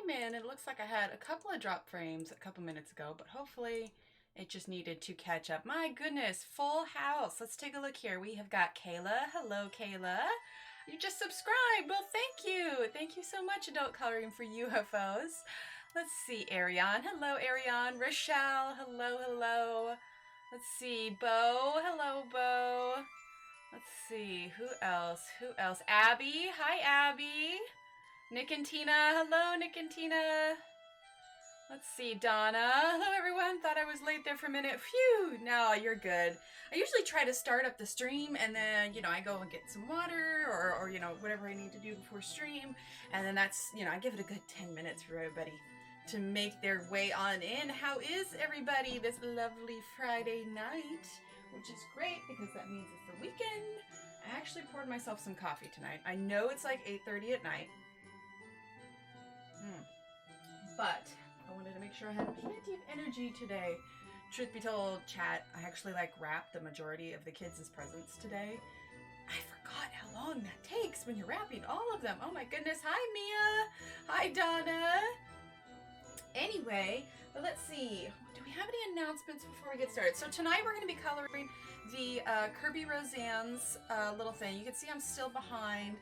came in, it looks like I had a couple of drop frames a couple minutes ago, but hopefully it just needed to catch up. My goodness, full house. Let's take a look here. We have got Kayla. Hello, Kayla. You just subscribed. Well, thank you. Thank you so much, Adult Coloring for UFOs. Let's see, Ariane. Hello, Ariane. Rochelle. Hello, hello. Let's see, Bo. Hello, Bo. Let's see, who else? Who else? Abby. Hi, Abby. Nick and Tina. Hello, Nick and Tina. Let's see, Donna. Hello, everyone. Thought I was late there for a minute. Phew. No, you're good. I usually try to start up the stream and then, you know, I go and get some water or you know, whatever I need to do before stream. And then that's, you know, I give it a good 10 minutes for everybody to make their way on in. How is everybody this lovely Friday night? Which is great because that means it's the weekend. I actually poured myself some coffee tonight. I know it's like 8:30 at night. But I wanted to make sure I had plenty of energy today. Truth be told, chat, I actually like wrapped the majority of the kids' presents today. I forgot how long that takes when you're wrapping all of them. Oh my goodness. Hi, Mia. Hi, Donna. Anyway, but let's see. Do we have any announcements before we get started? So tonight we're going to be coloring the Kerby Rosanes little thing. You can see I'm still behind.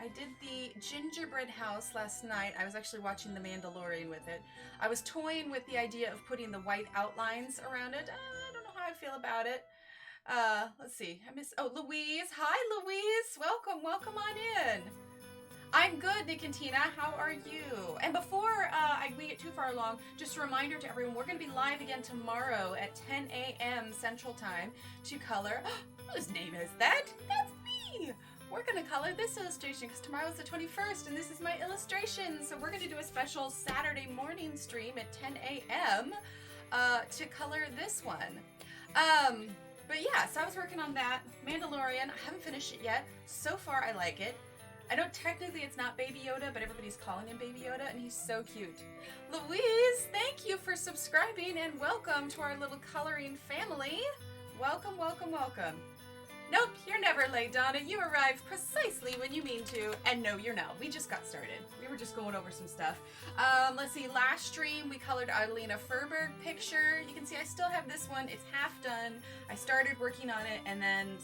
I did the gingerbread house last night. I was actually watching The Mandalorian with it. I was toying with the idea of putting the white outlines around it. I don't know how I feel about it. Let's see. Oh, Louise. Hi, Louise. Welcome. Welcome on in. I'm good, Nick and Tina. How are you? And before we get too far along, just a reminder to everyone, we're going to be live again tomorrow at 10 a.m. Central Time to color. Whose name is that? That's me. We're going to color this illustration because tomorrow's the 21st and this is my illustration. So we're going to do a special Saturday morning stream at 10 a.m. To color this one. But yeah, so I was working on that. Mandalorian, I haven't finished it yet. So far, I like it. I know technically it's not Baby Yoda, but everybody's calling him Baby Yoda, and he's so cute. Louise, thank you for subscribing, and welcome to our little coloring family. Welcome, welcome, welcome. Nope, you're never late, Donna. You arrived precisely when you mean to. And no, you're not. We just got started. We were just going over some stuff. Let's see, last stream we colored Adelina Furberg picture. You can see I still have this one. It's half done. I started working on it, and then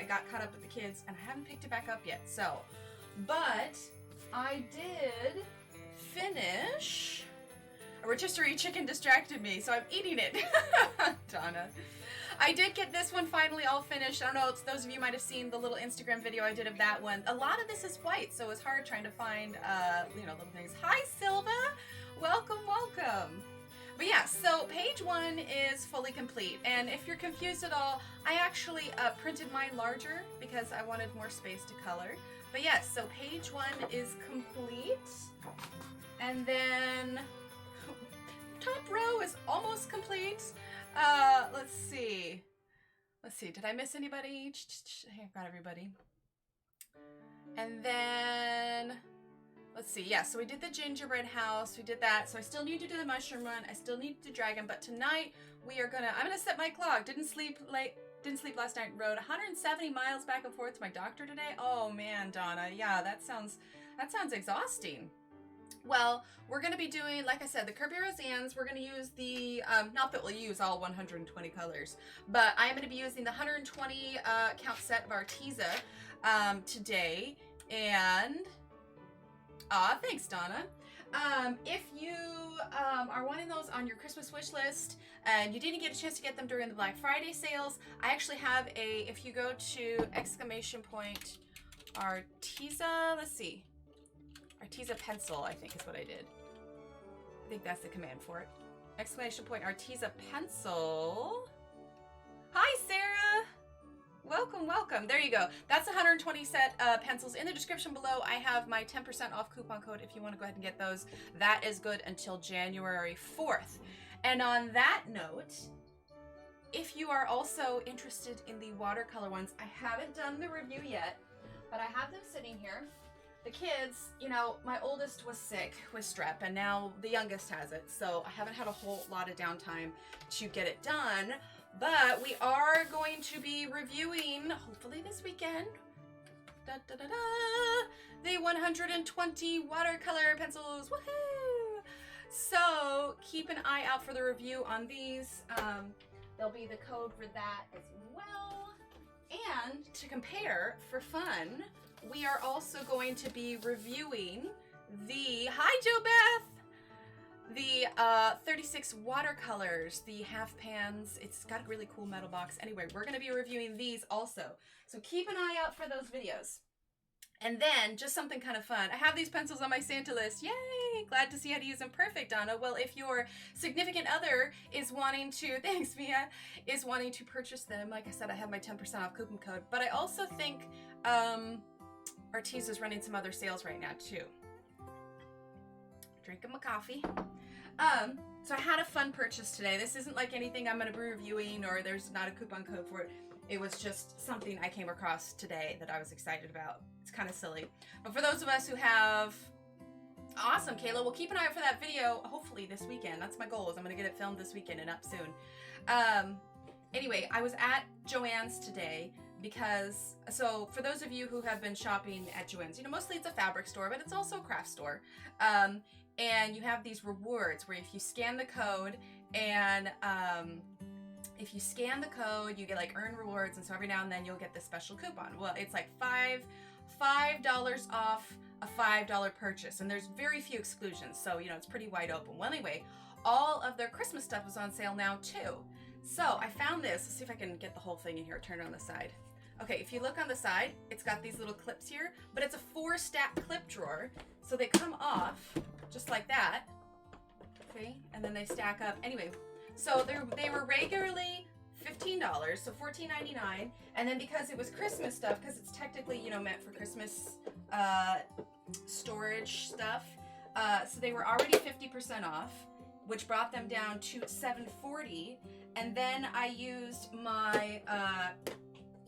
I got caught up with the kids, and I haven't picked it back up yet. So, but I did finish. A rotisserie chicken distracted me, so I'm eating it. Donna. I did get this one finally all finished. I don't know, those of you might have seen the little Instagram video I did of that one. A lot of this is white, so it's hard trying to find, you know, little things. Hi, Silva. Welcome, welcome. But yeah, so page 1 is fully complete. And if you're confused at all, I actually printed mine larger because I wanted more space to color. But yes, so page 1 is complete. And then top row is almost complete. Let's see. Did I miss anybody? I've got everybody. And then, let's see. Yeah, so we did the gingerbread house. We did that. So I still need to do the mushroom one. I still need to do dragon. But tonight I'm gonna set my clock. Didn't sleep last night. Rode 170 miles back and forth to my doctor today. Oh man, Donna. Yeah, that sounds exhausting. Well, we're going to be doing, like I said, the Kerby Rosanes. We're going to use the, not that we'll use all 120 colors, but I'm going to be using the 120 count set of Arteza today. And, thanks, Donna. If you are wanting those on your Christmas wish list and you didn't get a chance to get them during the Black Friday sales, I actually have if you go to Arteza, let's see. Arteza pencil, I think is what I did. I think that's the command for it. Arteza pencil. Hi, Sarah. Welcome, welcome. There you go. That's 120 set pencils. In the description below, I have my 10% off coupon code if you want to go ahead and get those. That is good until January 4th. And on that note, if you are also interested in the watercolor ones, I haven't done the review yet, but I have them sitting here. The kids, you know, my oldest was sick with strep and now the youngest has it. So I haven't had a whole lot of downtime to get it done, but we are going to be reviewing, hopefully this weekend, the 120 watercolor pencils. Woohoo! So keep an eye out for the review on these. There'll be the code for that as well. And to compare for fun, we are also going to be reviewing the, hi Jo Beth, the 36 watercolors, the half pans. It's got a really cool metal box. Anyway, we're going to be reviewing these also. So keep an eye out for those videos. And then, just something kind of fun. I have these pencils on my Santa list. Yay! Glad to see how to use them. Perfect, Donna. Well, if your significant other is wanting to, thanks, Mia, is wanting to purchase them, like I said, I have my 10% off coupon code. But I also think Arteza is running some other sales right now, too. Drinking my coffee. So I had a fun purchase today. This isn't like anything I'm going to be reviewing, or there's not a coupon code for it. It was just something I came across today that I was excited about. It's kind of silly. But for those of us who have... Awesome, Kayla. We'll keep an eye out for that video, hopefully this weekend. That's my goal, is I'm going to get it filmed this weekend and up soon. Anyway, I was at Joann's today because... So, for those of you who have been shopping at Joann's, you know, mostly it's a fabric store, but it's also a craft store. And you have these rewards where if you scan the code and... if you scan the code, you get like earn rewards, and so every now and then you'll get this special coupon. Well, it's like $5 off a $5 purchase, and there's very few exclusions, so you know it's pretty wide open. Well, anyway, all of their Christmas stuff is on sale now too. So I found this. Let's see if I can get the whole thing in here. Turn it on the side. Okay, if you look on the side, it's got these little clips here, but it's a 4-stack clip drawer, so they come off just like that. Okay, and then they stack up. Anyway. So they were regularly $15, so $14.99, and then because it was Christmas stuff, because it's technically, you know, meant for Christmas storage stuff, so they were already 50% off, which brought them down to $7.40, and then I used my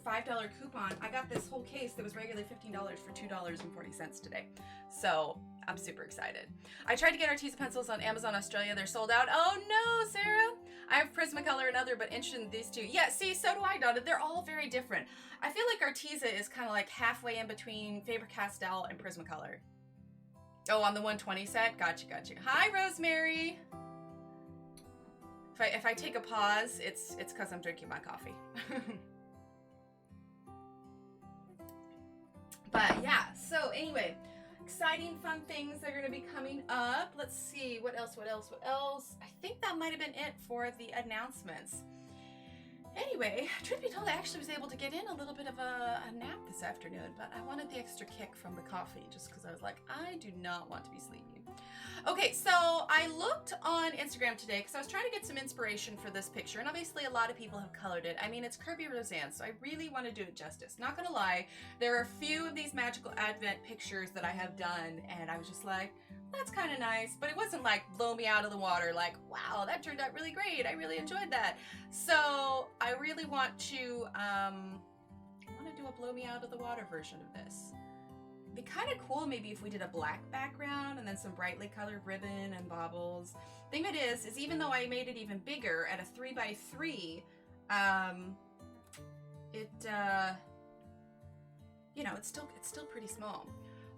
$5 coupon. I got this whole case that was regularly $15 for $2.40 today, so I'm super excited. I tried to get Arteza pencils on Amazon Australia. They're sold out. Oh no, Sarah. I have Prismacolor and other, but interested in these two. Yeah, see, so do I, Donna. They're all very different. I feel like Arteza is kind of like halfway in between Faber-Castell and Prismacolor. Oh, on the 120 set? Gotcha, gotcha. Hi, Rosemary. If I take a pause, it's because I'm drinking my coffee. But yeah, so anyway, exciting, fun things that are going to be coming up. Let's see, what else? I think that might have been it for the announcements. Anyway, truth be told, I actually was able to get in a little bit of a nap this afternoon, but I wanted the extra kick from the coffee just because I was like, I do not want to be sleepy. Okay, so I looked on Instagram today because I was trying to get some inspiration for this picture, and obviously a lot of people have colored it. I mean, it's Kerby Rosanes, so I really want to do it justice. Not gonna lie, there are a few of these magical advent pictures that I have done, and I was just like, that's kind of nice, but it wasn't like blow me out of the water, like, wow, that turned out really great. I really enjoyed that. So I really want to do a blow me out of the water version of this. It'd be kind of cool maybe if we did a black background and then some brightly colored ribbon and baubles. Thing it is even though I made it even bigger at a 3x3, you know, it's still pretty small.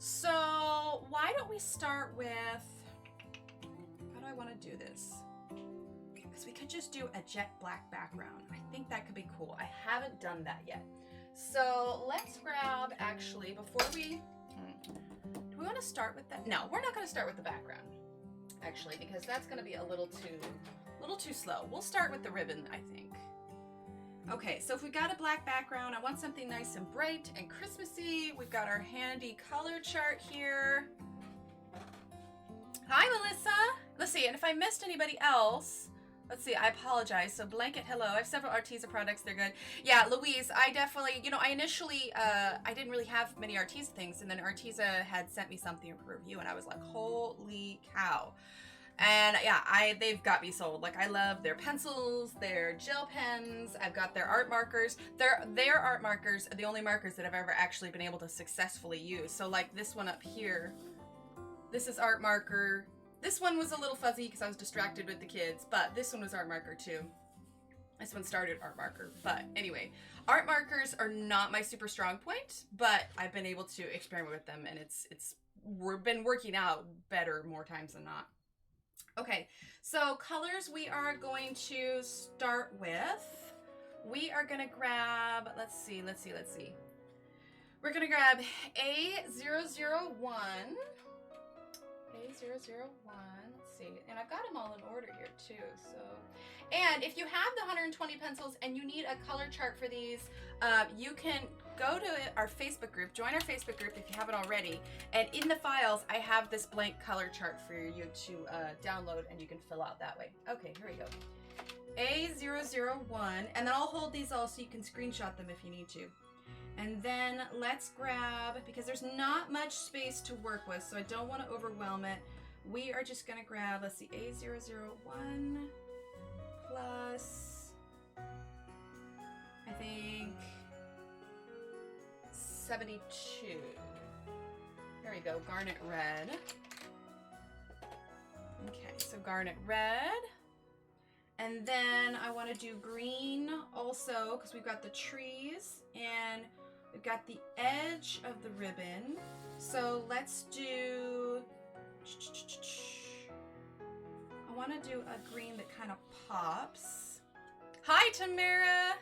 So why don't we start with, how do I want to do this? Because we could just do a jet black background. I think that could be cool. I haven't done that yet. So let's grab, actually, before we, do we want to start with that? No, we're not going to start with the background, actually, because that's going to be a little too slow. We'll start with the ribbon, I think. Okay, so if we've got a black background, I want something nice and bright and Christmassy. We've got our handy color chart here. Hi, Melissa. Let's see, and if I missed anybody else, let's see, I apologize. So blanket, hello. I have several Arteza products. They're good. Yeah, Louise, I definitely, you know, I initially, I didn't really have many Arteza things, and then Arteza had sent me something for review, and I was like, holy cow. And yeah, they've got me sold. Like, I love their pencils, their gel pens. I've got their art markers. Their art markers are the only markers that I've ever actually been able to successfully use. So like this one up here, this is art marker. This one was a little fuzzy because I was distracted with the kids, but this one was art marker too. This one started art marker, but anyway, art markers are not my super strong point, but I've been able to experiment with them, and we've been working out better more times than not. Okay, so colors we are going to start with. We are going to grab, let's see. We're going to grab A001. A001, let's see. And I've got them all in order here too, so. And if you have the 120 pencils and you need a color chart for these, you can go to our Facebook group, join our Facebook group if you haven't already. And in the files, I have this blank color chart for you to download and you can fill out that way. Okay, here we go. A001, and then I'll hold these all so you can screenshot them if you need to. And then let's grab, because there's not much space to work with, so I don't want to overwhelm it. We are just going to grab, let's see, A001 plus, I think, 72. There we go, garnet red. Okay, so garnet red. And then I want to do green also, because we've got the trees and we've got the edge of the ribbon. So let's do, I want to do a green that kind of pops. Hi, Tamara.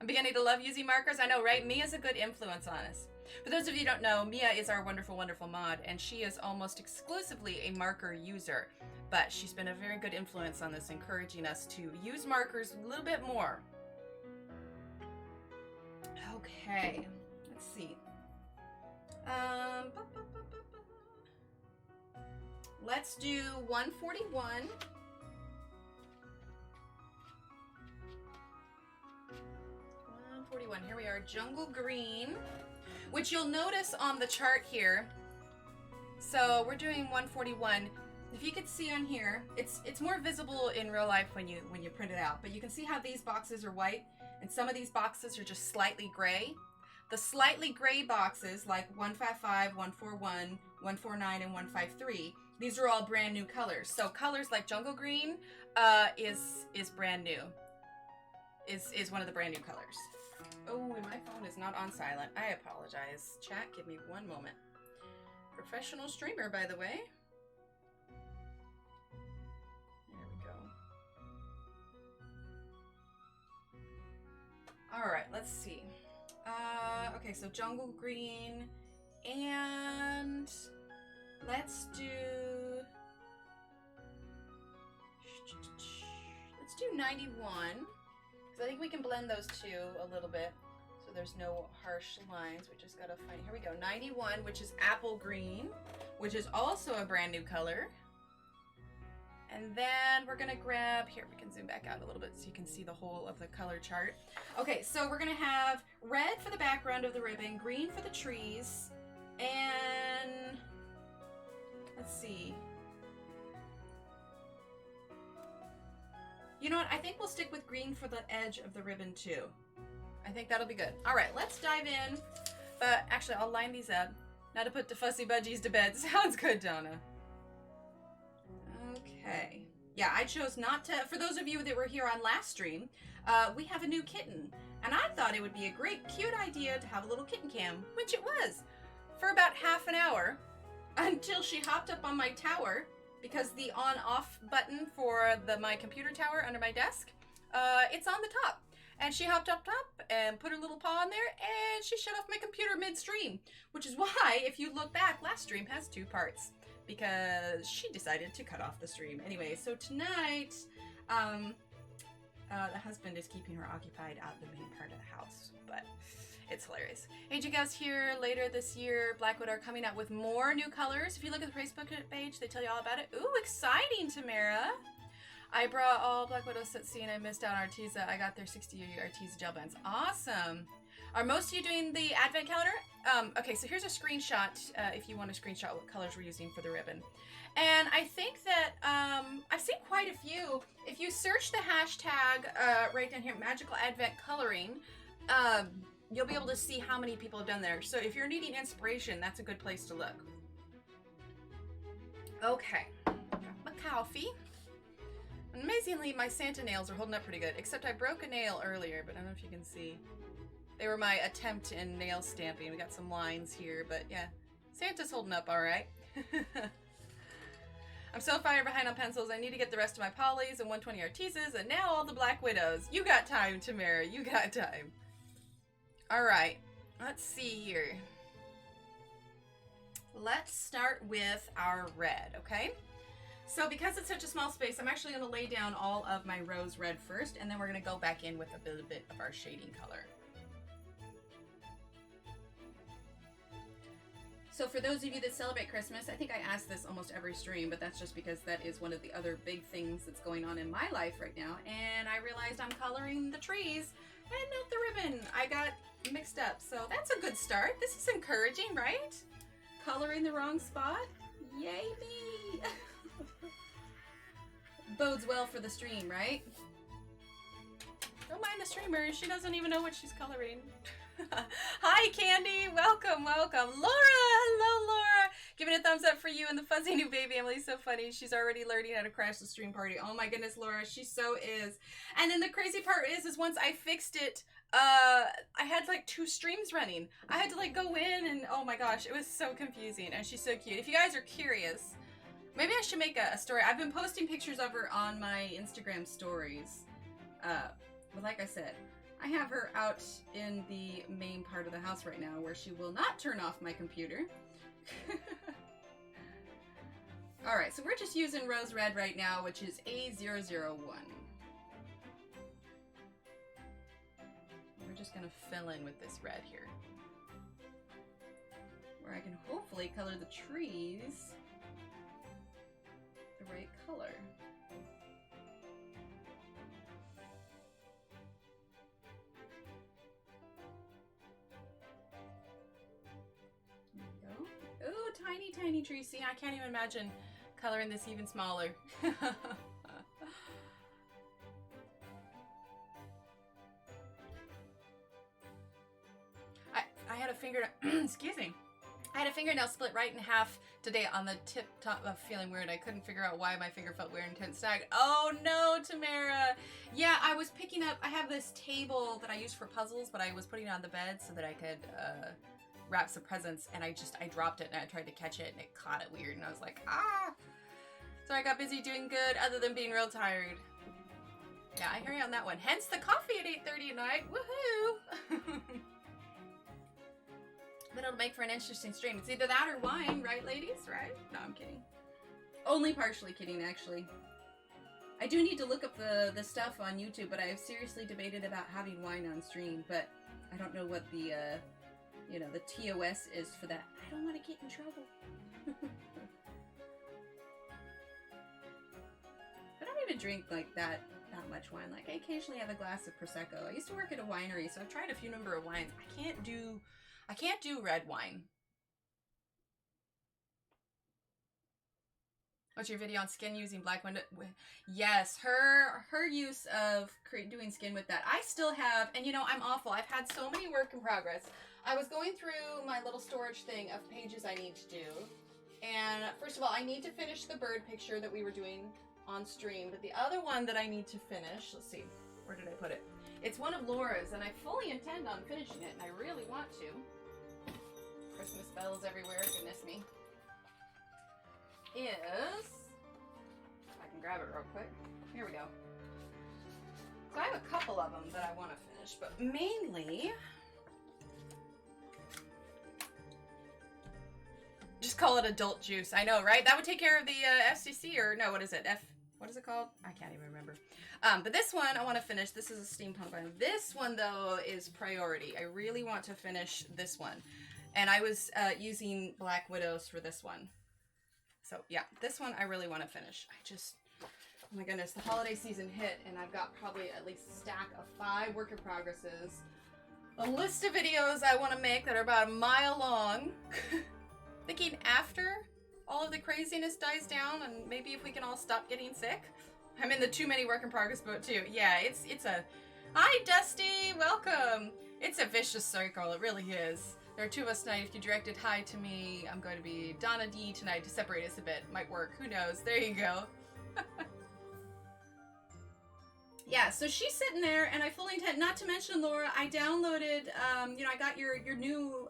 I'm beginning to love using markers. I know, right? Mia's a good influence on us. For those of you who don't know, Mia is our wonderful, wonderful mod, and she is almost exclusively a marker user. But she's been a very good influence on this, encouraging us to use markers a little bit more. Okay, let's see. Let's do 141. 141, here we are, jungle green, which you'll notice on the chart here. So we're doing 141. If you could see on here, it's more visible in real life when you print it out, but you can see how these boxes are white and some of these boxes are just slightly gray. The slightly gray boxes like 155, 141, 149, and 153, these are all brand new colors. So colors like jungle green is brand new, is one of the brand new colors. Oh, and my phone is not on silent. I apologize. Chat, give me one moment. Professional streamer, by the way. All right, let's see. Okay, so jungle green, and let's do 91, because I think we can blend those two a little bit, so there's no harsh lines. We just gotta find, here we go, 91, which is apple green, which is also a brand new color. And then we're gonna grab, here, we can zoom back out a little bit so you can see the whole of the color chart. Okay, so we're gonna have red for the background of the ribbon, green for the trees, and let's see. You know what, I think we'll stick with green for the edge of the ribbon too. I think that'll be good. All right, let's dive in. But actually, I'll line these up. Now to put the fussy budgies to bed. Sounds good, Donna. Okay. Yeah, I chose not to, for those of you that were here on last stream, we have a new kitten. And I thought it would be a great, cute idea to have a little kitten cam, which it was, for about half an hour, until she hopped up on my tower, because the on-off button for my computer tower under my desk, it's on the top. And she hopped up top and put her little paw in there, and she shut off my computer mid-stream, which is why, if you look back, last stream has 2 parts. Because she decided to cut off the stream. Anyway, so tonight, the husband is keeping her occupied out the main part of the house, but it's hilarious. Age of Ghosts here later this year. Blackwood are coming out with more new colors. If you look at the Facebook page, they tell you all about it. Ooh, exciting, Tamara. I brought all Black Widows at sea and I missed out on Arteza. I got their 60 Arteza gel bands. Awesome. Are most of you doing the advent calendar? Okay, so here's a screenshot if you want to screenshot what colors we're using for the ribbon. And I think that I've seen quite a few. If you search the hashtag right down here, Magical Advent Coloring, you'll be able to see how many people have done there. So if you're needing inspiration, that's a good place to look. Okay, got my coffee. Amazingly, my Santa nails are holding up pretty good, except I broke a nail earlier, but I don't know if you can see. They were my attempt in nail stamping. We got some lines here, but yeah, Santa's holding up all right. I'm so far behind on pencils. I need to get the rest of my polys and 120 Artezas, and now all the Black Widows. You got time, Tamara. You got time. All right. Let's see here. Let's start with our red, okay? So because it's such a small space, I'm actually going to lay down all of my rose red first, and then we're going to go back in with a bit of our shading color. So for those of you that celebrate Christmas, I think I ask this almost every stream, but that's just because that is one of the other big things that's going on in my life right now. And I realized I'm coloring the trees and not the ribbon. I got mixed up. So that's a good start. This is encouraging, right? Coloring the wrong spot? Yay me! Bodes well for the stream, right? Don't mind the streamer. She doesn't even know what she's coloring. Hi, Candy. Welcome, welcome. Laura! Hello, Laura! Giving a thumbs up for you and the fuzzy new baby. Emily's so funny. She's already learning how to crash the stream party. Oh my goodness, Laura. She so is. And then the crazy part is once I fixed it, I had like 2 streams running. I had to like go in and oh my gosh, it was so confusing. And she's so cute. If you guys are curious, maybe I should make a story. I've been posting pictures of her on my Instagram stories. But like I said, I have her out in the main part of the house right now where she will not turn off my computer. Alright, so we're just using rose red right now, which is A001. We're just going to fill in with this red here, where I can hopefully color the trees the right color. Oh, tiny, tiny tree. See, I can't even imagine coloring this even smaller. I had a excuse me. I had a fingernail split right in half today on the tip top of feeling weird. I couldn't figure out why my finger felt weird and snagged. Oh no, Tamara. Yeah, I was picking up, I have this table that I use for puzzles, but I was putting it on the bed so that I could, wrap some presents, and I dropped it and I tried to catch it and it caught it weird and I was like, ah! So I got busy doing good other than being real tired. Yeah, I hear you on that one. Hence the coffee at 8:30 at night. Woohoo! Then it'll make for an interesting stream. It's either that or wine, right ladies? Right? No, I'm kidding. Only partially kidding, actually. I do need to look up the stuff on YouTube, but I have seriously debated about having wine on stream, but I don't know what the, you know, the TOS is for that. I don't want to get in trouble. I don't even drink like that much wine. Like I occasionally have a glass of Prosecco. I used to work at a winery, so I've tried a few number of wines. I can't do red wine. What's your video on skin using black window? Yes, her use of doing skin with that. I still have, and you know, I'm awful. I've had so many work in progress. I was going through my little storage thing of pages I need to do. And first of all, I need to finish the bird picture that we were doing on stream. But the other one that I need to finish, let's see, where did I put it? It's one of Laura's, and I fully intend on finishing it, and I really want to. Christmas bells everywhere, goodness me. Is, if I can grab it real quick. Here we go. So I have a couple of them that I want to finish, but mainly, just call it adult juice. I know, right? That would take care of the FCC, or no, what is it? What is it called? I can't even remember. But this one I want to finish. This is a steampunk one. This one, though, is priority. I really want to finish this one. And I was using Black Widows for this one. So, yeah, this one I really want to finish. Oh my goodness, the holiday season hit, and I've got probably at least a stack of 5 work in progresses. A list of videos I want to make that are about a mile long. Thinking after all of the craziness dies down, and maybe if we can all stop getting sick. I'm in the too many work in progress boat too. Yeah, it's a... Hi, Dusty! Welcome! It's a vicious circle, it really is. There are 2 of us tonight. If you directed hi to me, I'm going to be Donna D tonight to separate us a bit. Might work, who knows? There you go. Yeah, so she's sitting there, and I fully intend, not to mention, Laura, I downloaded, you know, I got your new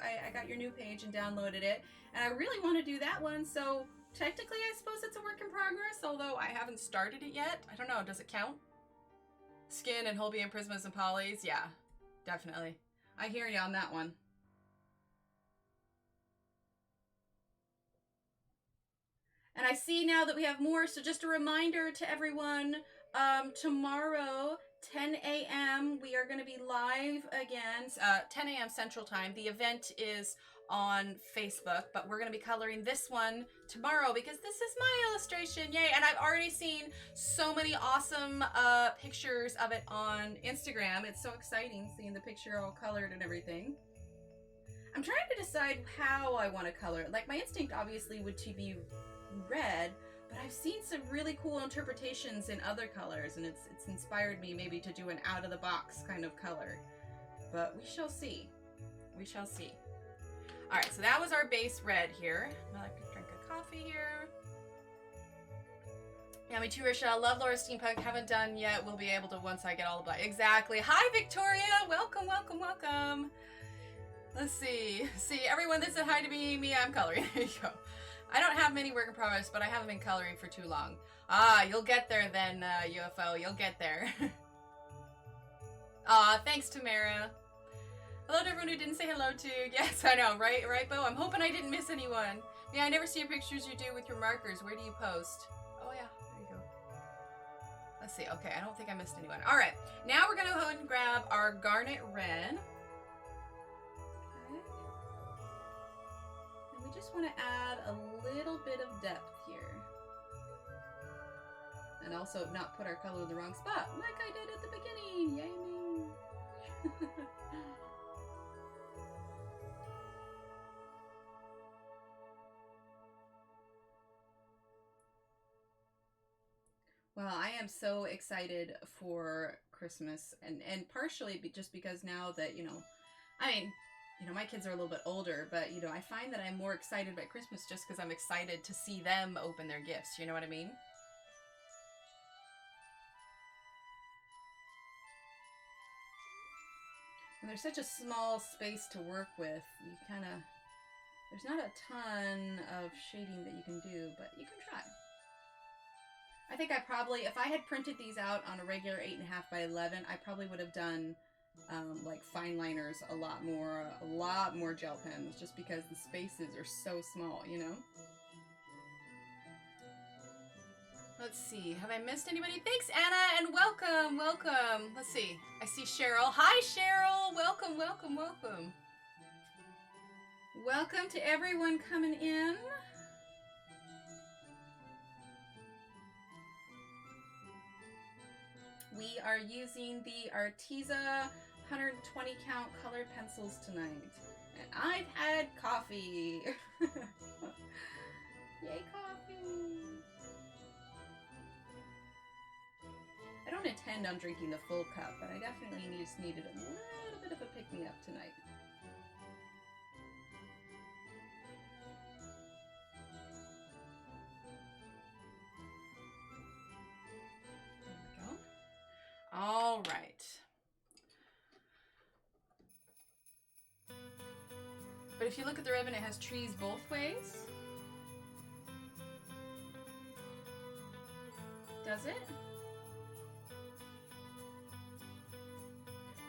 page and downloaded it, and I really want to do that one, so technically I suppose it's a work in progress, although I haven't started it yet. I don't know, does it count? Skin and Holbein Prismas and Polys, yeah, definitely. I hear you on that one. And I see now that we have more, so just a reminder to everyone, tomorrow, 10 a.m., we are going to be live again, 10 a.m. Central Time. The event is on Facebook, but we're going to be coloring this one tomorrow because this is my illustration, yay! And I've already seen so many awesome pictures of it on Instagram. It's so exciting seeing the picture all colored and everything. I'm trying to decide how I want to color it. Like, my instinct obviously would to be red, but I've seen some really cool interpretations in other colors, and it's inspired me maybe to do an out-of-the-box kind of color. But we shall see. We shall see. Alright, so that was our base red here. I like to drink a coffee here. Yeah, me too, Rochelle. Love Laura Steampunk. Haven't done yet. We'll be able to once I get all the black. Exactly. Hi, Victoria. Welcome, welcome, welcome. Let's see. See, everyone that said hi to me, I'm coloring. There you go. I don't have many work in progress, but I haven't been coloring for too long. Ah, you'll get there then, UFO. You'll get there. Aw, thanks, Tamara. Hello to everyone who didn't say hello to. Yes, I know, right? Right, Bo? I'm hoping I didn't miss anyone. Yeah, I never see your pictures you do with your markers. Where do you post? Oh, yeah. There you go. Let's see. Okay, I don't think I missed anyone. All right. Now we're going to go ahead and grab our garnet red. Just want to add a little bit of depth here. And also not put our color in the wrong spot, like I did at the beginning. Yay me! Well, I am so excited for Christmas, and partially just because now that, you know, I mean, you know, my kids are a little bit older, but, you know, I find that I'm more excited by Christmas just because I'm excited to see them open their gifts. You know what I mean? And there's such a small space to work with. You kind of, there's not a ton of shading that you can do, but you can try. I think I probably, if I had printed these out on a regular 8.5 by 11, I probably would have done like fine liners a lot more gel pens, just because the spaces are so small, you know? Let's see, have I missed anybody? Thanks, Anna, and welcome, welcome. Let's see, I see Cheryl. Hi, Cheryl, welcome, welcome, welcome. Welcome to everyone coming in. We are using the Arteza 120 count colored pencils tonight. And I've had coffee. Yay, coffee. I don't intend on drinking the full cup, but I definitely just needed a little bit of a pick-me-up tonight. All right. But if you look at the ribbon, it has trees both ways. Does it?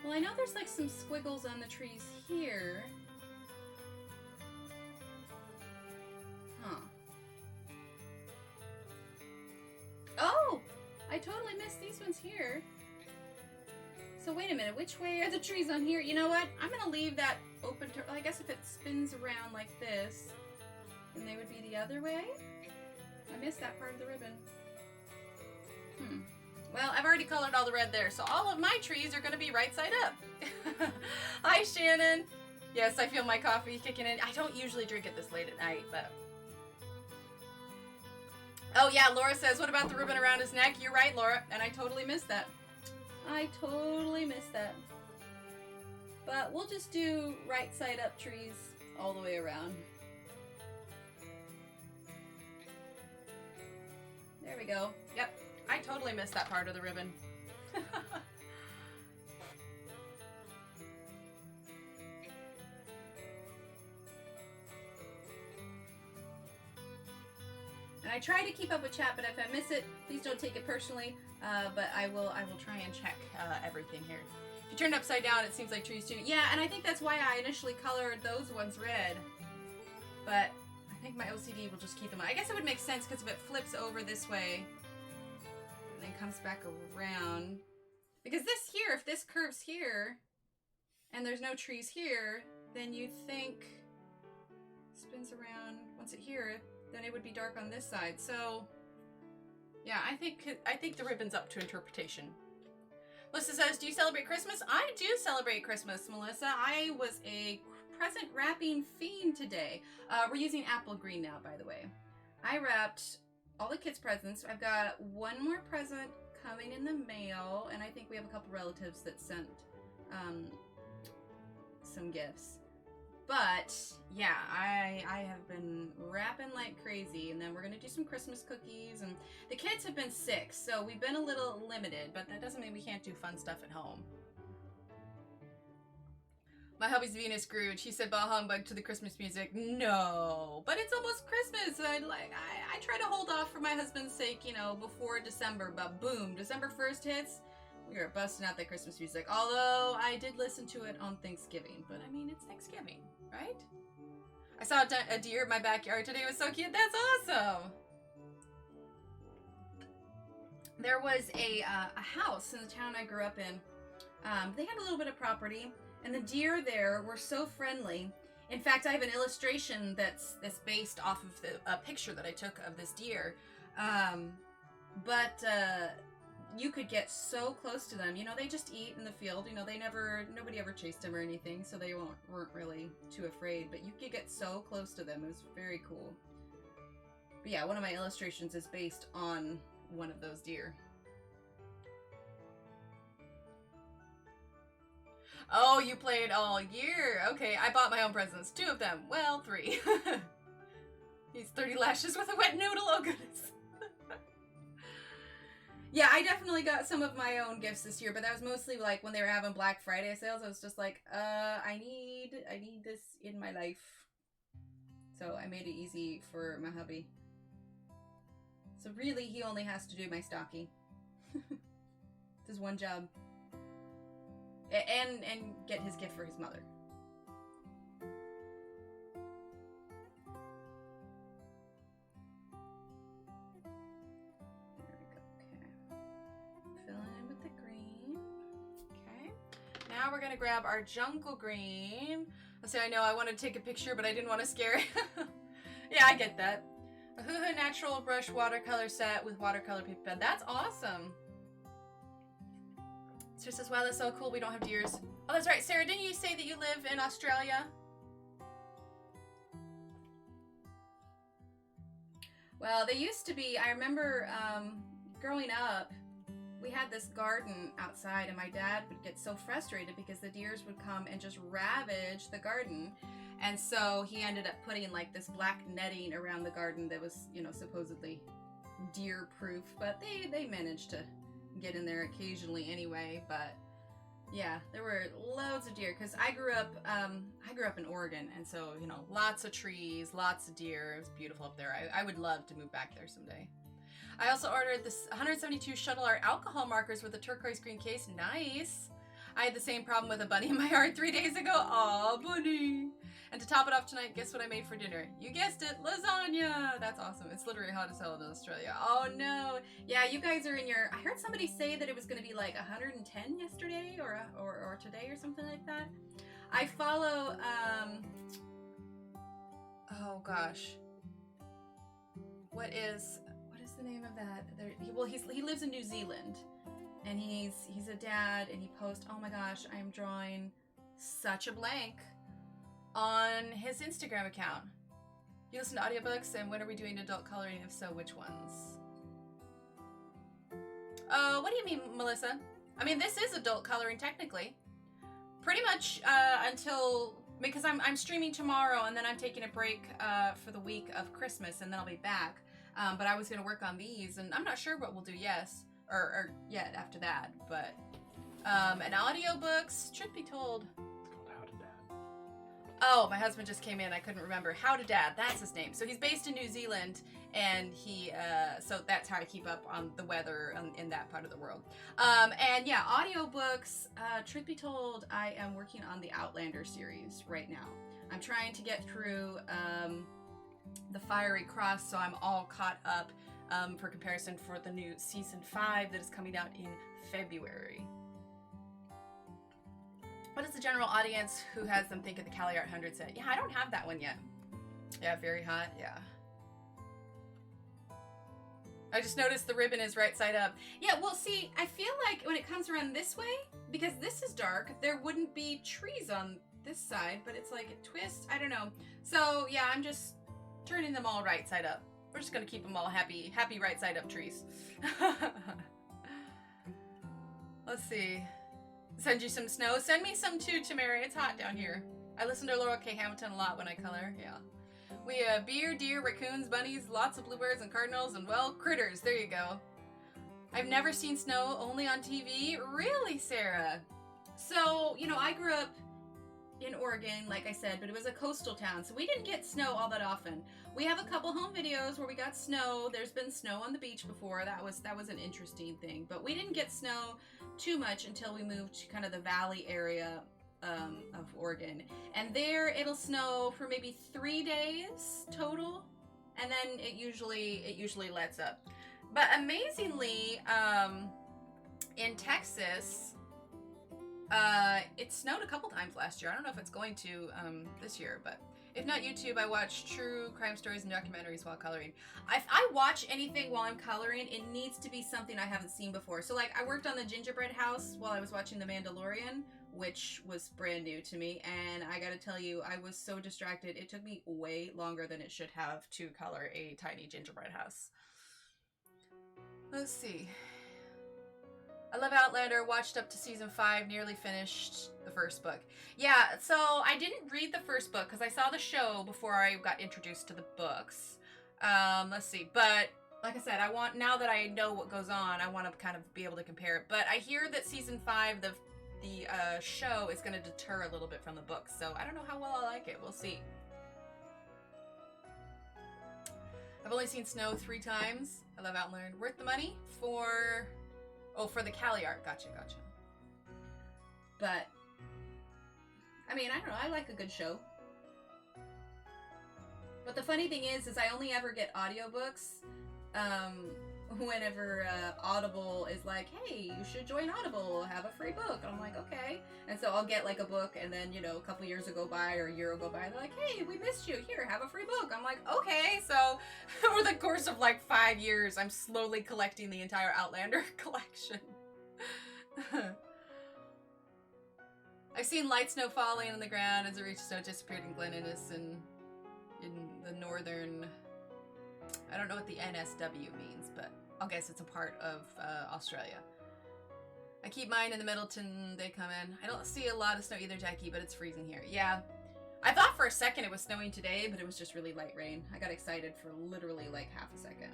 Well, I know there's like some squiggles on the trees here. Huh. Oh! I totally missed these ones here. So wait a minute, which way are the trees on here? You know what? I'm gonna leave that open to, well, I guess if it spins around like this, then they would be the other way? I missed that part of the ribbon. Well, I've already colored all the red there, so all of my trees are gonna be right side up. Hi, Shannon. Yes, I feel my coffee kicking in. I don't usually drink it this late at night, but... Oh yeah, Laura says, what about the ribbon around his neck? You're right, Laura, and I totally missed that. I totally missed that. But we'll just do right side up trees all the way around. There we go. Yep, I totally missed that part of the ribbon. And I try to keep up with chat, but if I miss it, please don't take it personally. But I will try and check everything here. If you turn it upside down, it seems like trees too. Yeah, and I think that's why I initially colored those ones red. But I think my OCD will just keep them on. I guess it would make sense because if it flips over this way and then comes back around. Because this here, if this curves here and there's no trees here, then you think spins around once it here, then it would be dark on this side. So yeah, I think the ribbon's up to interpretation. Melissa says, do you celebrate Christmas? I do celebrate Christmas, Melissa. I was a present wrapping fiend today. We're using apple green now, by the way. I wrapped all the kids' presents. I've got one more present coming in the mail, and I think we have a couple relatives that sent some gifts. But yeah, I have been wrapping like crazy, and then we're gonna do some Christmas cookies, and the kids have been sick, so we've been a little limited, but that doesn't mean we can't do fun stuff at home. My hubby's Venus Scrooge. He said bah humbug to the Christmas music. No, but it's almost Christmas. I try to hold off for my husband's sake, you know, before December, but boom, December 1st hits. We are busting out that Christmas music. Although I did listen to it on Thanksgiving, but I mean, it's Thanksgiving, right? I saw a deer in my backyard today. It was so cute. That's awesome. There was a house in the town I grew up in. They had a little bit of property, and the deer there were so friendly. In fact, I have an illustration that's based off of a picture that I took of this deer. You could get so close to them. You know, they just eat in the field. You know, nobody ever chased them or anything, so they weren't really too afraid. But you could get so close to them. It was very cool. But yeah, one of my illustrations is based on one of those deer. Oh, you played all year. Okay, I bought my own presents. 2 of them. Well, 3. He's 30 lashes with a wet noodle. Oh, goodness. Yeah, I definitely got some of my own gifts this year, but that was mostly like when they were having Black Friday sales. I was just like, I need this in my life. So I made it easy for my hubby. So really, he only has to do my stocking. This is one job. And get his gift for his mother. Now we're gonna grab our jungle green. I'll say I know I wanted to take a picture, but I didn't want to scare it. Yeah, I get that. A Hooha Natural Brush watercolor set with watercolor paper pen. That's awesome. Sarah says, wow, that's so cool. We don't have deers. Oh, that's right. Sarah, didn't you say that you live in Australia? Well, they used to be, I remember growing up, we had this garden outside, and my dad would get so frustrated because the deers would come and just ravage the garden. And so he ended up putting like this black netting around the garden that was, you know, supposedly deer proof, but they managed to get in there occasionally anyway. But yeah, there were loads of deer because I grew up in Oregon, and so, you know, lots of trees, lots of deer. It was beautiful up there. I would love to move back there someday. I also ordered this 172 Shuttle Art alcohol markers with a turquoise green case. Nice. I had the same problem with a bunny in my yard 3 days ago. Aw, bunny. And to top it off tonight, guess what I made for dinner? You guessed it, lasagna. That's awesome. It's literally hot as hell in Australia. Oh no. Yeah, you guys are in your, I heard somebody say that it was going to be like 110 yesterday or today or something like that. I follow, oh gosh. What is the name of that? He lives in New Zealand, and he's a dad, and he posts, oh my gosh, I am drawing such a blank on his Instagram account. You listen to audiobooks, and when are we doing adult coloring? If so, which ones? What do you mean, Melissa? I mean, this is adult coloring technically. Pretty much until, because I'm streaming tomorrow, and then I'm taking a break for the week of Christmas, and then I'll be back. But I was going to work on these, and I'm not sure what we'll do yet after that, but and audiobooks, truth be told. It's called How to Dad. Oh, my husband just came in. I couldn't remember. How to Dad. That's his name. So he's based in New Zealand, and so that's how I keep up on the weather in that part of the world. And yeah, audiobooks. Truth be told, I am working on the Outlander series right now. I'm trying to get through the Fiery Cross, so I'm all caught up for comparison for the new season 5 that is coming out in February. What does the general audience who has them think of the Cali Art 100 set? Yeah, I don't have that one yet. Yeah, very hot. Yeah. I just noticed the ribbon is right side up. Yeah, well, see, I feel like when it comes around this way, because this is dark, there wouldn't be trees on this side, but it's like a twist. I don't know. So, yeah, I'm just turning them all right side up. We're just going to keep them all happy right side up trees. Let's see. Send you some snow. Send me some too, Tamara. It's hot down here. I listen to Laurel K. Hamilton a lot when I color. Yeah. We have beer, deer, raccoons, bunnies, lots of bluebirds and cardinals, and well, critters. There you go. I've never seen snow, only on TV. Really, Sarah? So, you know, I grew up in Oregon, like I said, but it was a coastal town, so we didn't get snow all that often. We have a couple home videos where we got snow. There's been snow on the beach before. That was an interesting thing, but we didn't get snow too much until we moved to kind of the valley area of Oregon, and there it'll snow for maybe 3 days total, and then it usually lets up. But amazingly, in Texas, it snowed a couple times last year. I don't know if it's going to this year, but if not YouTube, I watch true crime stories and documentaries while coloring. If I watch anything while I'm coloring, it needs to be something I haven't seen before. So like I worked on the gingerbread house while I was watching The Mandalorian, which was brand new to me, and I gotta tell you, I was so distracted. It took me way longer than it should have to color a tiny gingerbread house. Let's see. I love Outlander, watched up to season 5, nearly finished the first book. Yeah, so I didn't read the first book because I saw the show before I got introduced to the books. Let's see, but like I said, now that I know what goes on, I want to kind of be able to compare it. But I hear that season 5, the show is going to deter a little bit from the books, so I don't know how well I like it. We'll see. I've only seen snow 3 times. I love Outlander. Worth the money for... Oh, for the Cali art. Gotcha. But, I mean, I don't know. I like a good show. But the funny thing is I only ever get audiobooks whenever Audible is like, hey, you should join Audible, have a free book. And I'm like, okay. And so I'll get like a book, and then, you know, a couple years will go by or a year will go by, and they're like, hey, we missed you. Here, have a free book. I'm like, okay. So over the course of like 5 years, I'm slowly collecting the entire Outlander collection. I've seen light snow falling on the ground as it reached snow disappeared in Glen Innes and in the northern... I don't know what the NSW means, but I guess it's a part of Australia. I keep mine in the Middleton, they come in. I don't see a lot of snow either, Jackie, but it's freezing here. Yeah. I thought for a second it was snowing today, but it was just really light rain. I got excited for literally like half a second.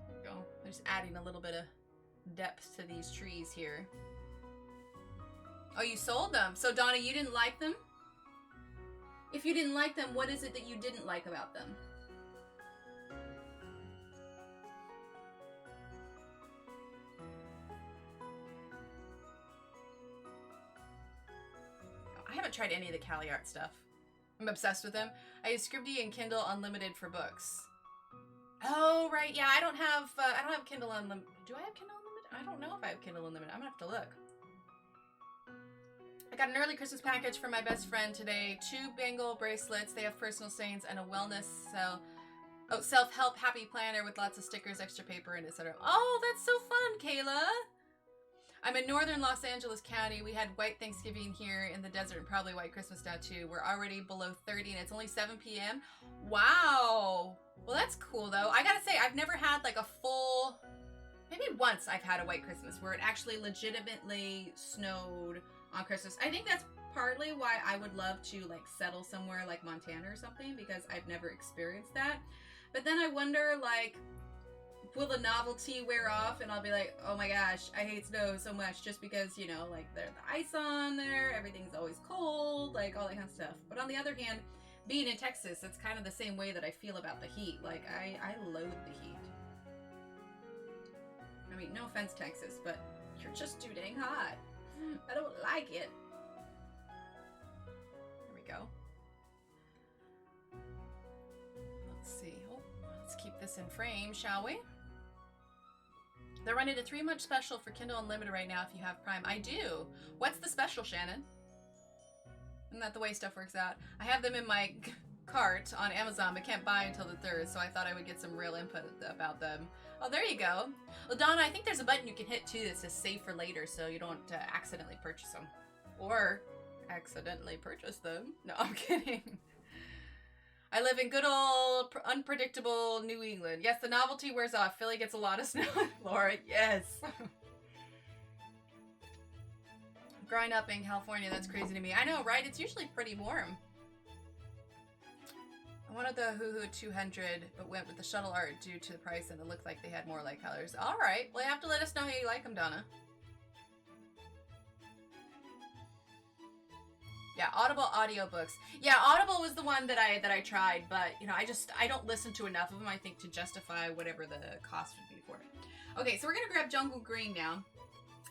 There we go. I'm just adding a little bit of depth to these trees here. Oh, you sold them. So, Donna, you didn't like them? If you didn't like them, what is it that you didn't like about them? I haven't tried any of the Cali art stuff. I'm obsessed with them. I use Scribd and Kindle Unlimited for books. Oh, right. Yeah, I don't have Kindle Unlimited. Do I have Kindle Unlimited? I don't know if I have Kindle Unlimited. I'm gonna have to look. I got an early Christmas package from my best friend today. 2 bangle bracelets. They have personal sayings and a wellness self-help happy planner with lots of stickers, extra paper, and etc. Oh, that's so fun, Kayla. I'm in northern Los Angeles County. We had white Thanksgiving here in the desert and probably white Christmas now too. We're already below 30 and it's only 7 p.m. Wow. Well, that's cool though. I gotta say, I've never had like a full... Maybe once I've had a white Christmas where it actually legitimately snowed on Christmas. I think that's partly why I would love to like settle somewhere like Montana or something, because I've never experienced that. But then I wonder, like, will the novelty wear off and I'll be like, oh my gosh, I hate snow so much just because, you know, like there's the ice on there, everything's always cold, like all that kind of stuff. But on the other hand, being in Texas, it's kind of the same way that I feel about the heat. Like, I loathe the heat. I mean, no offense, Texas, but you're just too dang hot. I don't like it. There we go. Let's see. Oh, let's keep this in frame, shall we? They're running a 3-month special for Kindle Unlimited right now if you have Prime. I do. What's the special, Shannon? Isn't that the way stuff works out? I have them in my cart on Amazon, but can't buy until the 3rd, so I thought I would get some real input about them. Oh, there you go. Well, Donna, I think there's a button you can hit too that says save for later so you don't accidentally purchase them. Or accidentally purchase them. No, I'm kidding. I live in good old unpredictable New England. Yes, the novelty wears off. Philly gets a lot of snow. Laura, yes. Growing up in California, that's crazy to me. I know, right? It's usually pretty warm. I wanted the Hoo-Hoo 200, but went with the shuttle art due to the price, and it looked like they had more light colors. All right. Well, you have to let us know how you like them, Donna. Yeah, Audible audiobooks. Yeah, Audible was the one that I tried, but you know, I don't listen to enough of them, I think, to justify whatever the cost would be for it. Okay, so we're gonna grab Jungle Green now.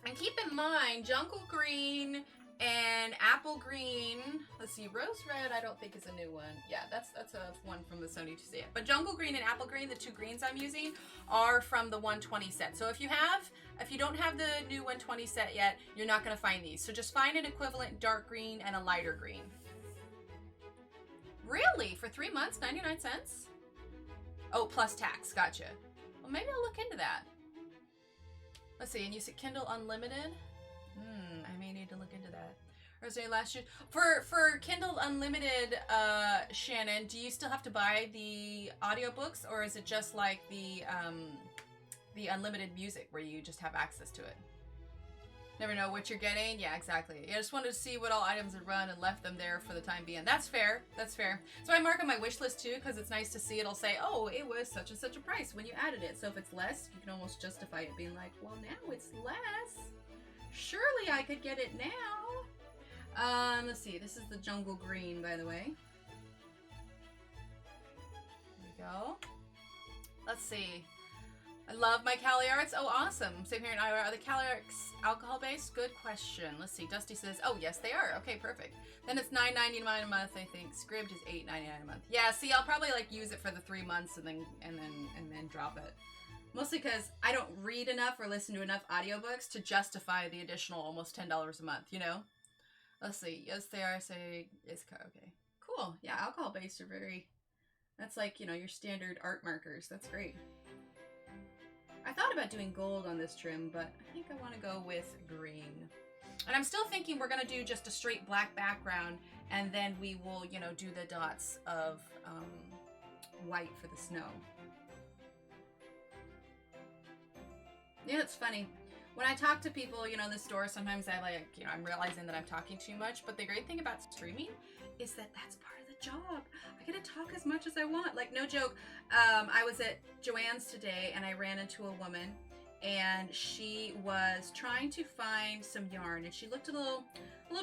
And keep in mind, Jungle Green and Apple Green. Let's see, Rose Red, I don't think is a new one. Yeah, that's a one from the Sony to see it. But Jungle Green and Apple Green, the 2 greens I'm using, are from the 120 set. So if you don't have the new 120 set yet, you're not gonna find these. So just find an equivalent dark green and a lighter green. Really? For 3 months, 99 cents? Oh, plus tax, gotcha. Well, maybe I'll look into that. Let's see, and you said Kindle Unlimited? I may need to look into that. Or say last year for Kindle Unlimited, Shannon, do you still have to buy the audiobooks, or is it just like the unlimited music where you just have access to it? Never know what you're getting. Yeah, exactly. I just wanted to see what all items had run and left them there for the time being. That's fair. That's fair. So I mark on my wish list too, because it's nice to see it'll say, oh, it was such and such a price when you added it. So if it's less, you can almost justify it being like, well, now it's less. Surely I could get it now. Let's see. This is the Jungle Green, by the way. There we go. Let's see. I love my Cali Arts. Oh, awesome. Same here in Iowa. Are the Cali Arts alcohol-based? Good question. Let's see. Dusty says, oh, yes, they are. Okay, perfect. Then it's $9.99 a month, I think. Scribd is $8.99 a month. Yeah, see, I'll probably like use it for the 3 months and then drop it. Mostly because I don't read enough or listen to enough audiobooks to justify the additional almost $10 a month, you know? Let's see. Yes, they are. Say, it's okay. Cool. Yeah, alcohol-based are very, that's like, you know, your standard art markers. That's great. I thought about doing gold on this trim, but I think I want to go with green. And I'm still thinking we're going to do just a straight black background, and then we will, you know, do the dots of white for the snow. Yeah, it's funny. When I talk to people, you know, in the store, sometimes I like, you know, I'm realizing that I'm talking too much, but the great thing about streaming is that that's part of the job. I get to talk as much as I want. Like, no joke. I was at Joann's today and I ran into a woman and she was trying to find some yarn and she looked a little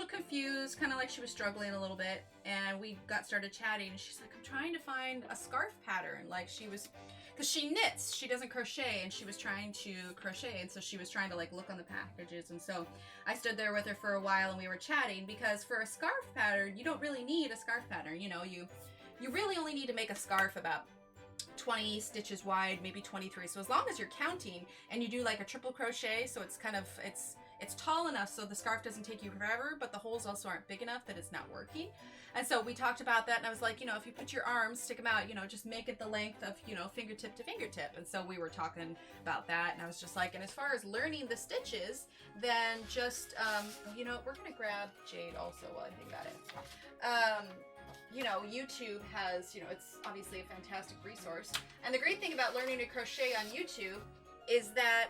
confused, kind of like she was struggling a little bit, and we got started chatting and she's like, I'm trying to find a scarf pattern. Like, she was, because she knits, she doesn't crochet, and she was trying to crochet, and so she was trying to like look on the packages. And so I stood there with her for a while and we were chatting, because for a scarf pattern you don't really need a scarf pattern. You know, you really only need to make a scarf about 20 stitches wide, maybe 23. So as long as you're counting and you do like a triple crochet, so it's kind of, it's tall enough so the scarf doesn't take you forever, but the holes also aren't big enough that it's not working. And so we talked about that, and I was like, you know, if you put your arms, stick them out, you know, just make it the length of, you know, fingertip to fingertip. And so we were talking about that, and I was just like, and as far as learning the stitches, then just, you know, we're gonna grab Jade also while I think about it. You know, YouTube has, you know, it's obviously a fantastic resource. And the great thing about learning to crochet on YouTube is that,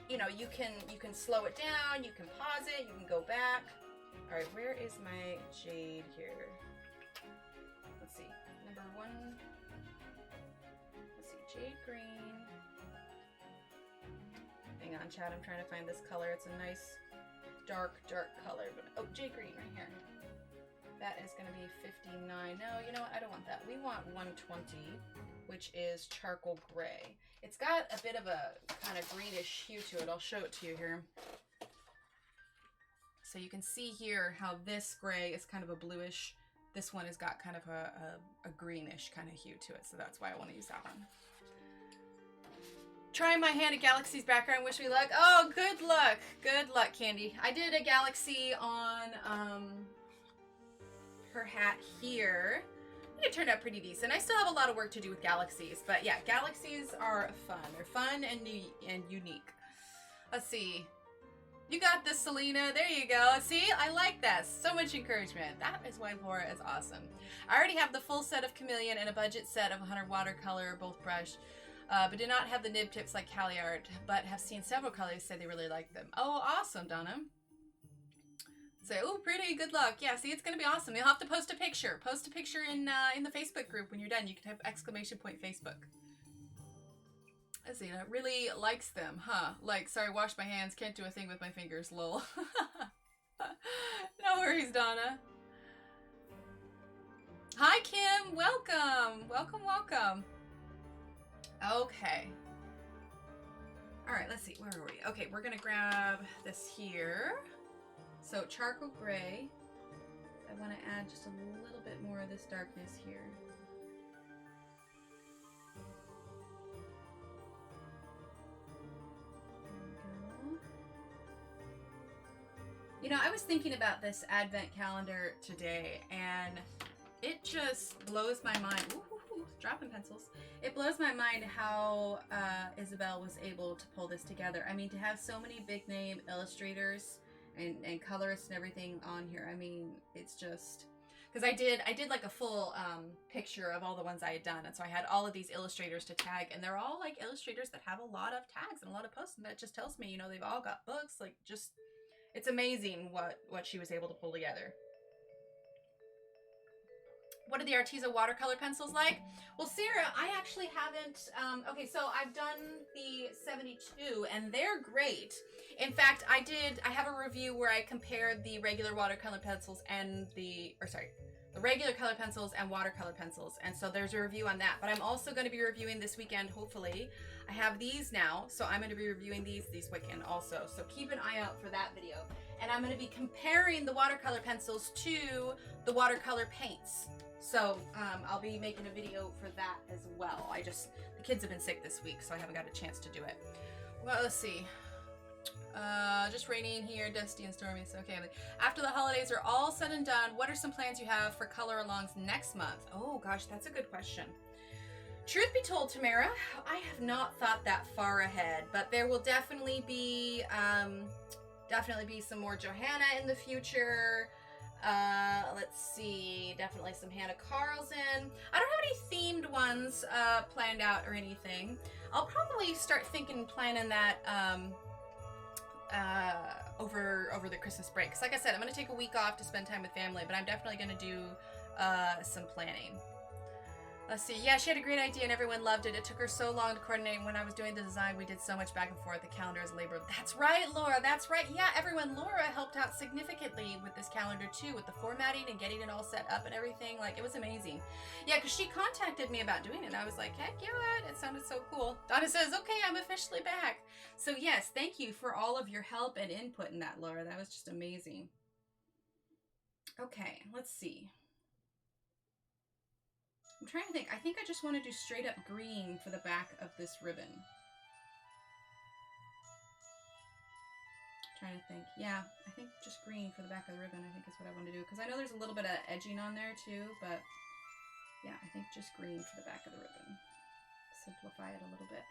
you know, you can slow it down, you can pause it, you can go back. All right, where is my Jade here? Let's see, number 1. Let's see, Jade Green. on, chat. I'm trying to find this color. It's a nice dark color. But oh, J green right here. That is going to be 59. No, you know what? I don't want that. We want 120, which is charcoal gray. It's got a bit of a kind of greenish hue to it. I'll show it to you here. So you can see here how this gray is kind of a bluish. This one has got kind of a greenish kind of hue to it. So that's why I want to use that one. Trying my hand at Galaxy's background. Wish me luck. Oh, good luck. Good luck, Candy. I did a Galaxy on her hat here. It turned out pretty decent. I still have a lot of work to do with Galaxies, but yeah, Galaxies are fun. They're fun and new and unique. Let's see. You got this, Selena. There you go. See, I like that. So much encouragement. That is why Laura is awesome. I already have the full set of Chameleon and a budget set of 100 watercolor, both brushed, but do not have the nib tips like Cali Art, but have seen several colleagues say they really like them. Oh, awesome, Donna. Say, oh, pretty, good luck. Yeah, see, it's going to be awesome. You'll have to post a picture. Post a picture in the Facebook group when you're done. You can type ! Facebook. Zena really likes them, huh? Like, sorry, wash my hands. Can't do a thing with my fingers, lol. No worries, Donna. Hi, Kim. Welcome. Welcome, welcome. Okay. All right, let's see. Where are we? Okay, we're going to grab this here. So charcoal gray. I want to add just a little bit more of this darkness here. There we go. You know, I was thinking about this advent calendar today, and it just blows my mind. Ooh, dropping pencils. It blows my mind how Isabel was able to pull this together. I mean, to have so many big name illustrators and colorists and everything on here. I mean, it's just because I did like a full picture of all the ones I had done, and so I had all of these illustrators to tag, and they're all like illustrators that have a lot of tags and a lot of posts, and that just tells me, you know, they've all got books. Like, just it's amazing what she was able to pull together. What are the Arteza watercolor pencils like? Well, Sarah, I actually haven't, okay, so I've done the 72 and they're great. In fact, I have a review where I compared the regular watercolor pencils and the regular color pencils and watercolor pencils. And so there's a review on that, but I'm also going to be reviewing this weekend, hopefully. I have these now, so I'm going to be reviewing these weekend also. So keep an eye out for that video. And I'm going to be comparing the watercolor pencils to the watercolor paints. So I'll be making a video for that as well. The kids have been sick this week, so I haven't got a chance to do it. Well, let's see. Just raining here, dusty and stormy. So okay. After the holidays are all said and done, what are some plans you have for color alongs next month? Oh gosh, that's a good question. Truth be told, Tamara, I have not thought that far ahead, but there will definitely be some more Johanna in the future. Let's see, definitely some Hannah Carlson. I don't have any themed ones planned out or anything. I'll probably start planning that over the Christmas break. Because like I said, I'm going to take a week off to spend time with family, but I'm definitely going to do some planning. Let's see. Yeah, she had a great idea and everyone loved it. It took her so long to coordinate. When I was doing the design, we did so much back and forth. The calendar is labor. That's right, Laura. That's right. Yeah, everyone. Laura helped out significantly with this calendar too, with the formatting and getting it all set up and everything. Like, it was amazing. Yeah, because she contacted me about doing it. And I was like, heck yeah, it sounded so cool. Donna says, okay, I'm officially back. So yes, thank you for all of your help and input in that, Laura. That was just amazing. Okay, let's see. I'm trying to think. I think I just want to do straight up green for the back of this ribbon. Trying to think. Yeah, I think just green for the back of the ribbon, I think is what I want to do. Because I know there's a little bit of edging on there too, but yeah, I think just green for the back of the ribbon. Simplify it a little bit.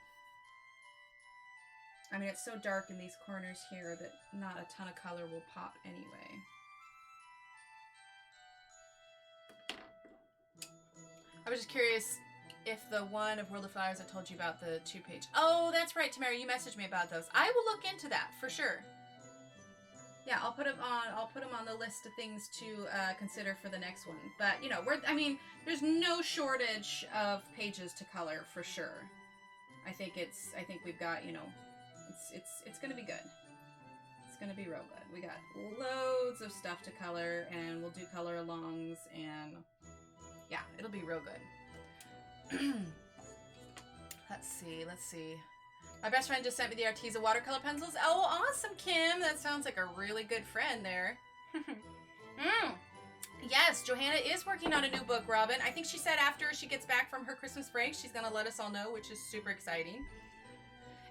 I mean, it's so dark in these corners here that not a ton of color will pop anyway. I was just curious if the one of World of Flowers I told you about, the 2-page. Oh, that's right, Tamara, you messaged me about those. I will look into that for sure. Yeah, I'll put them on the list of things to consider for the next one. But you know, there's no shortage of pages to color for sure. I think we've got, you know, It's gonna be good. It's gonna be real good. We got loads of stuff to color, and we'll do color alongs, and yeah, it'll be real good. Let's see. My best friend just sent me the Arteza watercolor pencils. Oh, awesome, Kim. That sounds like a really good friend there. Yes, Johanna is working on a new book, Robin. I think she said after she gets back from her Christmas break, she's going to let us all know, which is super exciting.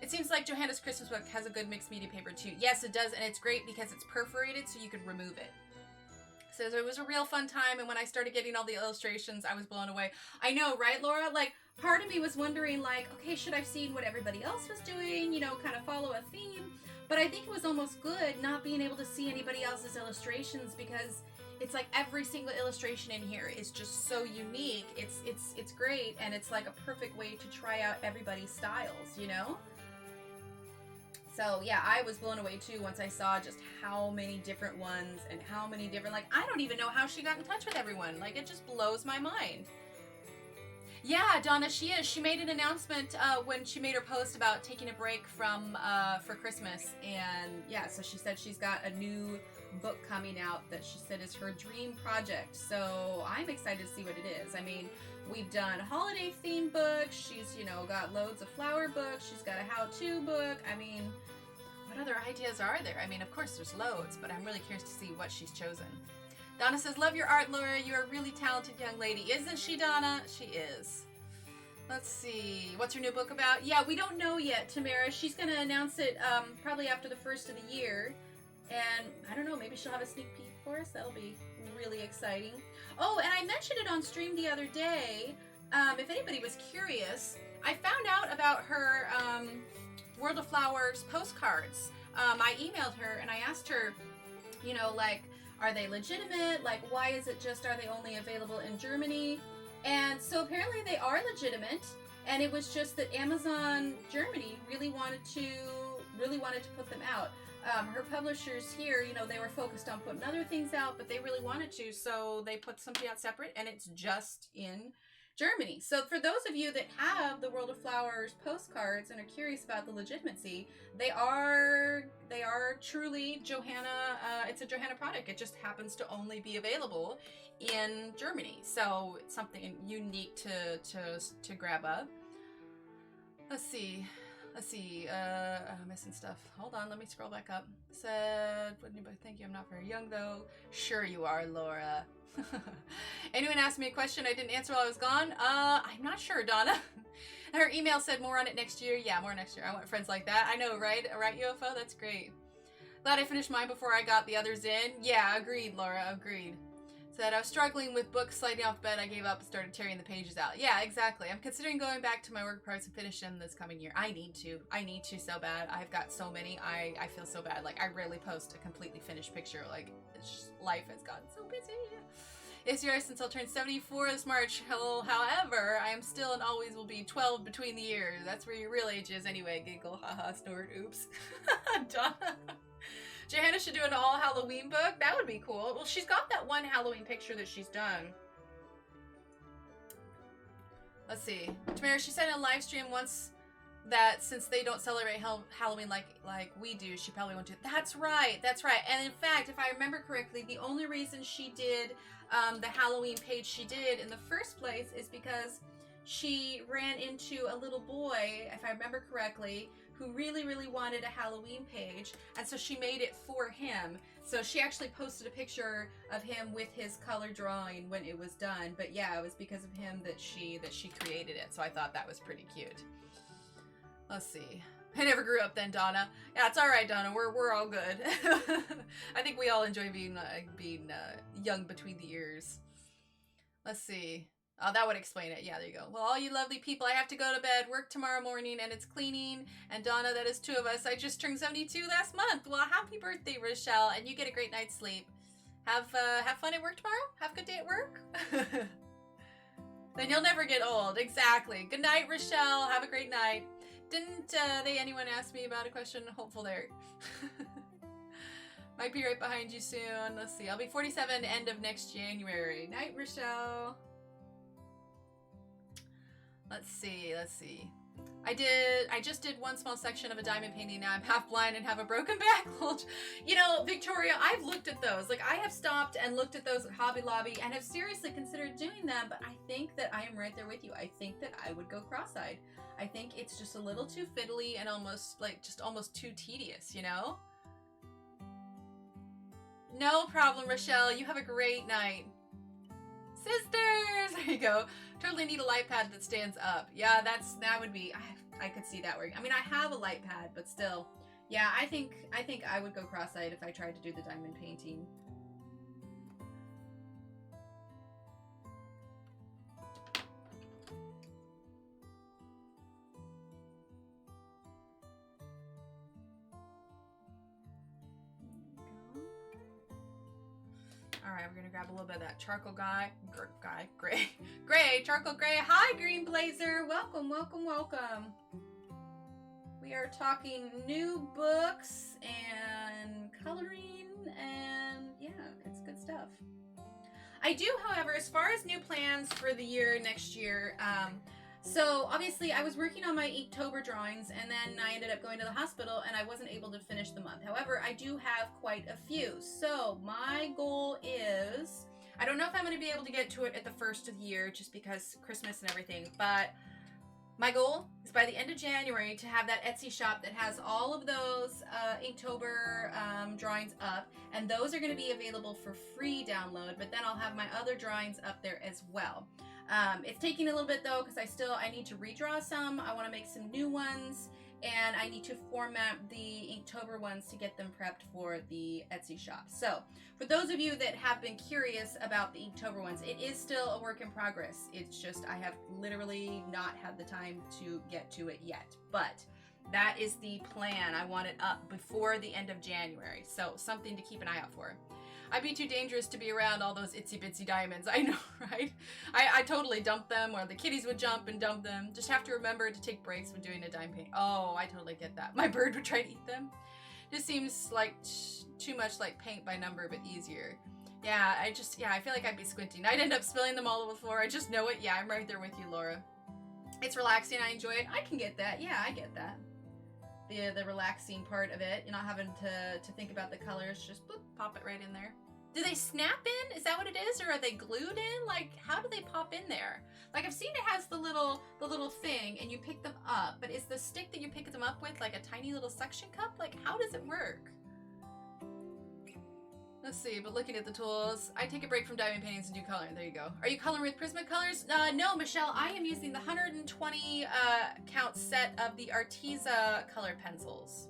It seems like Johanna's Christmas book has a good mixed media paper, too. Yes, it does, and it's great because it's perforated, so you could remove it. So it was a real fun time, and when I started getting all the illustrations, I was blown away. I know, right, Laura? Like, part of me was wondering, like, okay, should I have seen what everybody else was doing, you know, kind of follow a theme? But I think it was almost good not being able to see anybody else's illustrations, because it's like every single illustration in here is just so unique. It's great, and it's like a perfect way to try out everybody's styles, you know? So yeah, I was blown away too once I saw just how many different ones and how many different, like, I don't even know how she got in touch with everyone. Like, it just blows my mind. Yeah, Donna, she is. She made an announcement when she made her post about taking a break from for Christmas, and yeah, so she said she's got a new book coming out that she said is her dream project. So I'm excited to see what it is. I mean, we've done holiday themed books. She's, you know, got loads of flower books. She's got a how-to book. I mean, what other ideas are there? I mean, of course there's loads, but I'm really curious to see what she's chosen. Donna says, love your art, Laura. You're a really talented young lady. Isn't she, Donna? She is. Let's see. What's her new book about? Yeah, we don't know yet, Tamara. She's going to announce it probably after the first of the year. And I don't know, maybe she'll have a sneak peek for us. That'll be really exciting. Oh, and I mentioned it on stream the other day. If anybody was curious, I found out about her World of Flowers postcards. I emailed her and I asked her, you know, like, are they legitimate? Like, why is it just, are they only available in Germany? And so apparently they are legitimate, and it was just that Amazon Germany really wanted to put them out. Her publishers here, you know, they were focused on putting other things out, but they really wanted to, so they put something out separate, and it's just in Germany. So for those of you that have the World of Flowers postcards and are curious about the legitimacy, they are truly Johanna. It's a Johanna product. It just happens to only be available in Germany, so it's something unique to grab up. Let's see. I'm missing stuff. Hold on, let me scroll back up. Said, would anybody think you? I'm not very young though. Sure you are, Laura. Anyone asked me a question I didn't answer while I was gone? I'm not sure, Donna. Her email said more on it next year. Yeah, more next year. I want friends like that. I know, right? Right, UFO? That's great. Glad I finished mine before I got the others in. Yeah, agreed, Laura, agreed. Said, I was struggling with books sliding off bed. I gave up and started tearing the pages out. Yeah, exactly. I'm considering going back to my work projects and finish them this coming year. I need to so bad. I've got so many. I feel so bad. Like, I rarely post a completely finished picture. Like, it's just, life has gotten so busy. It's year since I'll turn 74 this March. However, I am still and always will be 12 between the years. That's where your real age is anyway. Giggle, haha, snort, oops. Donna. Johanna should do an all Halloween book. That would be cool. Well, she's got that one Halloween picture that she's done. Let's see. Tamara, she said in a live stream once that since they don't celebrate Halloween like we do, she probably won't do. That's right. That's right. And in fact, if I remember correctly, the only reason she did the Halloween page she did in the first place is because she ran into a little boy, if I remember correctly, who really, really wanted a Halloween page, and so she made it for him. So she actually posted a picture of him with his color drawing when it was done. But yeah, it was because of him that she created it. So I thought that was pretty cute. Let's see. I never grew up then, Donna. Yeah, it's all right, Donna. We're all good. I think we all enjoy being young between the ears. Let's see. Oh, that would explain it. Yeah, there you go. Well, all you lovely people, I have to go to bed, work tomorrow morning, and it's cleaning. And Donna, that is 2 of us. I just turned 72 last month. Well, happy birthday, Rochelle, and you get a great night's sleep. Have fun at work tomorrow. Have a good day at work. Then you'll never get old. Exactly. Good night, Rochelle. Have a great night. Didn't anyone ask me about a question? Hopeful there. Might be right behind you soon. Let's see. I'll be 47 end of next January. Night, Rochelle. Let's see. I just did one small section of a diamond painting. Now I'm half blind and have a broken back. You know, Victoria, I've looked at those. Like, I have stopped and looked at those at Hobby Lobby and have seriously considered doing them, but I think that I am right there with you. I think that I would go cross-eyed. I think it's just a little too fiddly and almost, like, just almost too tedious, you know? No problem, Rochelle. You have a great night. Sisters! There you go. Totally need a light pad that stands up. Yeah, that would be, I could see that working. I mean, I have a light pad, but still. Yeah, I think I would go cross-eyed if I tried to do the diamond painting. All right, we're gonna grab a little bit of that charcoal charcoal gray. Hi, Green Blazer. Welcome, welcome, welcome. We are talking new books and coloring, and yeah, it's good stuff. I do, however, as far as new plans for the year next year, so obviously I was working on my Inktober drawings, and then I ended up going to the hospital and I wasn't able to finish the month. However, I do have quite a few. So my goal is, I don't know if I'm going to be able to get to it at the first of the year just because Christmas and everything, but my goal is by the end of January to have that Etsy shop that has all of those Inktober drawings up, and those are going to be available for free download, but then I'll have my other drawings up there as well. It's taking a little bit though because I need to redraw some. I want to make some new ones, and I need to format the Inktober ones to get them prepped for the Etsy shop. So for those of you that have been curious about the Inktober ones, it is still a work in progress. It's just I have literally not had the time to get to it yet, but that is the plan. I want it up before the end of January, so something to keep an eye out for. I'd be too dangerous to be around all those itsy bitsy diamonds. I know, right? I totally dump them, or the kitties would jump and dump them. Just have to remember to take breaks when doing a dime paint. Oh, I totally get that. My bird would try to eat them. Just seems like too much like paint by number, but easier. Yeah, I feel like I'd be squinting. I'd end up spilling them all over the floor. I just know it. Yeah, I'm right there with you, Laura. It's relaxing. I enjoy it. I can get that. Yeah, I get that. The relaxing part of it, you're not having to think about the colors, just boop, pop it right in there. Do they snap in? Is that what it is, or are they glued in? Like, how do they pop in there? Like, I've seen it has the little thing and you pick them up, but is the stick that you pick them up with like a tiny little suction cup? Like, how does it work? Let's see, but looking at the tools, I take a break from diamond paintings and do coloring. There you go. Are you coloring with Prismacolors? No, Michelle, I am using the 120 count set of the Arteza color pencils.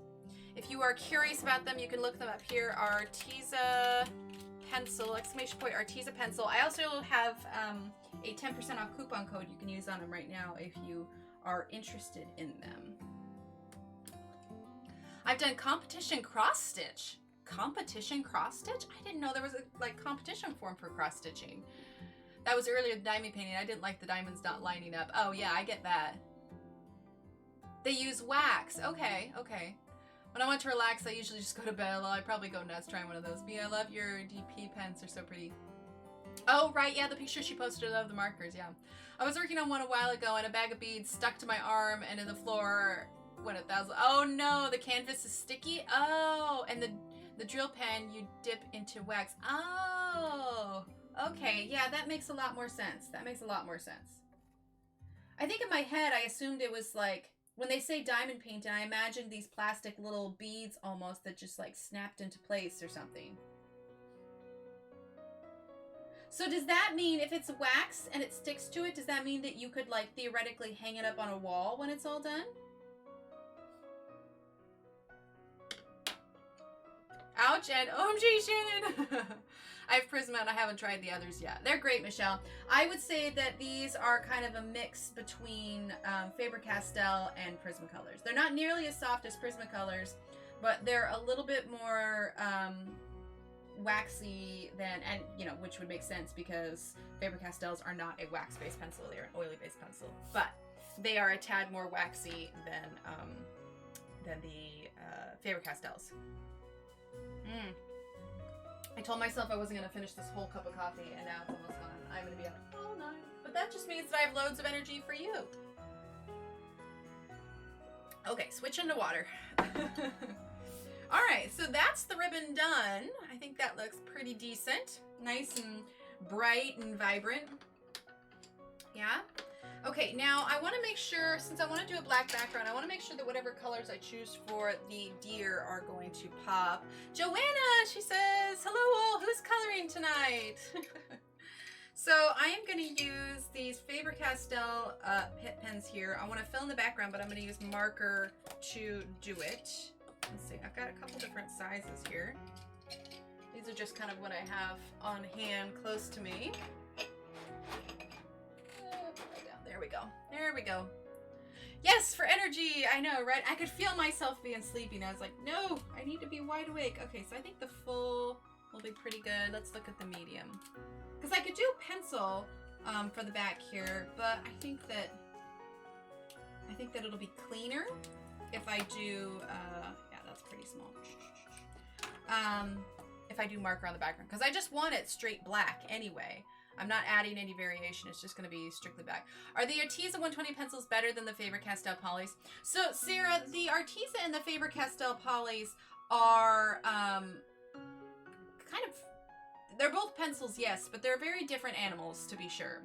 If you are curious about them, you can look them up here. Arteza pencil, exclamation point, Arteza pencil. I also have a 10% off coupon code you can use on them right now if you are interested in them. I've done competition cross stitch. Competition cross stitch? I didn't know there was a like competition form for cross stitching. That was earlier than diamond painting. I didn't like the diamonds not lining up. Oh yeah, I get that. They use wax. Okay. When I want to relax, I usually just go to bed. Well, I probably go nuts trying one of those. But I love your DP pens. They're so pretty. Oh, right. Yeah, the picture she posted of the markers. Yeah. I was working on one a while ago, and a bag of beads stuck to my arm and in the floor went 1,000. Oh no, the canvas is sticky. Oh, and the drill pen you dip into wax. Oh, okay. Yeah, that makes a lot more sense. I think in my head, I assumed it was like, when they say diamond painting, I imagined these plastic little beads almost that just like snapped into place or something. So does that mean if it's wax and it sticks to it, does that mean that you could like theoretically hang it up on a wall when it's all done? Ouch, and OMG, Shannon! I have Prisma and I haven't tried the others yet. They're great, Michelle. I would say that these are kind of a mix between Faber-Castell and Prismacolors. They're not nearly as soft as Prismacolors, but they're a little bit more waxy than, and you know, which would make sense because Faber-Castells are not a wax-based pencil, they're an oily-based pencil. But they are a tad more waxy than the Faber-Castells. I told myself I wasn't going to finish this whole cup of coffee, and now it's almost gone. I'm going to be up all night. But that just means that I have loads of energy for you. Okay, switch into water. All right, so that's the ribbon done. I think that looks pretty decent. Nice and bright and vibrant. Yeah? Okay, now I want to make sure, since I want to do a black background, I want to make sure that whatever colors I choose for the deer are going to pop. Joanna, she says, hello all, who's coloring tonight? So I am going to use these Faber-Castell pit pens here. I want to fill in the background, but I'm going to use marker to do it. Let's see, I've got a couple different sizes here. These are just kind of what I have on hand close to me. There we go. There we go. Yes, for energy. I know, right? I could feel myself being sleepy, and I was like, no, I need to be wide awake. Okay, so I think the full will be pretty good. Let's look at the medium. Because I could do pencil for the back here, but I think that it'll be cleaner if I do, yeah, that's pretty small. If I do marker on the background, because I just want it straight black anyway. I'm not adding any variation. It's just going to be strictly black. Are the Arteza 120 pencils better than the Faber-Castell polys? So, Sarah, the Arteza and the Faber-Castell polys are kind of... They're both pencils, yes, but they're very different animals, to be sure.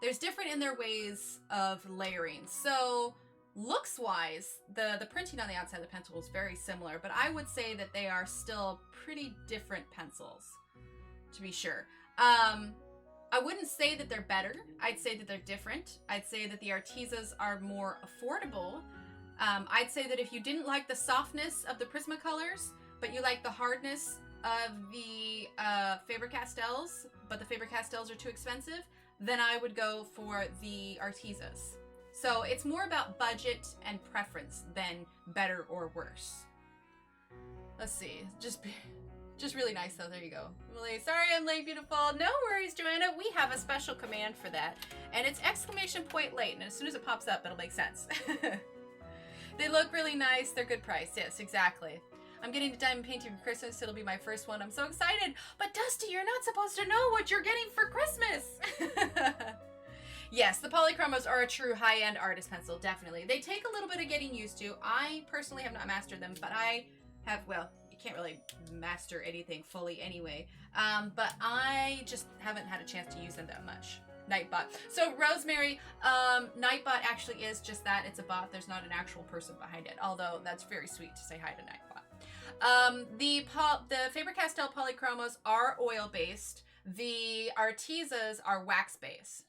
There's different in their ways of layering. So, looks-wise, the printing on the outside of the pencil is very similar, but I would say that they are still pretty different pencils, to be sure. I wouldn't say that they're better. I'd say that they're different. I'd say that the Artezas are more affordable. I'd say that if you didn't like the softness of the Prismacolors, but you like the hardness of the Faber-Castells, but the Faber-Castells are too expensive, then I would go for the Artezas. So it's more about budget and preference than better or worse. Let's see. Just really nice though. There you go. Really sorry I'm late, beautiful. No worries, Joanna. We have a special command for that. And it's !late. And as soon as it pops up, it'll make sense. They look really nice. They're good price. Yes, exactly. I'm getting a diamond painting for Christmas. It'll be my first one. I'm so excited. But Dusty, you're not supposed to know what you're getting for Christmas. Yes, the polychromos are a true high-end artist pencil, definitely. They take a little bit of getting used to. I personally have not mastered them, but I have, well, you can't really master anything fully anyway. But I just haven't had a chance to use them that much. Nightbot. So Rosemary, Nightbot actually is just that. It's a bot. There's not an actual person behind it, although that's very sweet to say hi to Nightbot. The Faber-Castell polychromos are oil-based. The Artezas are wax-based.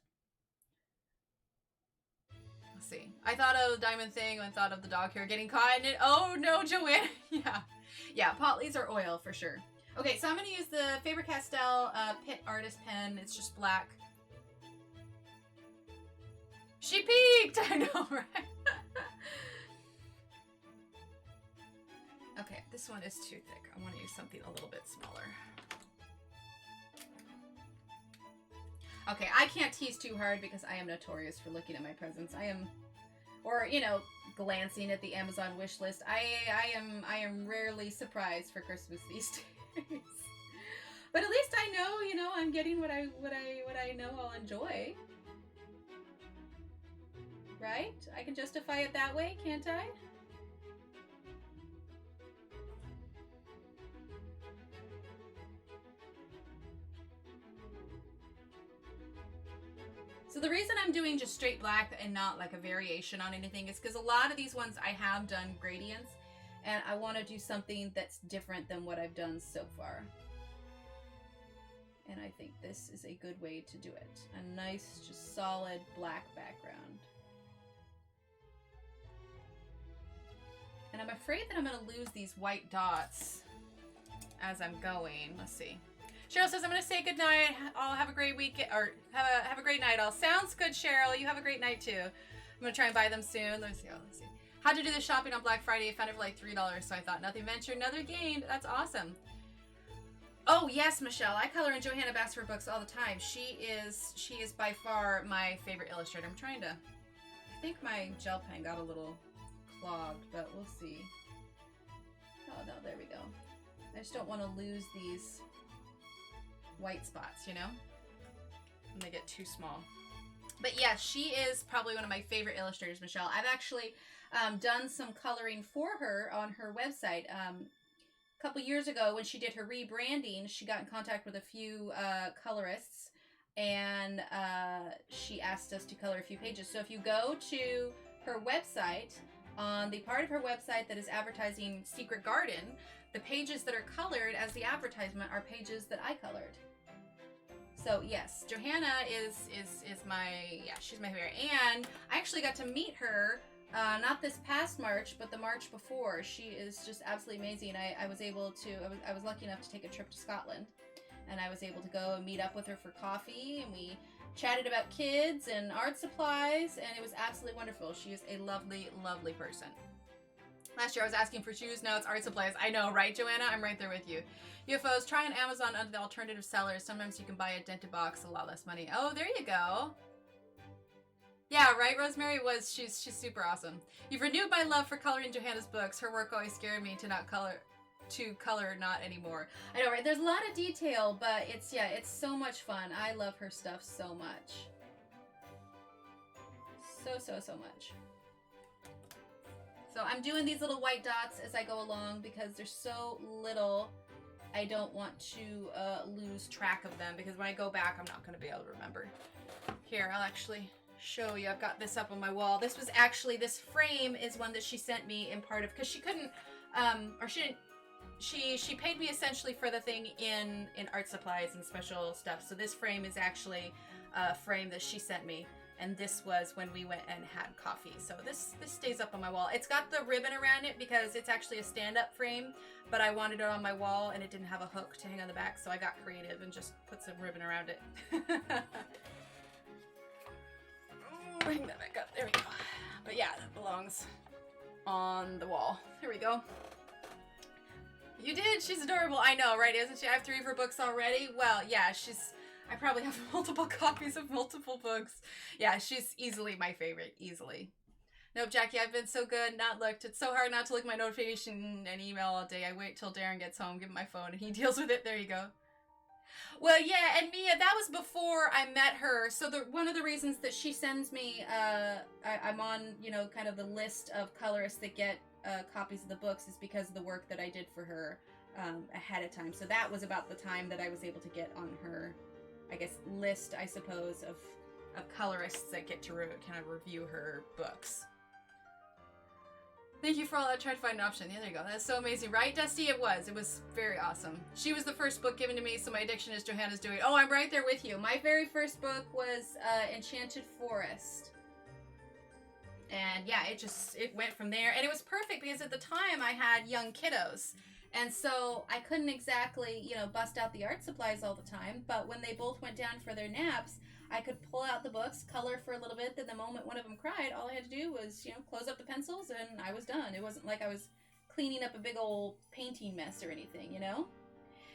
Let's see. I thought of the diamond thing and thought of the dog hair getting caught in it. Oh no, Joanna. Yeah, polys are oil for sure. Okay, so I'm going to use the Faber-Castell Pit Artist Pen. It's just black. She peeked! I know, right? Okay, this one is too thick. I want to use something a little bit smaller. Okay, I can't tease too hard because I am notorious for looking at my presents. I am, or, you know, glancing at the Amazon wish list. I am rarely surprised for Christmas these days. But at least I know, you know, I'm getting what I know I'll enjoy. Right? I can justify it that way, can't I? So the reason I'm doing just straight black and not like a variation on anything is because a lot of these ones I have done gradients, and I want to do something that's different than what I've done so far. And I think this is a good way to do it. A nice, just solid black background. And I'm afraid that I'm going to lose these white dots as I'm going. Let's see. Cheryl says, I'm going to say good night. I'll have a great week, or have a great night all. Sounds good, Cheryl. You have a great night too. I'm going to try and buy them soon. Let's see. Let's see. How to do the shopping on Black Friday. I found it for like $3, so I thought nothing ventured, another gained. That's awesome. Oh, yes, Michelle. I color in Johanna Basford books all the time. She is by far my favorite illustrator. I'm trying to, I think my gel pen got a little clogged, but we'll see. Oh, no, there we go. I just don't want to lose these white spots, you know? When they get too small. But yeah, she is probably one of my favorite illustrators, Michelle. I've actually done some coloring for her on her website. A couple years ago when she did her rebranding, she got in contact with a few colorists, and she asked us to color a few pages. So if you go to her website, on the part of her website that is advertising Secret Garden, the pages that are colored as the advertisement are pages that I colored. So yes, Johanna is my, yeah, she's my favorite. And I actually got to meet her, not this past March, but the March before. She is just absolutely amazing. I was able to, I was lucky enough to take a trip to Scotland, and I was able to go and meet up with her for coffee, and we chatted about kids and art supplies, and it was absolutely wonderful. She is a lovely, lovely person. Last year I was asking for shoes, now it's art supplies. I know, right, Joanna? I'm right there with you. UFOs, try on Amazon under the alternative sellers. Sometimes you can buy a dented box, a lot less money. Oh, there you go. Yeah, right, Rosemary? She's super awesome. You've renewed my love for coloring Johanna's books. Her work always scared me to color not anymore. I know, right? There's a lot of detail, but it's so much fun. I love her stuff so much. So much. So I'm doing these little white dots as I go along because there's so little. I don't want to lose track of them, because when I go back, I'm not going to be able to remember. Here, I'll actually show you. I've got this up on my wall. This was actually, this frame is one that she sent me in part of, because she couldn't, or she didn't, she paid me essentially for the thing in art supplies and special stuff. So this frame is actually a frame that she sent me. And this was when we went and had coffee. So this stays up on my wall. It's got the ribbon around it because it's actually a stand-up frame, but I wanted it on my wall and it didn't have a hook to hang on the back, so I got creative and just put some ribbon around it. Bring that back up. There we go. But yeah, that belongs on the wall. Here we go. You did? She's adorable. I know, right? Isn't she? I have 3 of her books already. Well, yeah, I probably have multiple copies of multiple books. Yeah, she's easily my favorite. Easily. Nope, Jackie, I've been so good. Not looked. It's so hard not to look at my notification and email all day. I wait till Darren gets home, give him my phone, and he deals with it. There you go. Well, yeah, and Mia, that was before I met her. So one of the reasons that she sends me, I'm on, kind of the list of colorists that get copies of the books, is because of the work that I did for her ahead of time. So that was about the time that I was able to get on her, I guess, list, I suppose, of colorists that get to kind of review her books. Thank you for all that. Tried to find an option. Yeah, there you go. That's so amazing, right, Dusty? It was very awesome. She was the first book given to me, so my addiction is Johanna's doing. Oh, I'm right there with you. My very first book was Enchanted Forest. And yeah, it went from there. And it was perfect because at the time I had young kiddos. And so I couldn't exactly, bust out the art supplies all the time. But when they both went down for their naps, I could pull out the books, color for a little bit. Then the moment one of them cried, all I had to do was, close up the pencils and I was done. It wasn't like I was cleaning up a big old painting mess or anything,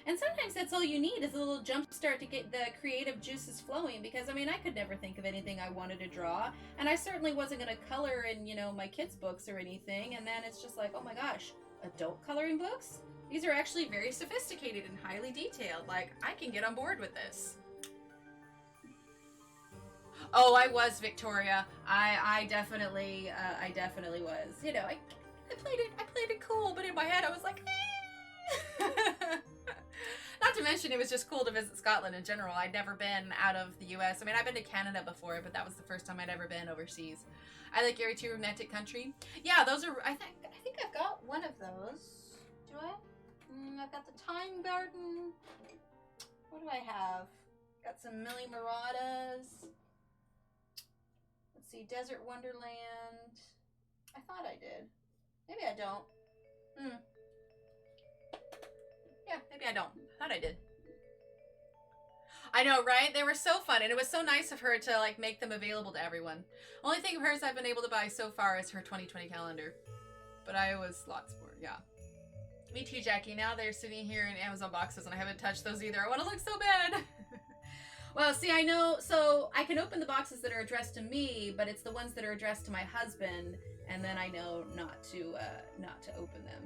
And sometimes that's all you need, is a little jump start to get the creative juices flowing. Because, I could never think of anything I wanted to draw. And I certainly wasn't going to color in, my kids' books or anything. And then it's just like, oh my gosh, adult coloring books? These are actually very sophisticated and highly detailed. Like, I can get on board with this. Oh, I was, Victoria. I definitely was. I played it cool, but in my head I was like, eh. Not to mention, it was just cool to visit Scotland in general. I'd never been out of the U.S. I've been to Canada before, but that was the first time I'd ever been overseas. I like Gary too, Romantic Country. Yeah, those are, I think I've got one of those. Do I? I've got the Time Garden. What do I have? Got some Millie Marauders. Let's see, Desert Wonderland. I thought I did. Maybe I don't. Yeah, maybe I don't. I thought I did. I know, right? They were so fun, and it was so nice of her to make them available to everyone. Only thing of hers I've been able to buy so far is her 2020 calendar. But I was lots more, yeah. Me too, Jackie. Now they're sitting here in Amazon boxes, and I haven't touched those either. I want to look so bad. Well, see, I know, so I can open the boxes that are addressed to me, but it's the ones that are addressed to my husband, and then I know not to open them.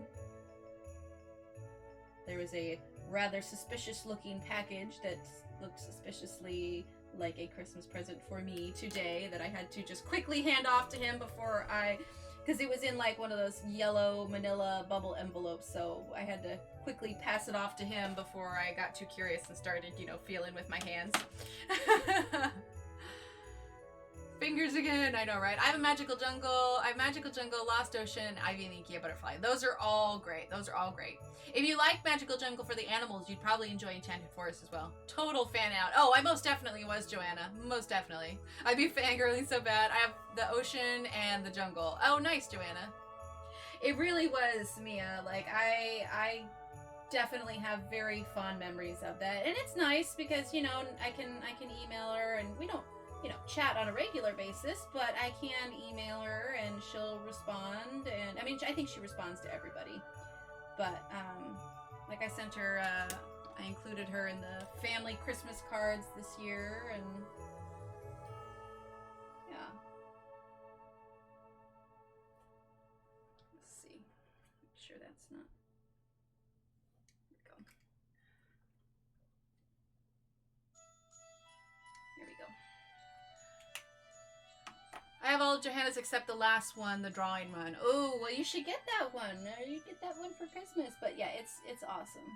There was a rather suspicious looking package that looked suspiciously like a Christmas present for me today that I had to just quickly hand off to him before because it was in like one of those yellow manila bubble envelopes, so I had to quickly pass it off to him before I got too curious and started, you know, feeling with my hands. Fingers again, I know, right? I have a Magical Jungle, Lost Ocean, Ivy and Inkia Butterfly. Those are all great. Those are all great. If you like Magical Jungle for the animals, you'd probably enjoy Enchanted Forest as well. Total fan out. Oh, I most definitely was, Joanna. Most definitely. I'd be fangirling so bad. I have the ocean and the jungle. Oh, nice, Joanna. It really was, Mia. Like, I definitely have very fond memories of that. And it's nice because, you know, I can email her, and we don't, you know, chat on a regular basis, but I can email her and she'll respond. And I mean, I think she responds to everybody. But like I sent her, I included her in the family Christmas cards this year, and yeah. Let's see. Make sure that's not. Here we go. Here we go. I have all of Johanna's except the last one, the drawing one. Oh, well, you should get that one. You get that one for Christmas. But yeah, it's awesome.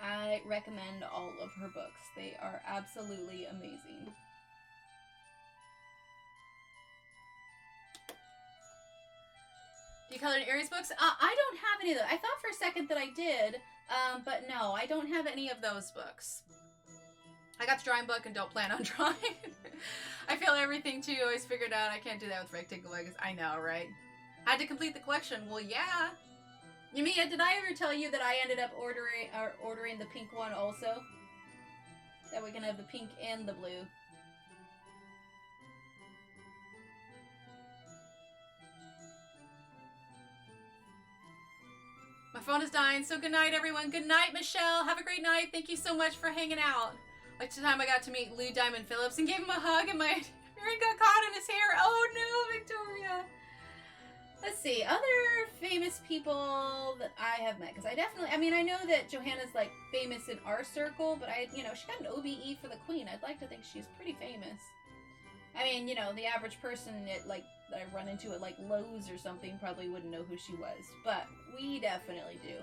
I recommend all of her books. They are absolutely amazing. Do you color in Aries books? I don't have any of those. I thought for a second that I did, but no, I don't have any of those books. I got the drawing book and don't plan on drawing. I feel everything too. Always figured out I can't do that with rectangle legs. I know, right? Had to complete the collection. Well, yeah. Yumia, did I ever tell you that I ended up ordering the pink one also? That we can have the pink and the blue. My phone is dying, so good night, everyone. Good night, Michelle. Have a great night. Thank you so much for hanging out. Like the time I got to meet Lou Diamond Phillips and gave him a hug and my earring got caught in his hair. Oh no, Victoria. Let's see, other famous people that I have met, because I mean, I know that Johanna's like famous in our circle, but you know, she got an OBE for the Queen. I'd like to think she's pretty famous. I mean, you know, the average person that I run into at like Lowe's or something probably wouldn't know who she was, but we definitely do.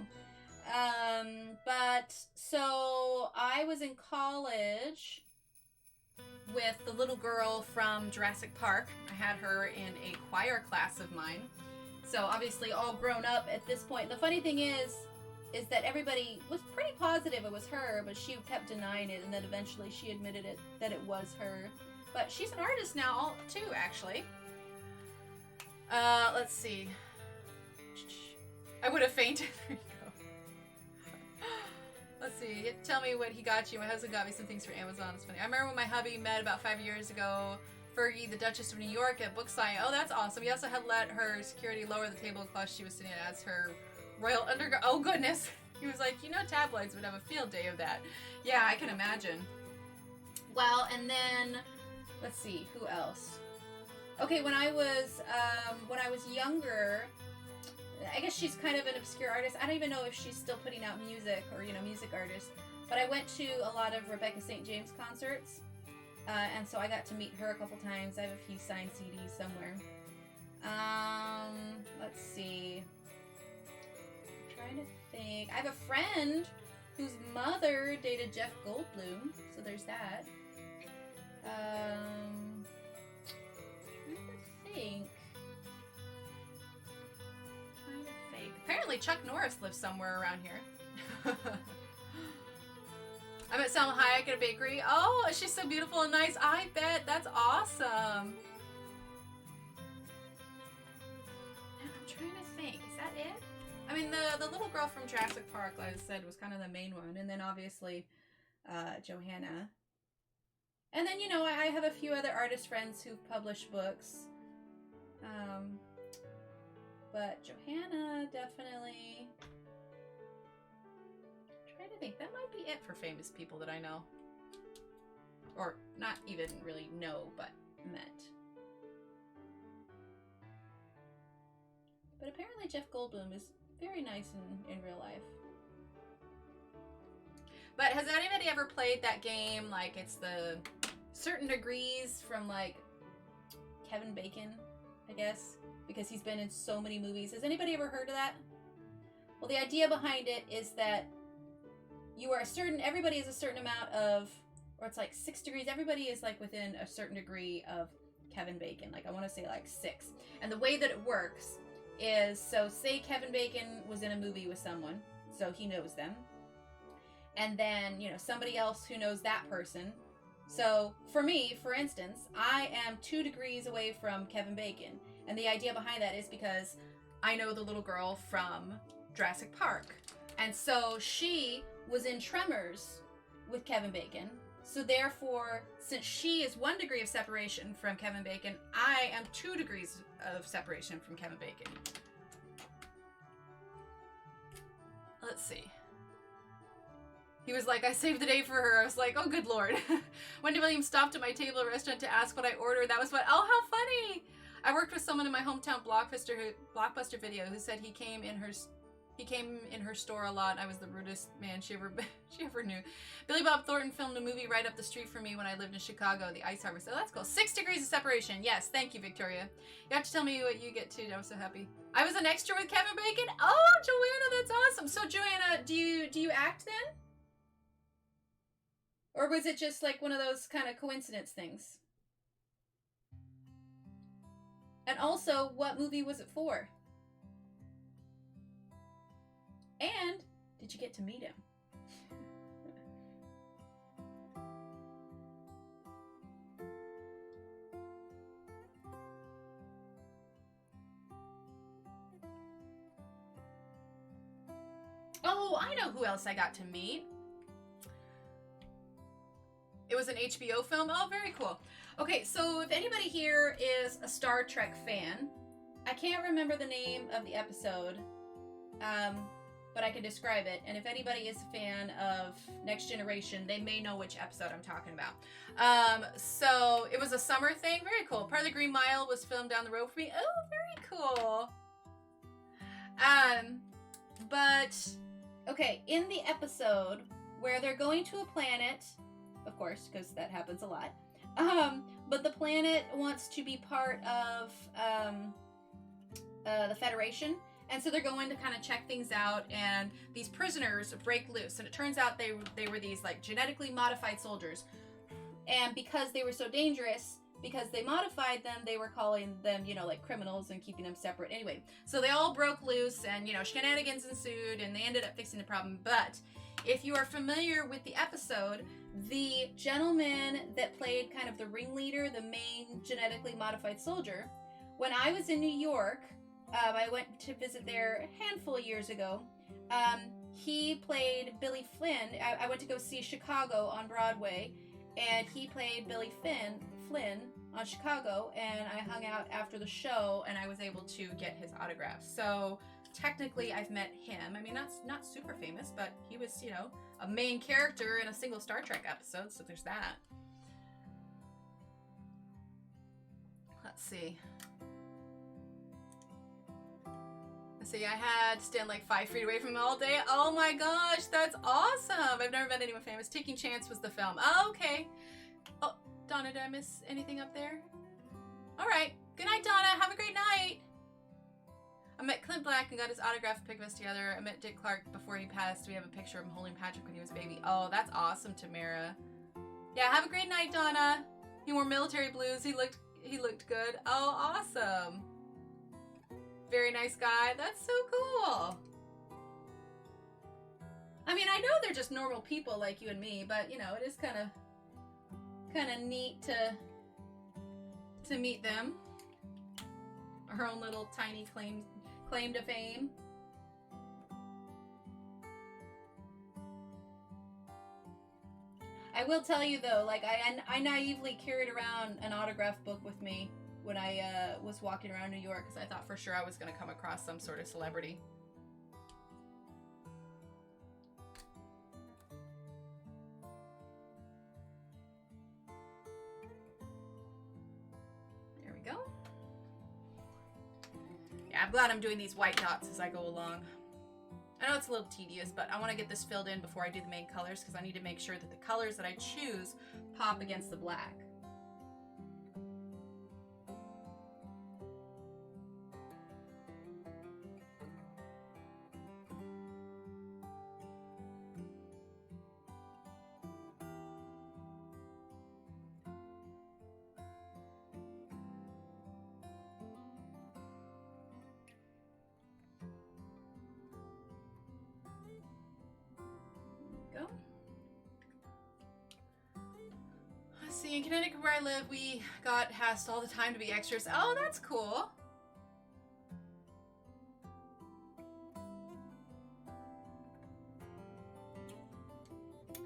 But so I was in college with the little girl from Jurassic Park. I had her in a choir class of mine. So obviously all grown up at this point. The funny thing is that everybody was pretty positive it was her, but she kept denying it, and then eventually she admitted it that it was her. But she's an artist now too, actually. Let's see. I would have fainted. There you go. Let's see. Tell me what he got you. My husband got me some things for Amazon. It's funny. I remember when my hubby met about 5 years ago Fergie, the Duchess of New York, at book signing. Oh, that's awesome. He also had let her security lower the tablecloth she was sitting at as her royal undergarment. Oh, goodness. He was like, you know, tabloids would have a field day of that. Yeah, I can imagine. Well, and then, let's see, who else? Okay, when I was younger, I guess she's kind of an obscure artist. I don't even know if she's still putting out music or, you know, music artist. But I went to a lot of Rebecca St. James concerts. And so I got to meet her a couple times. I have a few signed CDs somewhere. Let's see. I'm trying to think. I have a friend whose mother dated Jeff Goldblum. So there's that. Trying to think. Apparently Chuck Norris lives somewhere around here. I met Selma Hayek at a bakery. Oh, she's so beautiful and nice. I bet. That's awesome. I'm trying to think. Is that it? I mean, the little girl from Jurassic Park, like I said, was kind of the main one. And then obviously Johanna. And then, you know, I have a few other artist friends who've published books. But Johanna definitely... I think that might be it for famous people that I know. Or not even really know, but met. But apparently Jeff Goldblum is very nice in real life. But has anybody ever played that game, like it's the certain degrees from like Kevin Bacon, I guess, because he's been in so many movies. Has anybody ever heard of that? Well, the idea behind it is that you are a certain, everybody is a certain amount of, or it's like 6 degrees. Everybody is like within a certain degree of Kevin Bacon. Like I want to say like 6. And the way that it works is, so say Kevin Bacon was in a movie with someone, so he knows them. And then, you know, somebody else who knows that person. So for me, for instance, I am 2 degrees away from Kevin Bacon. And the idea behind that is because I know the little girl from Jurassic Park. And so she was in Tremors with Kevin Bacon. So therefore, since she is 1 degree of separation from Kevin Bacon, I am 2 degrees of separation from Kevin Bacon. Let's see. He was like, I saved the day for her. I was like, oh, good Lord. Wendy Williams stopped at my table at a restaurant to ask what I ordered. That was what, oh, how funny. I worked with someone in my hometown Blockbuster video who said he came in her store a lot. I was the rudest man she ever knew. Billy Bob Thornton filmed a movie right up the street from me when I lived in Chicago, the Ice Harbor. So that's cool. 6 degrees of separation. Yes, thank you, Victoria. You have to tell me what you get too. I'm so happy. I was an extra with Kevin Bacon. Oh, Joanna, that's awesome. So Joanna, do you act then? Or was it just like one of those kind of coincidence things? And also, what movie was it for? And did you get to meet him? Oh, I know who else I got to meet. It was an HBO film. Oh, very cool. Okay, so if anybody here is a Star Trek fan, I can't remember the name of the episode, but I can describe it. And if anybody is a fan of Next Generation, they may know which episode I'm talking about. So it was a summer thing. Very cool. Part of the Green Mile was filmed down the road for me. Oh, very cool. But, okay, in the episode where they're going to a planet, of course, because that happens a lot, but the planet wants to be part of the Federation, and so they're going to kind of check things out, and these prisoners break loose, and it turns out they were these like genetically modified soldiers, and because they were so dangerous, because they modified them, they were calling them, you know, like criminals and keeping them separate. Anyway, so they all broke loose, and, you know, shenanigans ensued, and they ended up fixing the problem. But if you are familiar with the episode, the gentleman that played kind of the ringleader, the main genetically modified soldier, when I was in New York, I went to visit there a handful of years ago. He played Billy Flynn. I went to go see Chicago on Broadway, and he played Billy Flynn on Chicago, and I hung out after the show, and I was able to get his autograph. So technically I've met him. I mean, not super famous, but he was, you know, a main character in a single Star Trek episode, so there's that. Let's see. See, I had to stand like 5 feet away from him all day. Oh my gosh, that's awesome. I've never met anyone famous. Taking Chance was the film. Oh, okay. Oh, Donna, did I miss anything up there? All right. Good night, Donna. Have a great night. I met Clint Black and got his autograph and picked us together. I met Dick Clark before he passed. We have a picture of him holding Patrick when he was a baby. Oh, that's awesome, Tamara. Yeah, have a great night, Donna. He wore military blues. He looked good. Oh, awesome. Very nice guy. That's so cool. I mean, I know they're just normal people like you and me, but you know, it is kind of neat to meet them. Our own little tiny claim to fame. I will tell you though, like I naively carried around an autograph book with me when I was walking around New York, because I thought for sure I was going to come across some sort of celebrity. There we go. Yeah, I'm glad I'm doing these white dots as I go along. I know it's a little tedious, but I want to get this filled in before I do the main colors, because I need to make sure that the colors that I choose pop against the black. See, in Connecticut where I live, we got asked all the time to be extras. Oh, that's cool.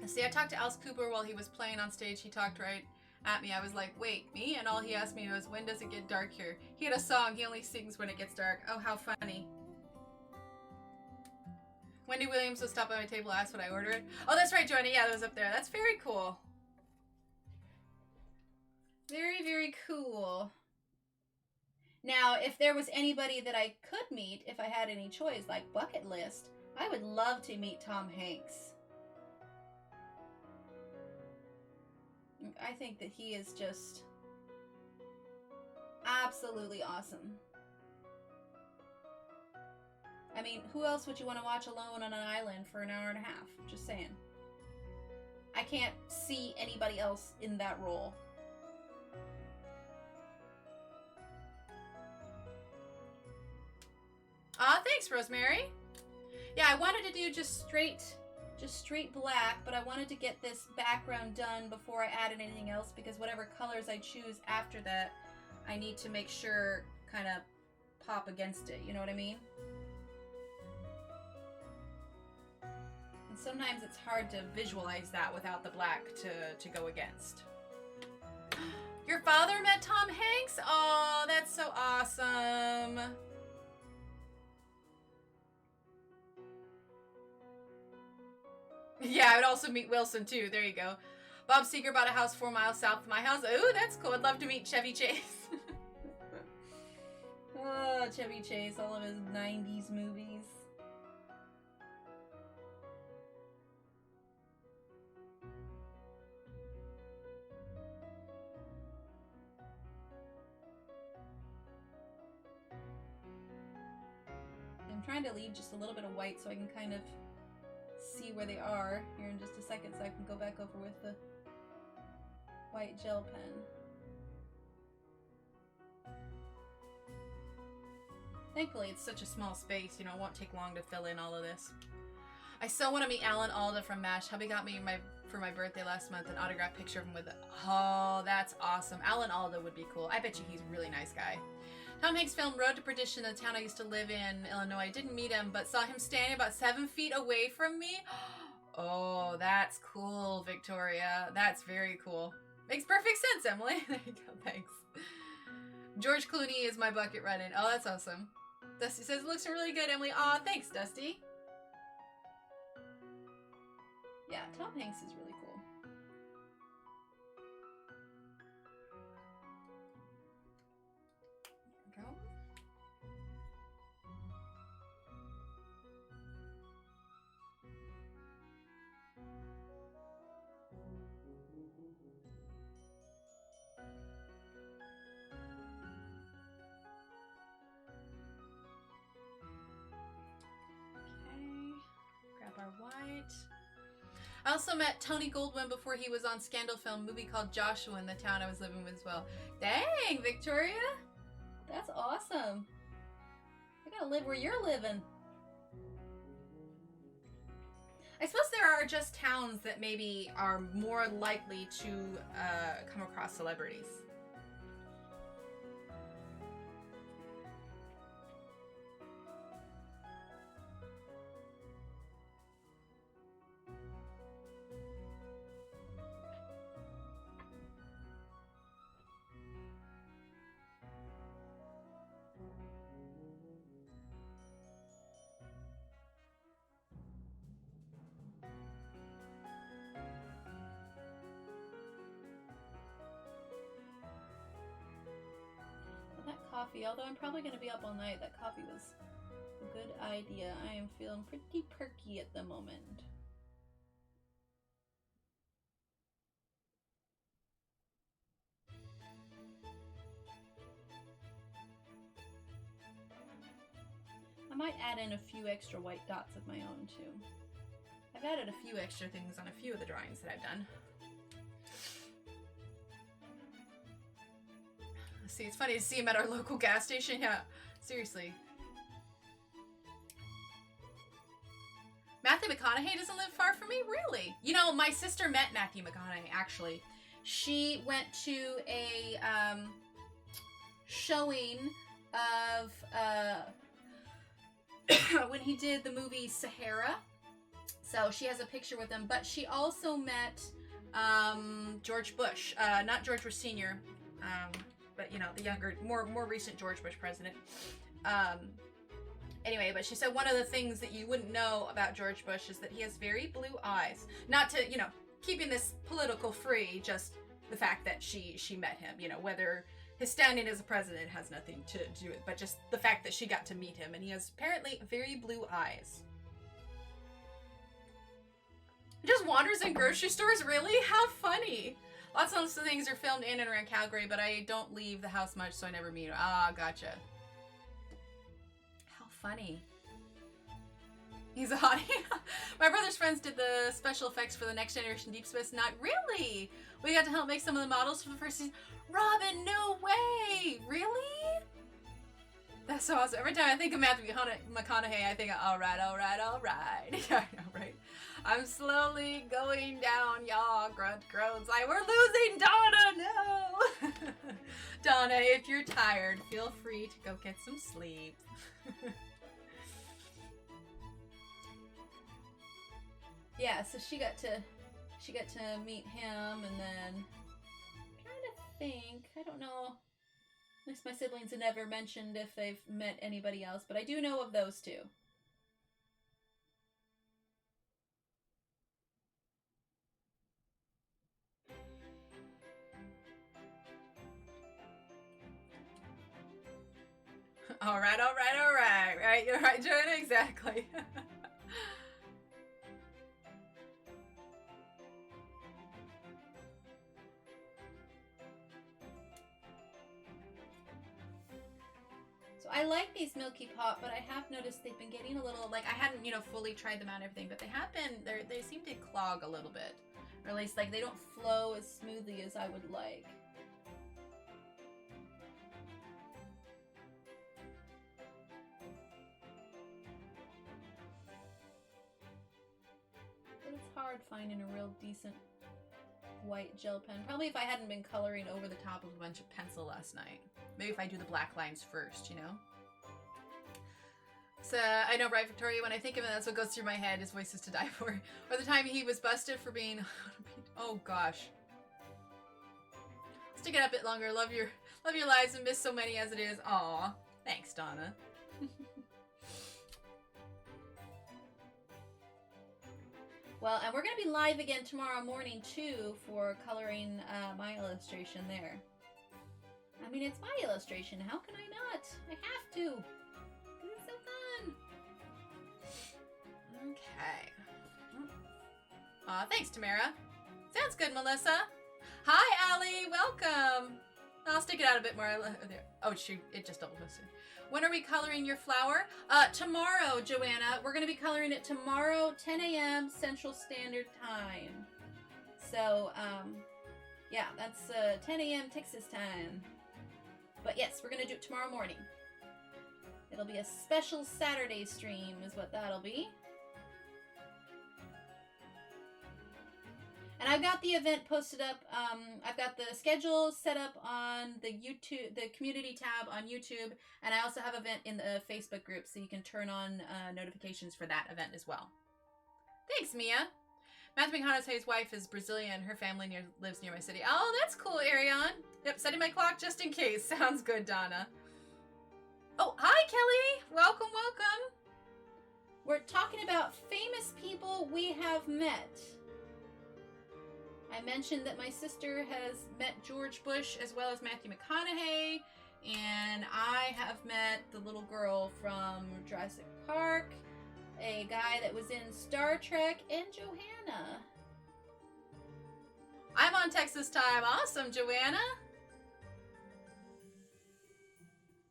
See, I talked to Alice Cooper while he was playing on stage. He talked right at me. I was like, wait, me? And all he asked me was, when does it get dark here? He had a song. He only sings when it gets dark. Oh, how funny. Wendy Williams will stop by my table, ask what I ordered. Oh, that's right, Joanna. Yeah, that was up there. That's very cool. Very, very cool. Now, if there was anybody that I could meet, if I had any choice, like bucket list, I would love to meet Tom Hanks. I think that he is just absolutely awesome. I mean, who else would you want to watch alone on an island for an hour and a half? Just saying. I can't see anybody else in that role. Thanks, Rosemary. Yeah, I wanted to do just straight black, but I wanted to get this background done before I added anything else, because whatever colors I choose after that, I need to make sure kind of pop against it, you know what I mean? And sometimes it's hard to visualize that without the black to go against. Your father met Tom Hanks? Oh, that's so awesome. Yeah, I would also meet Wilson too. There you go. Bob Seger bought a house 4 miles south of my house. Ooh, that's cool. I'd love to meet Chevy Chase. Oh, Chevy Chase, all of his 90s movies. I'm trying to leave just a little bit of white so I can kind of see where they are here in just a second, so I can go back over with the white gel pen. Thankfully, it's such a small space, you know, it won't take long to fill in all of this. I so want to meet Alan Alda from MASH. Hubby got me for my birthday last month an autographed picture of him with oh, that's awesome. Alan Alda would be cool. I bet you he's a really nice guy. Tom Hanks' film Road to Perdition, the town I used to live in, Illinois. I didn't meet him, but saw him standing about 7 feet away from me. Oh, that's cool, Victoria. That's very cool. Makes perfect sense, Emily. There you go, thanks. George Clooney is my bucket run-in. Oh, that's awesome. Dusty says, it looks really good, Emily. Aw, thanks, Dusty. Yeah, Tom Hanks is really cool. There we go. Grab our white. I also met Tony Goldwyn before he was on Scandal Film, movie called Joshua in the town I was living with as well. Dang, Victoria! That's awesome. I gotta live where you're living. I suppose there are just towns that maybe are more likely to come across celebrities. Coffee, although I'm probably going to be up all night, that coffee was a good idea. I am feeling pretty perky at the moment. I might add in a few extra white dots of my own too. I've added a few extra things on a few of the drawings that I've done. See, it's funny to see him at our local gas station. Yeah, seriously. Matthew McConaughey doesn't live far from me? Really? You know, my sister met Matthew McConaughey, actually. She went to a showing of when he did the movie Sahara. So she has a picture with him, but she also met George Bush, not George Bush Sr., but you know, the younger, more recent George Bush president. Anyway, but she said one of the things that you wouldn't know about George Bush is that he has very blue eyes. Not to, you know, keeping this political free, just the fact that she met him, you know, whether his standing as a president has nothing to do with it, but just the fact that she got to meet him, and he has apparently very blue eyes. He just wanders in grocery stores? Really? How funny. Lots of things are filmed in and around Calgary, but I don't leave the house much, so I never meet him. Ah, gotcha. How funny. He's a hottie. My brother's friends did the special effects for the Next Generation Deep Space Nine. Really? We got to help make some of the models for the first season. Robin, no way! Really? That's so awesome. Every time I think of Matthew McConaughey, I think, all right. Yeah, I know, right? I'm slowly going down, y'all. Grunt groans like, we're losing Donna, no! Donna, if you're tired, feel free to go get some sleep. Yeah, so she got to meet him, and then I'm trying to think. I don't know. At least my siblings have never mentioned if they've met anybody else, but I do know of those two. All right. Right, you're right, Joanna, exactly. So I like these Milky Pop, but I have noticed they've been getting a little, like, I hadn't, you know, fully tried them out and everything, but they have been, they seem to clog a little bit. Or at least, like, they don't flow as smoothly as I would like. But it's hard finding a real decent white gel pen. Probably if I hadn't been coloring over the top of a bunch of pencil last night. Maybe if I do the black lines first, you know? So, I know, right, Victoria? When I think of it, that's what goes through my head. His voice is to die for. Or the time he was busted for being... Oh, gosh. Stick it out a bit longer. Love your lives and miss so many as it is. Aw. Thanks, Donna. Well, and we're going to be live again tomorrow morning, too, for coloring my illustration there. I mean, it's my illustration. How can I not? I have to. It's so fun. Okay. Thanks, Tamara. Sounds good, Melissa. Hi, Allie. Welcome. I'll stick it out a bit more. There. Oh, shoot. It just double posted. When are we coloring your flower? Tomorrow, Joanna. We're going to be coloring it tomorrow, 10 a.m. Central Standard Time. So, yeah, that's 10 a.m. Texas time. But yes, we're going to do it tomorrow morning. It'll be a special Saturday stream is what that'll be. And I've got the event posted up. I've got the schedule set up on the community tab on YouTube, and I also have an event in the Facebook group, so you can turn on notifications for that event as well. Thanks, Mia. Matthew McConaughey's wife is Brazilian. Her family lives near my city. Oh, that's cool, Ariane. Yep, setting my clock just in case. Sounds good, Donna. Oh, hi, Kelly. Welcome. We're talking about famous people we have met. I mentioned that my sister has met George Bush as well as Matthew McConaughey, and I have met the little girl from Jurassic Park, a guy that was in Star Trek, and Johanna. I'm on Texas time. Awesome, Joanna.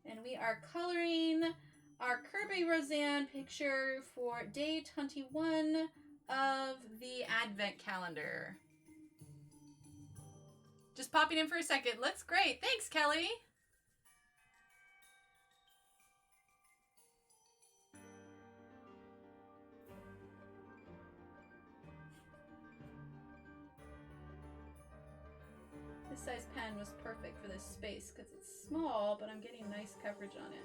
And we are coloring our Kerby Roseanne picture for day 21 of the Advent calendar. Just popping in for a second. Looks great. Thanks, Kelly. size pen was perfect for this space because it's small, but I'm getting nice coverage on it.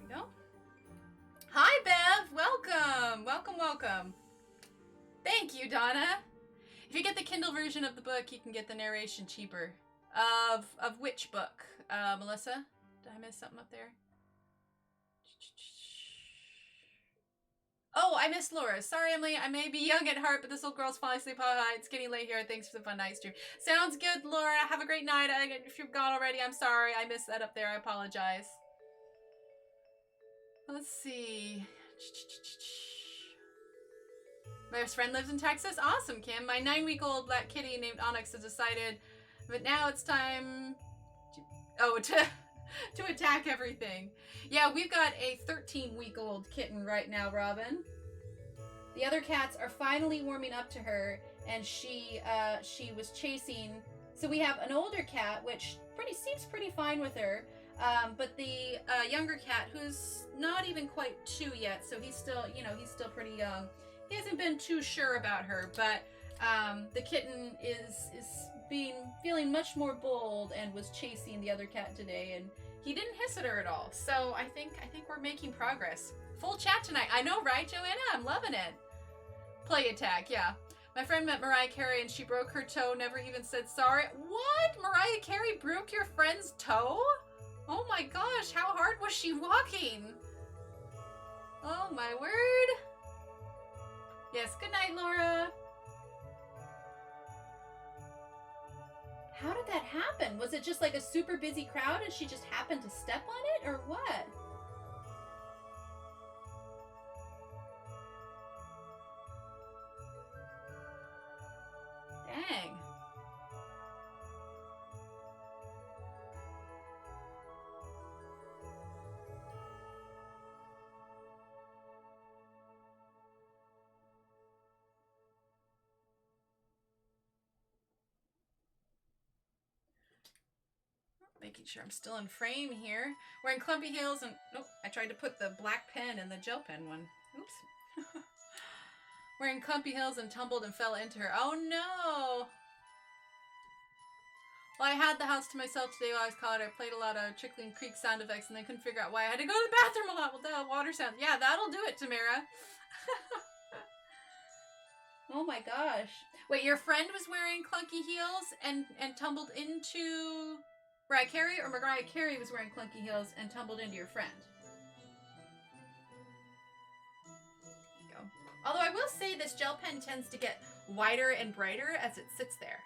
Go. Hi, Bev. Welcome. Welcome, welcome. Thank you, Donna. If you get the Kindle version of the book, you can get the narration cheaper. Of which book, Melissa? Did I miss something up there? Oh, I missed Laura. Sorry, Emily. I may be young at heart, but this little girl's falling asleep. Hi, it's getting late here. Thanks for the fun night stream. Sounds good, Laura. Have a great night. If you've gone already, I'm sorry. I missed that up there. I apologize. Let's see. My best friend lives in Texas. Awesome, Kim. My 9-week-old black kitty named Onyx has decided, but now it's time to attack everything. Yeah, we've got a 13-week-old kitten right now, Robin. The other cats are finally warming up to her, and she was chasing. So we have an older cat, which seems pretty fine with her. But the younger cat, who's not even quite 2 yet, so he's still pretty young. He hasn't been too sure about her, but the kitten is feeling much more bold and was chasing the other cat today, and he didn't hiss at her at all. So I think we're making progress. Full chat tonight. I know, right, Joanna? I'm loving it. Play attack, yeah. My friend met Mariah Carey and she broke her toe, never even said sorry. What? Mariah Carey broke your friend's toe? Oh my gosh, how hard was she walking? Oh my word. Yes, good night, Laura. How did that happen? Was it just like a super busy crowd and she just happened to step on it, or what? Dang. Making sure I'm still in frame here. Wearing clumpy heels and... Nope, I tried to put the black pen in the gel pen one. Oops. Wearing clumpy heels and tumbled and fell into her. Oh no! Well, I had the house to myself today while I was caught. I played a lot of trickling creek sound effects and then couldn't figure out why I had to go to the bathroom a lot with the water sound. Yeah, that'll do it, Tamara. Oh my gosh. Wait, your friend was wearing clunky heels and tumbled into Mariah Carey, or Mariah Carey was wearing clunky heels and tumbled into your friend? Go. Although I will say this gel pen tends to get wider and brighter as it sits there.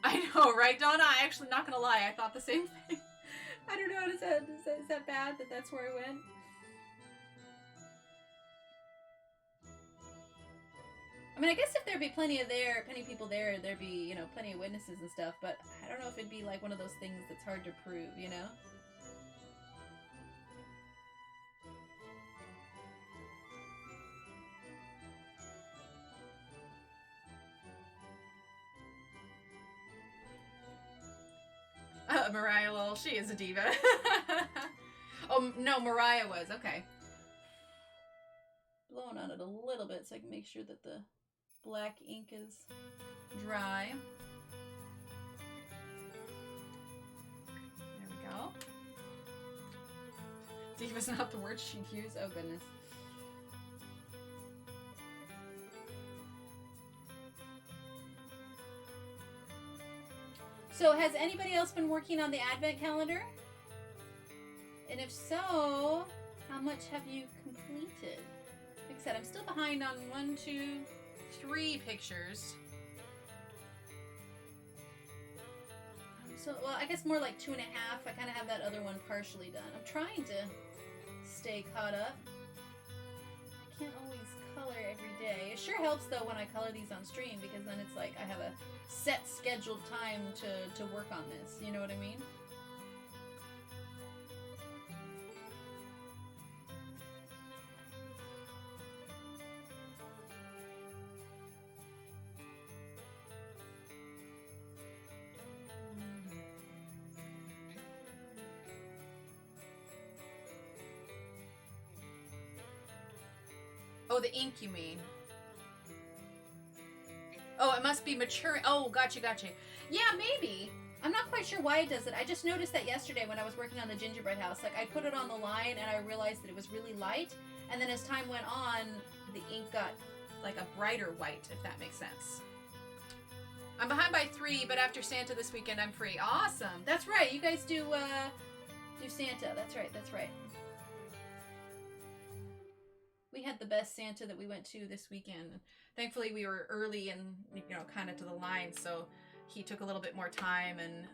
I know, right, Donna? I actually, not gonna lie, I thought the same thing. I don't know, is that bad that that's where I went? I mean, I guess if there'd be plenty people there, there'd be, you know, plenty of witnesses and stuff, but I don't know if it'd be like one of those things that's hard to prove, you know? Mariah, lol, she is a diva. Oh, no, Mariah was, okay. Blowing on it a little bit so I can make sure that the black ink is dry. There we go. Diva's not the word she'd use. Oh, goodness. So, has anybody else been working on the advent calendar? And if so, how much have you completed? Like I said, I'm still behind on 1, 2, 3 pictures. So, well, I guess more like 2.5. I kind of have that other one partially done. I'm trying to stay caught up. I can't always color every day. It sure helps though when I color these on stream, because then it's like I have a set scheduled time to work on this. You know what I mean? Oh, the ink you mean. Oh, it must be maturing. Oh, gotcha, gotcha. Yeah, maybe. I'm not quite sure why it does it. I just noticed that yesterday when I was working on the gingerbread house. Like, I put it on the line and I realized that it was really light. And then as time went on, the ink got like a brighter white, if that makes sense. I'm behind by 3, but after Santa this weekend, I'm free. Awesome. That's right. You guys do Santa. That's right. That's right. We had the best Santa that we went to this weekend. Thankfully, we were early and, you know, kind of to the line, so he took a little bit more time and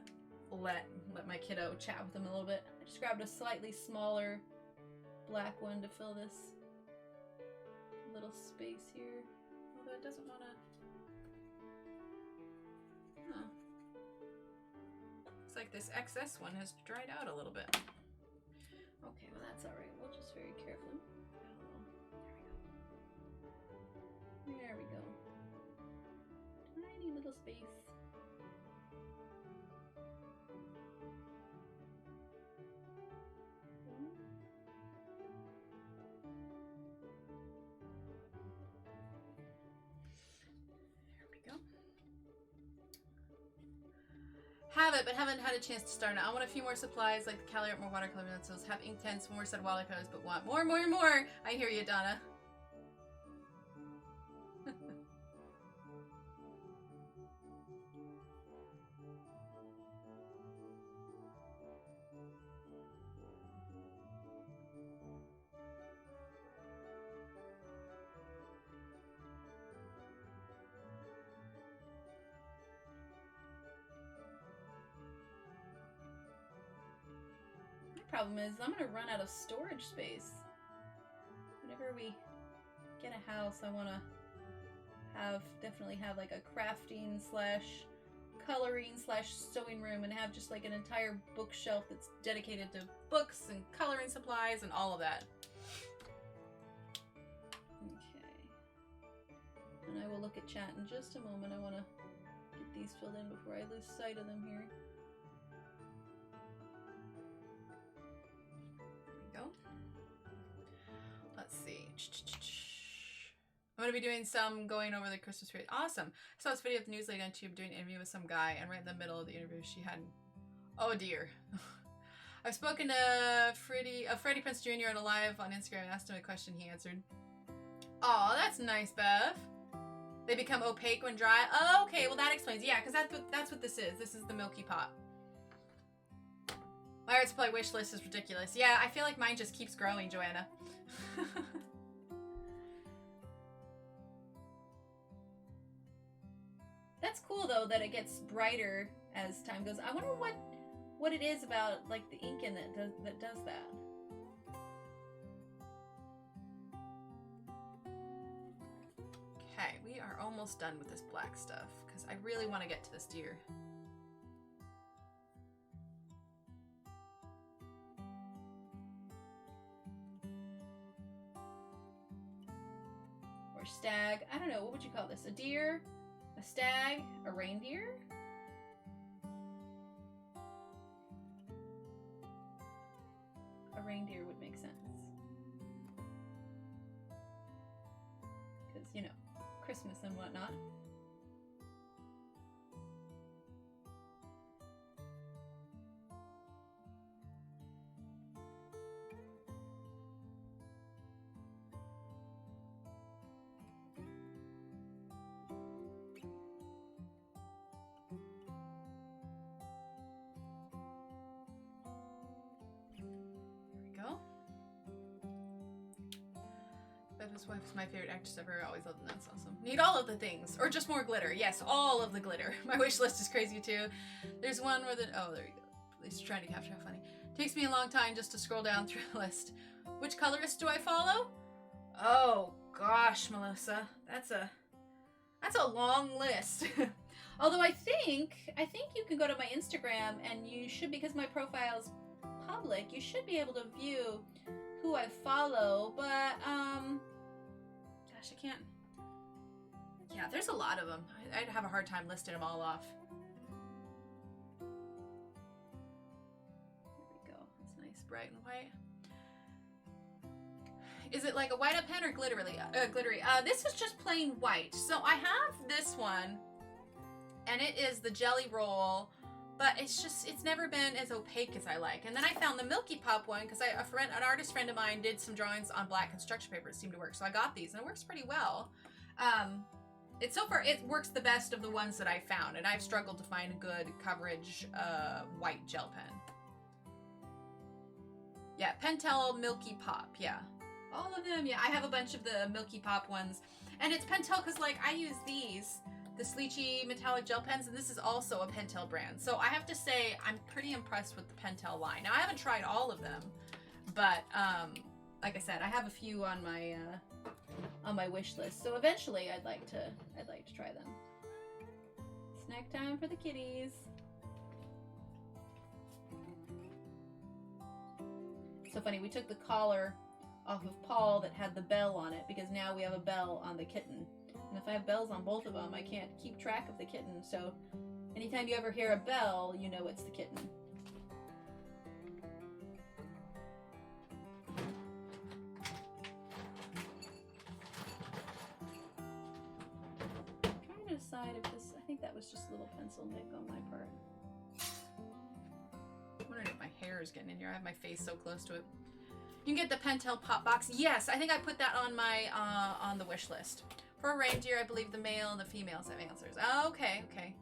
let my kiddo chat with him a little bit. I just grabbed a slightly smaller black one to fill this little space here. Although it doesn't want to... Huh. Looks like this excess one has dried out a little bit. Okay, well that's alright. We'll just very carefully... There we go. Tiny little space. There we go. Have it, but haven't had a chance to start it. I want a few more supplies like the Cali Art, more watercolor pencils, have ink tents, more set of watercolors, but want more, more, more. I hear you, Donna. Problem is I'm gonna run out of storage space. Whenever we get a house, I want to definitely have like a crafting slash coloring slash sewing room, and have just like an entire bookshelf that's dedicated to books and coloring supplies and all of that. Okay, and I will look at chat in just a moment. I want to get these filled in before I lose sight of them here. Let's see. I'm going to be doing some going over the Christmas period. Awesome. I saw this video of the news lady on YouTube doing an interview with some guy, and right in the middle of the interview she had... Oh dear. I've spoken to Freddie Prinze Jr. on a live on Instagram and asked him a question. He answered. Oh, that's nice, Bev. They become opaque when dry. Oh, okay, well that explains. Yeah, because that's what this is. This is the Milky Pot. My art supply wish list is ridiculous. Yeah, I feel like mine just keeps growing, Joanna. That's cool though that it gets brighter as time goes. I wonder what it is about like the ink in it that does that. Okay, we are almost done with this black stuff because I really want to get to this deer. Or stag. I don't know. What would you call this? A deer? A stag? A reindeer? A reindeer would make sense. Because, you know, Christmas and whatnot. His wife is my favorite actress ever. Always loved them. That's awesome. Need all of the things. Or just more glitter. Yes, all of the glitter. My wish list is crazy too. There's one where the... Oh, there you go. At least trying to capture how funny. Takes me a long time just to scroll down through the list. Which colorist do I follow? Oh, gosh, Melissa, that's a long list. Although I think you can go to my Instagram and you should, because my profile's public, you should be able to view who I follow, but gosh, I can't. Yeah, there's a lot of them. I'd have a hard time listing them all off. There we go. That's nice, bright and white. Is it like a white up pen or glittery? Glittery. This is just plain white. So I have this one, and it is the Jelly Roll, but it's never been as opaque as I like. And then I found the Milky Pop one because an artist friend of mine did some drawings on black construction paper. It seemed to work, so I got these, and it works pretty well. So far it works the best of the ones that I found, and I've struggled to find a good coverage white gel pen. Yeah, Pentel Milky Pop. Yeah. All of them, yeah. I have a bunch of the Milky Pop ones. And it's Pentel because, like, I use these, the Sleechy metallic gel pens, and this is also a Pentel brand. So I have to say, I'm pretty impressed with the Pentel line. Now, I haven't tried all of them, but, like I said, I have a few on my wish list. So eventually, I'd like to try them. Snack time for the kitties. So funny, we took the collar off of Paul that had the bell on it because now we have a bell on the kitten. And if I have bells on both of them, I can't keep track of the kitten. So anytime you ever hear a bell, you know it's the kitten. I'm trying to decide if this, I think that was just a little pencil nick on my part. I'm wondering if my hair is getting in here. I have my face so close to it. You can get the Pentel Pop Box. Yes, I think I put that on my on the wish list. For a reindeer, I believe the male and the females have answers. Oh, okay, okay.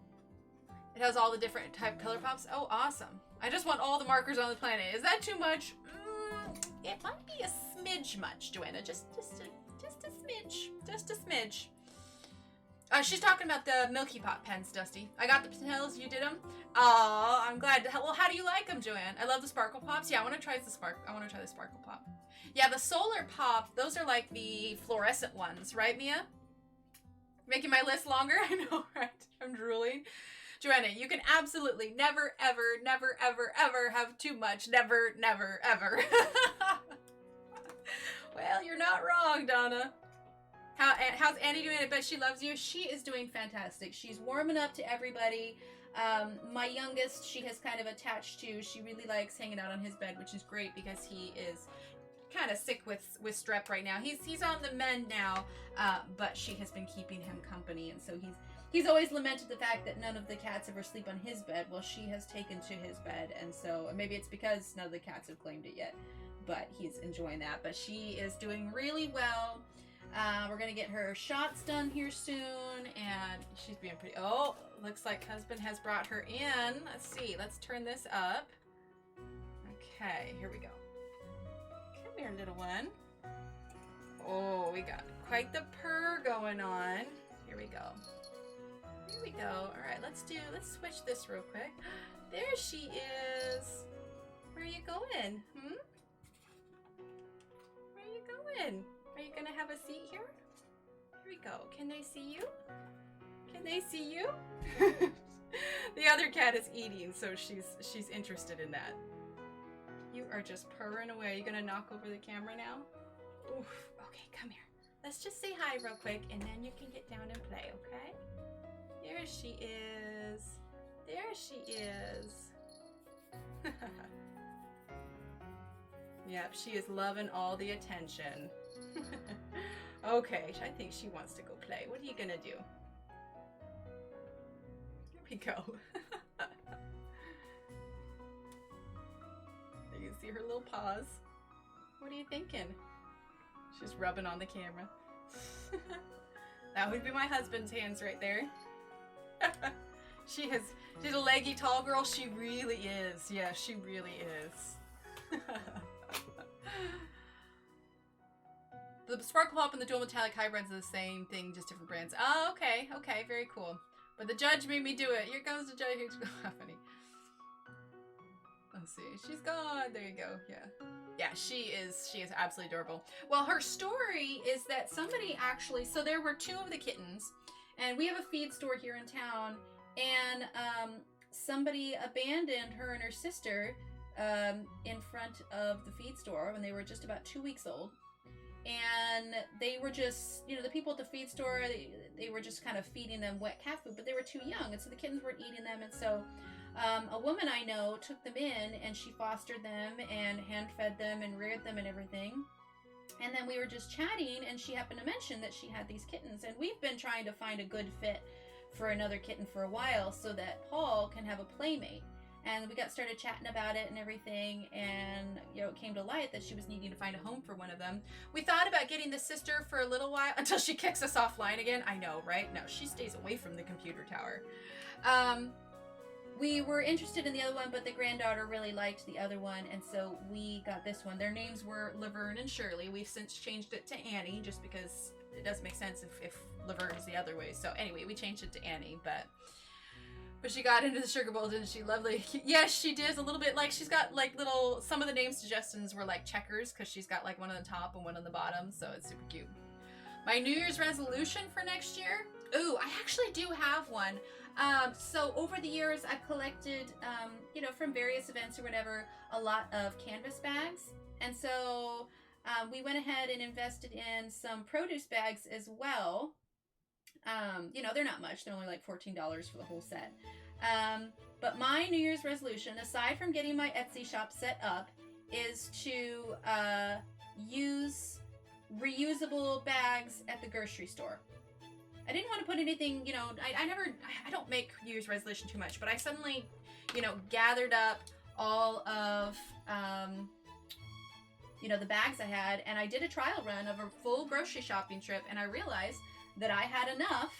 It has all the different type color pops. Oh, awesome. I just want all the markers on the planet. Is that too much? It might be a smidge much, Joanna. Just a smidge. Just a smidge. She's talking about the Milky Pop pens, Dusty. I got the Pentels. You did them. Oh, I'm glad. Well, how do you like them, Joanne? I love the Sparkle Pops. Yeah, I want to try the Sparkle Pop. Yeah, the Solar Pop. Those are like the fluorescent ones, right, Mia? Making my list longer. I know, right? I'm drooling. Joanna, you can absolutely never, ever, never, ever, ever have too much. Never, never, ever. Well, you're not wrong, Donna. How's Annie doing? I bet she loves you. She is doing fantastic. She's warming up to everybody. My youngest, she has kind of attached to. She really likes hanging out on his bed, which is great because he is kind of sick with strep right now. He's on the mend now, but she has been keeping him company, and so he's always lamented the fact that none of the cats ever sleep on his bed. Well, she has taken to his bed, and so maybe it's because none of the cats have claimed it yet, but he's enjoying that. But she is doing really well. We're gonna get her shots done here soon, and she's being pretty. Oh, looks like husband has brought her in. Let's see. Let's turn this up. Okay, here we go. Come here, little one. Oh, we got quite the purr going on. Here we go. Here we go. All right, let's switch this real quick. There she is. Where are you going? Where are you going? Are you gonna have a seat here? Here we go. Can they see you? Can they see you? The other cat is eating, so she's interested in that. You are just purring away. You gonna knock over the camera now? Oof. Okay, come here. Let's just say hi real quick, and then you can get down and play, okay? There she is. There she is. Yep, she is loving all the attention. Okay, I think she wants to go play. What are you gonna do? Here we go. You can see her little paws. What are you thinking? She's rubbing on the camera. That would be my husband's hands right there. She's a leggy tall girl. She really is. Yeah, she really is. The Sparkle Pop and the Dual Metallic Hybrids are the same thing, just different brands. Oh, okay. Okay, very cool. But the judge made me do it. Here comes the judge. How funny. Let's see. She's gone. There you go. Yeah. Yeah, she is absolutely adorable. Well, her story is that somebody actually, so there were 2 of the kittens, and we have a feed store here in town, and somebody abandoned her and her sister in front of the feed store when they were just about 2 weeks old. And they were just, you know, the people at the feed store, they were just kind of feeding them wet cat food, but they were too young, and so the kittens weren't eating them. And so a woman I know took them in, and she fostered them and hand-fed them and reared them and everything. And then we were just chatting, and she happened to mention that she had these kittens. And we've been trying to find a good fit for another kitten for a while so that Paul can have a playmate. And we got started chatting about it and everything, and you know, it came to light that she was needing to find a home for one of them. We thought about getting the sister for a little while until she kicks us offline again. I know, right? No, she stays away from the computer tower. We were interested in the other one, but the granddaughter really liked the other one, and so we got this one. Their names were Laverne and Shirley. We've since changed it to Annie, just because it doesn't make sense if Laverne's the other way. So anyway, we changed it to Annie, but she got into the sugar bowl, didn't she? Lovely. Yes, she did. A little bit like she's got like little, some of the name suggestions were like checkers because she's got like one on the top and one on the bottom. So it's super cute. My New Year's resolution for next year. Ooh, I actually do have one. So over the years, I've collected, you know, from various events or whatever, a lot of canvas bags. And so we went ahead and invested in some produce bags as well. You know, they're not much. They're only like $14 for the whole set. But my New Year's resolution, aside from getting my Etsy shop set up, is to use reusable bags at the grocery store. I didn't want to put anything, you know, I don't make New Year's resolution too much, but I suddenly, you know, gathered up all of, you know, the bags I had, and I did a trial run of a full grocery shopping trip, and I realized that I had enough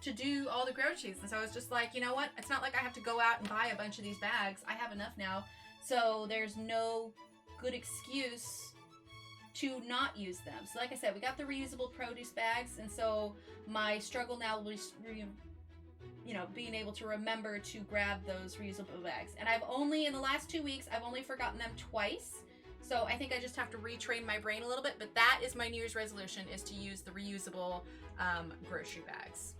to do all the groceries. And so I was just like, you know what? It's not like I have to go out and buy a bunch of these bags. I have enough now. So there's no good excuse to not use them. So like I said, we got the reusable produce bags. And so my struggle now will be, you know, being able to remember to grab those reusable bags. And I've only, in the last 2 weeks, I've only forgotten them twice. So I think I just have to retrain my brain a little bit, but that is my New Year's resolution, is to use the reusable grocery bags.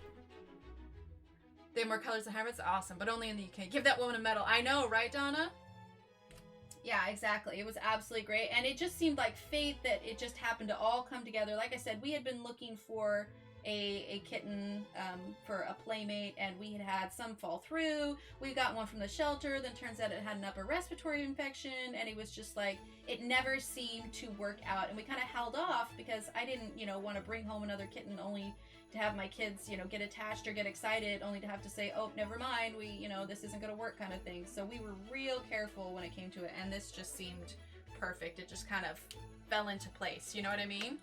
They have more colors than hybrids? Awesome, but only in the UK. Give that woman a medal. I know, right, Donna? Yeah, exactly. It was absolutely great. And it just seemed like fate that it just happened to all come together. Like I said, we had been looking for a kitten for a playmate, and we had some fall through. We got one from the shelter, then turns out it had an upper respiratory infection, and it was just like, it never seemed to work out. And we kind of held off because I didn't, you know, want to bring home another kitten only to have my kids, you know, get attached or get excited only to have to say, oh, never mind, we, you know, this isn't going to work kind of thing. So we were real careful when it came to it, and this just seemed perfect. It just kind of fell into place, you know what I mean?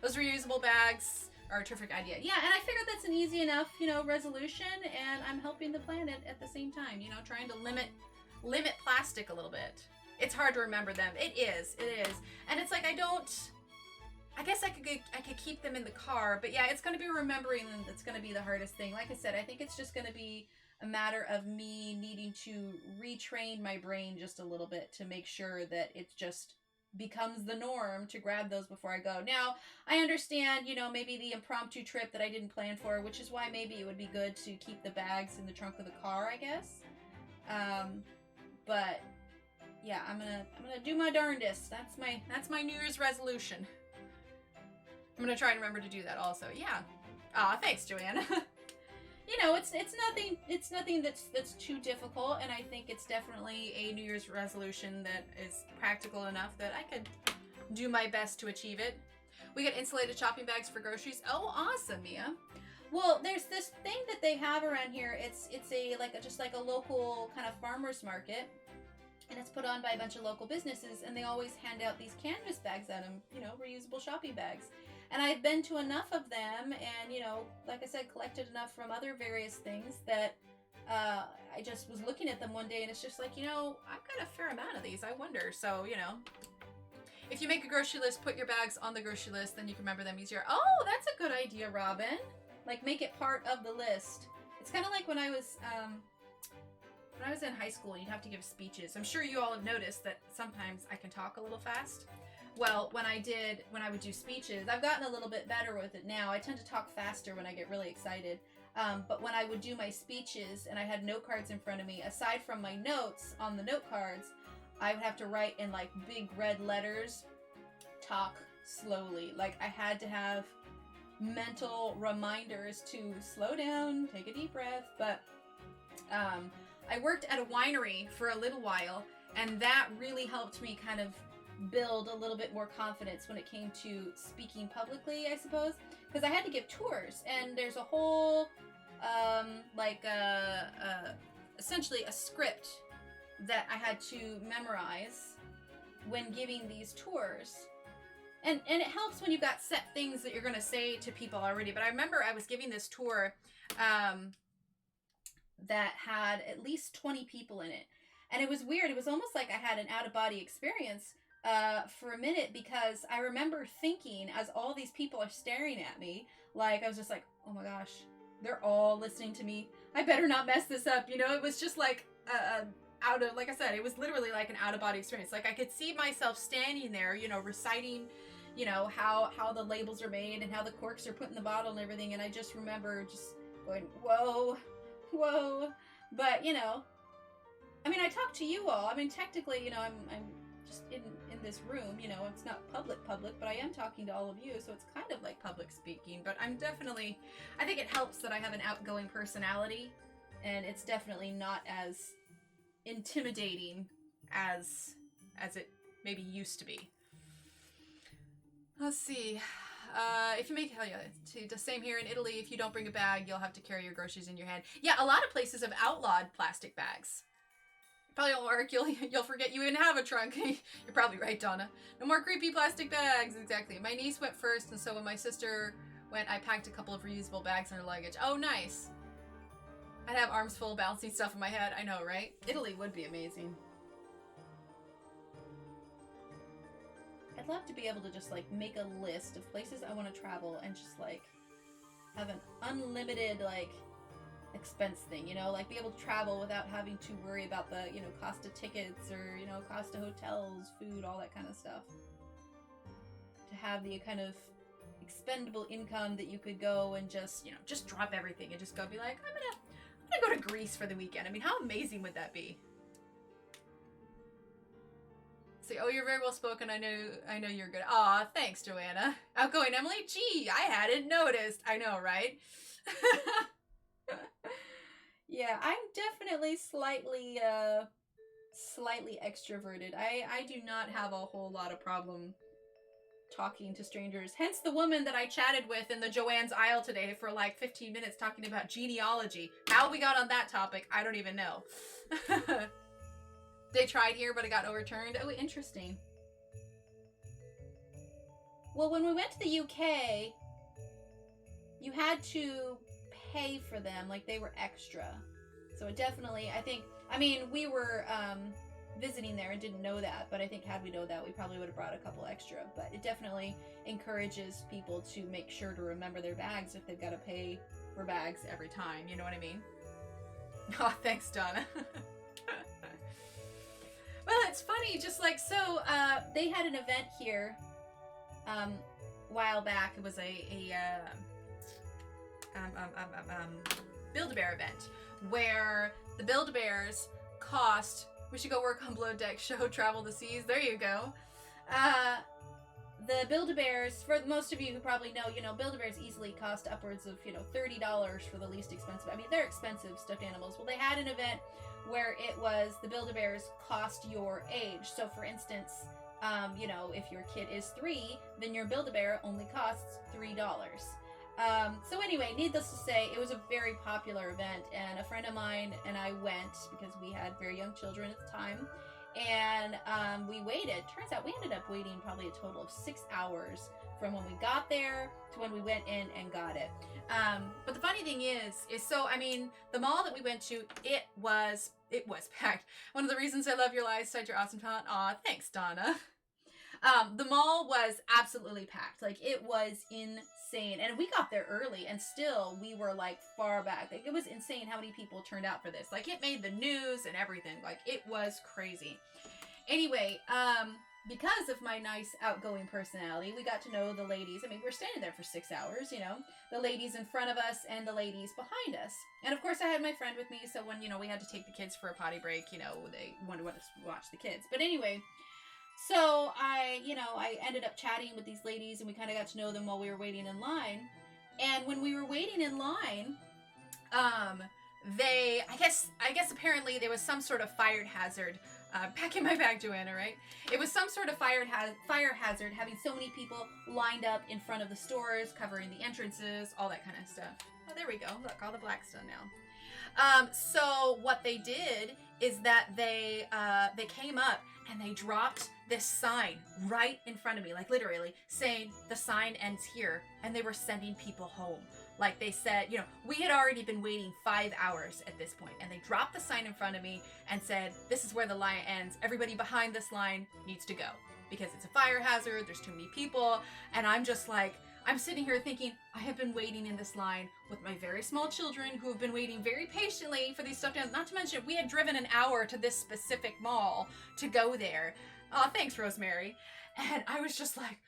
Those reusable bags are a terrific idea. Yeah, and I figured that's an easy enough, you know, resolution, and I'm helping the planet at the same time, you know, trying to limit plastic a little bit. It's hard to remember them. It is. And it's like, I guess I could keep them in the car, but yeah, it's going to be remembering them that's going to be the hardest thing. Like I said, I think it's just going to be a matter of me needing to retrain my brain just a little bit to make sure that it just becomes the norm to grab those before I go. Now, I understand, you know, maybe the impromptu trip that I didn't plan for, which is why maybe it would be good to keep the bags in the trunk of the car, I guess. But yeah, I'm gonna do my darndest. That's my New Year's resolution. I'm gonna try and remember to do that also. Yeah. Aw, thanks, Joanna. You know, it's nothing that's too difficult, and I think it's definitely a New Year's resolution that is practical enough that I could do my best to achieve it. We get insulated shopping bags for groceries. Oh, awesome, Mia. Well, there's this thing that they have around here. It's just like a local kind of farmers market, and it's put on by a bunch of local businesses, and they always hand out these canvas bags at them, you know, reusable shopping bags. And I've been to enough of them, and, you know, like I said, collected enough from other various things that I just was looking at them one day, and it's just like, you know, I've got a fair amount of these. I wonder. So, you know, if you make a grocery list, put your bags on the grocery list, then you can remember them easier. Oh, that's a good idea, Robin. Like, make it part of the list. It's kind of like when I was when I was in high school, you'd have to give speeches. I'm sure you all have noticed that sometimes I can talk a little fast. Well, when I would do speeches, I've gotten a little bit better with it now. I tend to talk faster when I get really excited. But when I would do my speeches and I had note cards in front of me, aside from my notes on the note cards, I would have to write in like big red letters, talk slowly. Like I had to have mental reminders to slow down, take a deep breath. But I worked at a winery for a little while, and that really helped me kind of build a little bit more confidence when it came to speaking publicly, I suppose, because I had to give tours, and there's a whole essentially a script that I had to memorize when giving these tours. And it helps when you've got set things that you're going to say to people already. But I remember I was giving this tour that had at least 20 people in it. And it was weird. It was almost like I had an out-of-body experience for a minute, because I remember thinking, as all these people are staring at me, like, I was just like, oh my gosh, they're all listening to me. I better not mess this up. You know, it was just like like I said, it was literally like an out-of-body experience. Like I could see myself standing there, you know, reciting, you know, how the labels are made and how the corks are put in the bottle and everything. And I just remember just going, whoa, whoa. But, you know, I mean, I talk to you all. I mean, technically, you know, I'm just in this room, you know, it's not public, but I am talking to all of you, so it's kind of like public speaking. But I'm definitely, I think it helps that I have an outgoing personality, and it's definitely not as intimidating as it maybe used to be. Let's see. If you make, hell yeah, the same here in Italy, if you don't bring a bag, you'll have to carry your groceries in your hand. Yeah, a lot of places have outlawed plastic bags. Probably won't work. You'll forget you even have a trunk. You're probably right, Donna. No more creepy plastic bags. Exactly. My niece went first, and so when my sister went, I packed a couple of reusable bags in her luggage. Oh, nice. I'd have arms full of balancing stuff in my head. I know, right? Italy would be amazing. I'd love to be able to just, like, make a list of places I want to travel and just, like, have an unlimited, like, expense thing, you know, like be able to travel without having to worry about the, you know, cost of tickets or, you know, cost of hotels, food, all that kind of stuff. To have the kind of expendable income that you could go and just, you know, just drop everything and just go be like, I'm gonna go to Greece for the weekend. I mean, how amazing would that be? Say, oh, you're very well spoken. I know you're good. Aw, thanks, Joanna. Outgoing Emily. Gee, I hadn't noticed. I know, right? Yeah, I'm definitely slightly extroverted. I do not have a whole lot of problem talking to strangers. Hence the woman that I chatted with in the Joanne's aisle today for like 15 minutes talking about genealogy. How we got on that topic, I don't even know. They tried here, but it got overturned. Oh, interesting. Well, when we went to the UK, you had to pay for them, like they were extra. So it definitely, I mean, we were visiting there and didn't know that, but I think had we known that, we probably would have brought a couple extra. But it definitely encourages people to make sure to remember their bags if they've got to pay for bags every time, you know what I mean? Oh, thanks, Donna. Well, it's funny, just like, so, they had an event here, a while back. It was a Build-A-Bear event where the Build-A-Bears cost, we should go work on Below Deck Show, Travel the Seas, there you go. The Build-A-Bears, for most of you who probably know, you know, Build-A-Bears easily cost upwards of, you know, $30 for the least expensive. I mean, they're expensive stuffed animals. Well, they had an event where it was the Build-A-Bears cost your age. So, for instance, you know, if your kid is 3, then your Build-A-Bear only costs $3. So anyway, needless to say, it was a very popular event, and a friend of mine and I went because we had very young children at the time, and we waited. Turns out we ended up waiting probably a total of 6 hours from when we got there to when we went in and got it. But the funny thing is so, I mean, the mall that we went to, it was packed. One of the reasons I love your live site, your awesome talent. Aw, thanks, Donna. The mall was absolutely packed. Like, it was insane. And we got there early, and still we were like far back. Like, it was insane how many people turned out for this. Like, it made the news and everything. Like, it was crazy. Anyway, because of my nice outgoing personality, we got to know the ladies. I mean, we were standing there for 6 hours, you know, the ladies in front of us and the ladies behind us. And of course I had my friend with me, so when, you know, we had to take the kids for a potty break, you know, they wanted to watch the kids. But anyway, so I ended up chatting with these ladies, and we kind of got to know them while we were waiting in line. And when we were waiting in line, I guess apparently there was some sort of fire hazard. Back in my bag, Joanna, right? It was some sort of fire hazard, having so many people lined up in front of the stores, covering the entrances, all that kind of stuff. Oh, there we go. Look, all the black's done now. So what they did is that they came up and they dropped this sign right in front of me, like literally saying the sign ends here, and they were sending people home. Like they said, you know, we had already been waiting 5 hours at this point, and they dropped the sign in front of me and said, this is where the line ends. Everybody behind this line needs to go because it's a fire hazard. There's too many people. And I'm just like, I'm sitting here thinking, I have been waiting in this line with my very small children who have been waiting very patiently for these stuffed animals. Not to mention, we had driven an hour to this specific mall to go there. Thanks, Rosemary. And I was just like,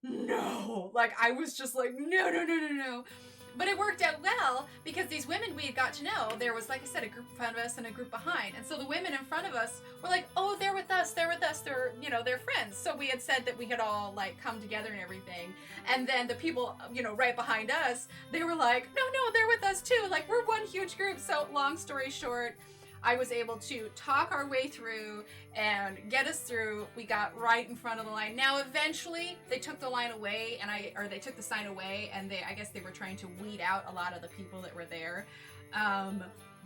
no. Like, I was just like, no. But it worked out well because these women we had got to know, there was, like I said, a group in front of us and a group behind. And so the women in front of us were like, oh, they're with us. They're, you know, they're friends. So we had said that we had all, like, come together and everything. And then the people, you know, right behind us, they were like, no, they're with us too. Like, we're one huge group. So long story short, I was able to talk our way through and get us through. We got right in front of the line. Now, eventually, they took the line away, they took the sign away, and I guess they were trying to weed out a lot of the people that were there.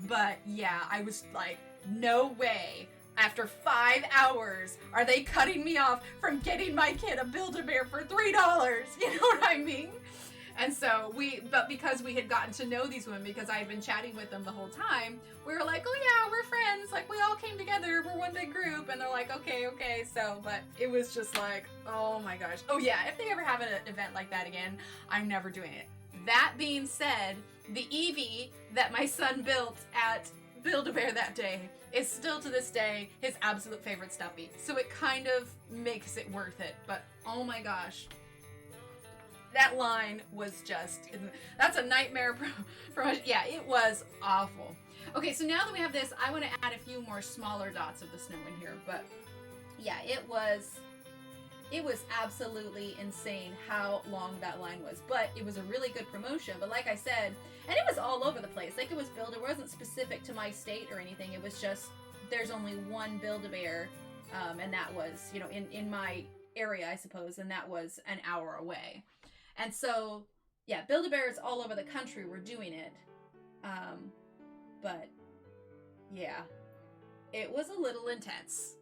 But yeah, I was like, no way. After 5 hours, are they cutting me off from getting my kid a Build-A-Bear for $3? You know what I mean? And so but because we had gotten to know these women, because I had been chatting with them the whole time, we were like, oh yeah, we're friends. Like, we all came together. We're one big group. And they're like, okay. So, but it was just like, oh my gosh. Oh yeah, if they ever have an event like that again, I'm never doing it. That being said, the Eevee that my son built at Build-A-Bear that day is still to this day his absolute favorite stuffy. So it kind of makes it worth it. But oh my gosh. That line was just, that's a nightmare yeah, it was awful. Okay, so now that we have this, I want to add a few more smaller dots of the snow in here, but yeah, it was absolutely insane how long that line was, but it was a really good promotion. But like I said, and it was all over the place, like it wasn't specific to my state or anything, it was just, there's only one Build-A-Bear, and that was, you know, in my area, I suppose, and that was an hour away. And so, yeah, Build-A-Bears all over the country were doing it. But, yeah, it was a little intense.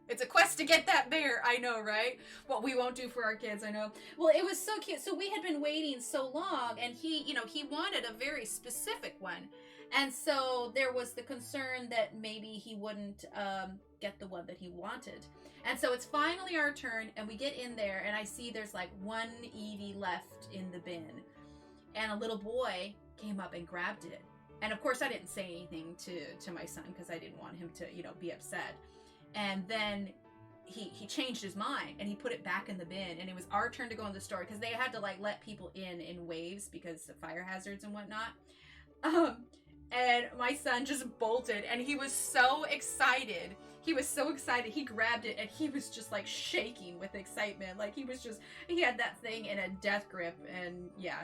It's a quest to get that bear, I know, right? What we won't do for our kids, I know. Well, it was so cute. So we had been waiting so long, and he wanted a very specific one. And so there was the concern that maybe he wouldn't get the one that he wanted. And so it's finally our turn, and we get in there, and I see there's like one Eevee left in the bin. And a little boy came up and grabbed it. And of course I didn't say anything to my son because I didn't want him to, you know, be upset. And then he changed his mind and he put it back in the bin, and it was our turn to go in the store because they had to like let people in waves because of fire hazards and whatnot. And my son just bolted, and he was so excited. He grabbed it, and he was just like shaking with excitement. Like he had that thing in a death grip, and yeah.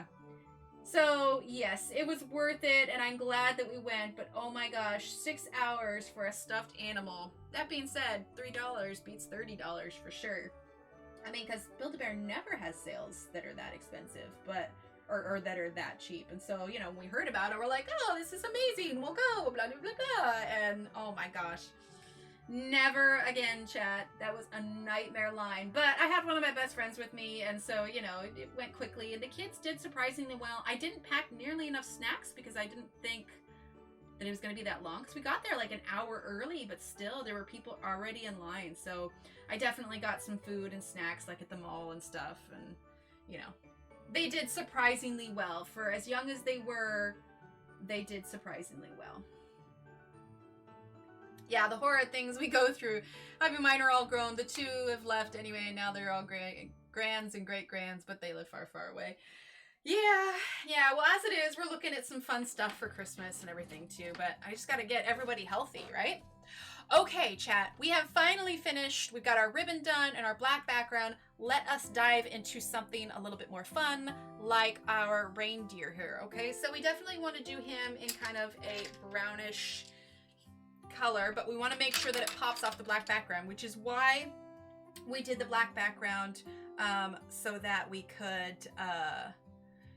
So yes, it was worth it, and I'm glad that we went, but oh my gosh, 6 hours for a stuffed animal. That being said, $3 beats $30 for sure. I mean, because Build-A-Bear never has sales that are that expensive, but or that are that cheap. And so, you know, when we heard about it, we're like, oh, this is amazing, we'll go, blah, blah, blah, blah. And oh my gosh, never again, chat. That was a nightmare line. But I had one of my best friends with me, and so, you know, it went quickly, and the kids did surprisingly well. I didn't pack nearly enough snacks because I didn't think that it was going to be that long, because we got there like an hour early, but still there were people already in line. So I definitely got some food and snacks like at the mall and stuff, and you know, they did surprisingly well. For as young as they were, they did surprisingly well. Yeah, the horror things we go through. I mean, mine are all grown. The two have left anyway, and now they're all grands and great-grands, but they live far, far away. Yeah, well, as it is, we're looking at some fun stuff for Christmas and everything too, but I just gotta get everybody healthy, right? Okay, chat, we have finally finished. We've got our ribbon done and our black background. Let us dive into something a little bit more fun, like our reindeer here, okay? So we definitely want to do him in kind of a brownish color, but we want to make sure that it pops off the black background, which is why we did the black background, so that we could,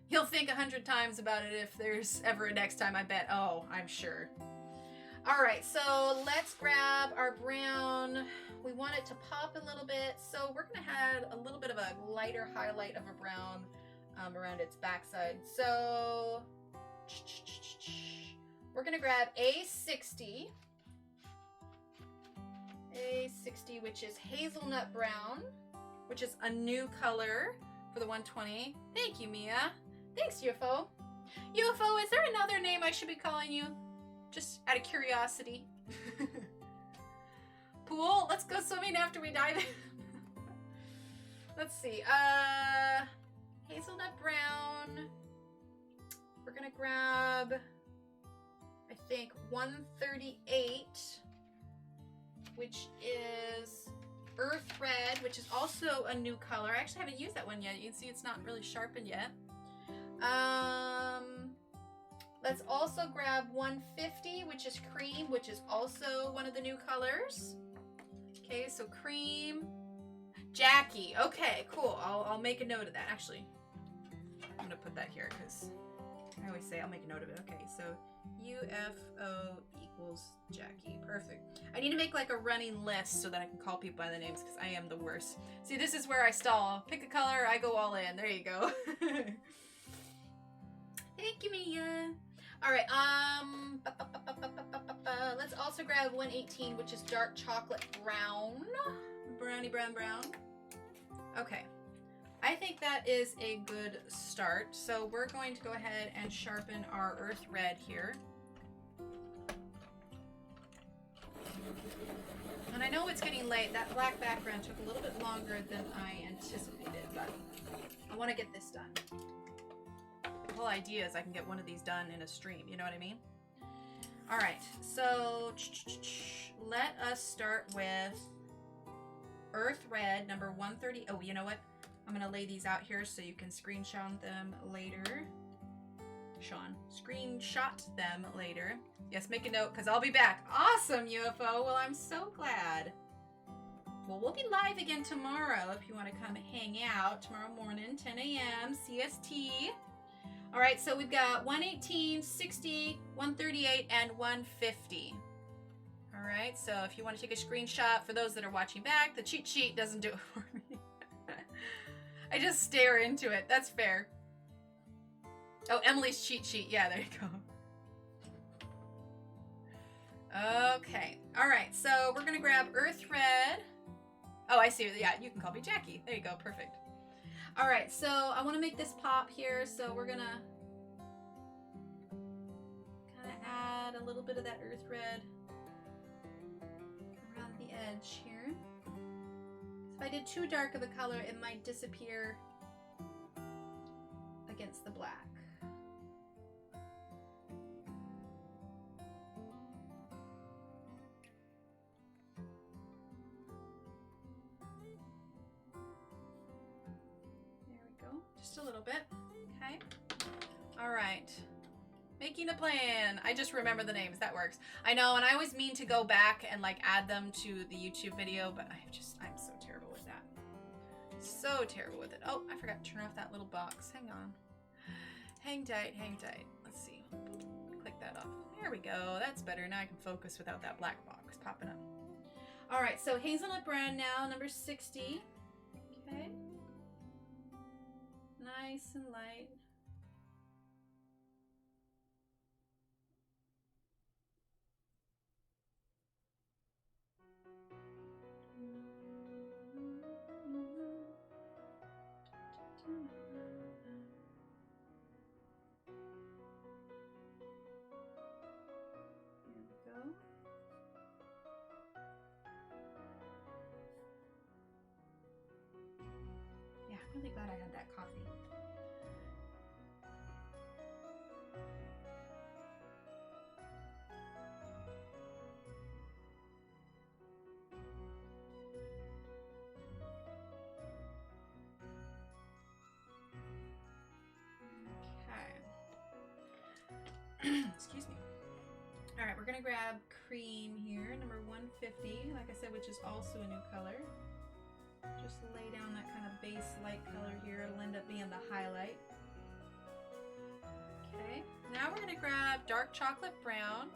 he'll think 100 times about it if there's ever a next time, I bet. Oh, I'm sure. All right, so let's grab our brown. We want it to pop a little bit, so we're gonna add a little bit of a lighter highlight of a brown around its backside. So we're gonna grab A60, which is hazelnut brown, which is a new color for the 120. Thank you, Mia. Thanks, UFO. UFO, is there another name I should be calling you? Just out of curiosity. Pool, let's go swimming after we dive in. Let's see. Hazelnut brown. We're gonna grab, I think, 138, which is earth red, which is also a new color. I actually haven't used that one yet. You can see it's not really sharpened yet. Let's also grab 150, which is cream, which is also one of the new colors. Okay, so cream. Jackie. Okay, cool. I'll make a note of that. Actually, I'm gonna put that here because I always say I'll make a note of it. Okay, so UFO equals Jackie. Perfect. I need to make like a running list so that I can call people by the names, because I am the worst. See, this is where I stall. Pick a color, I go all in. There you go. Thank you, Mia. All right, let's also grab 118, which is dark chocolate brown. Brownie brown brown. Okay, I think that is a good start. So we're going to go ahead and sharpen our earth red here. And I know it's getting late. That black background took a little bit longer than I anticipated, but I want to get this done. The whole idea is I can get one of these done in a stream, you know what I mean? All right, so let us start with earth red, number 130. Oh, you know what? I'm gonna lay these out here so you can screenshot them later. Sean, screenshot them later. Yes, make a note because I'll be back. Awesome, UFO. Well, I'm so glad. Well, we'll be live again tomorrow if you want to come hang out tomorrow morning, 10 a.m. CST. All right, so we've got 118, 60, 138, and 150. All right, so if you want to take a screenshot, for those that are watching back, the cheat sheet doesn't do it for me. I just stare into it. That's fair. Oh, Emily's cheat sheet. Yeah, there you go. Okay. All right, so we're going to grab earth red. Oh, I see. Yeah, you can call me Jackie. There you go. Perfect. All right, so I want to make this pop here, so we're going to kind of add a little bit of that earth red around the edge here. So if I did too dark of a color, it might disappear against the black. Just a little bit. Okay. All right. Making a plan. I just remember the names. That works. I know, and I always mean to go back and like add them to the YouTube video, but I'm so terrible with that. So terrible with it. Oh, I forgot to turn off that little box. Hang on. Hang tight, hang tight. Let's see. Click that off. There we go. That's better. Now I can focus without that black box popping up. All right, so hazelnut brown now, number 60. Okay. Nice and light. that coffee. Excuse me. All right, we're gonna grab cream here, number 150, like I said, which is also a new color. Just lay down that kind of base light color here. It'll end up being the highlight. Okay, now we're gonna grab dark chocolate brown.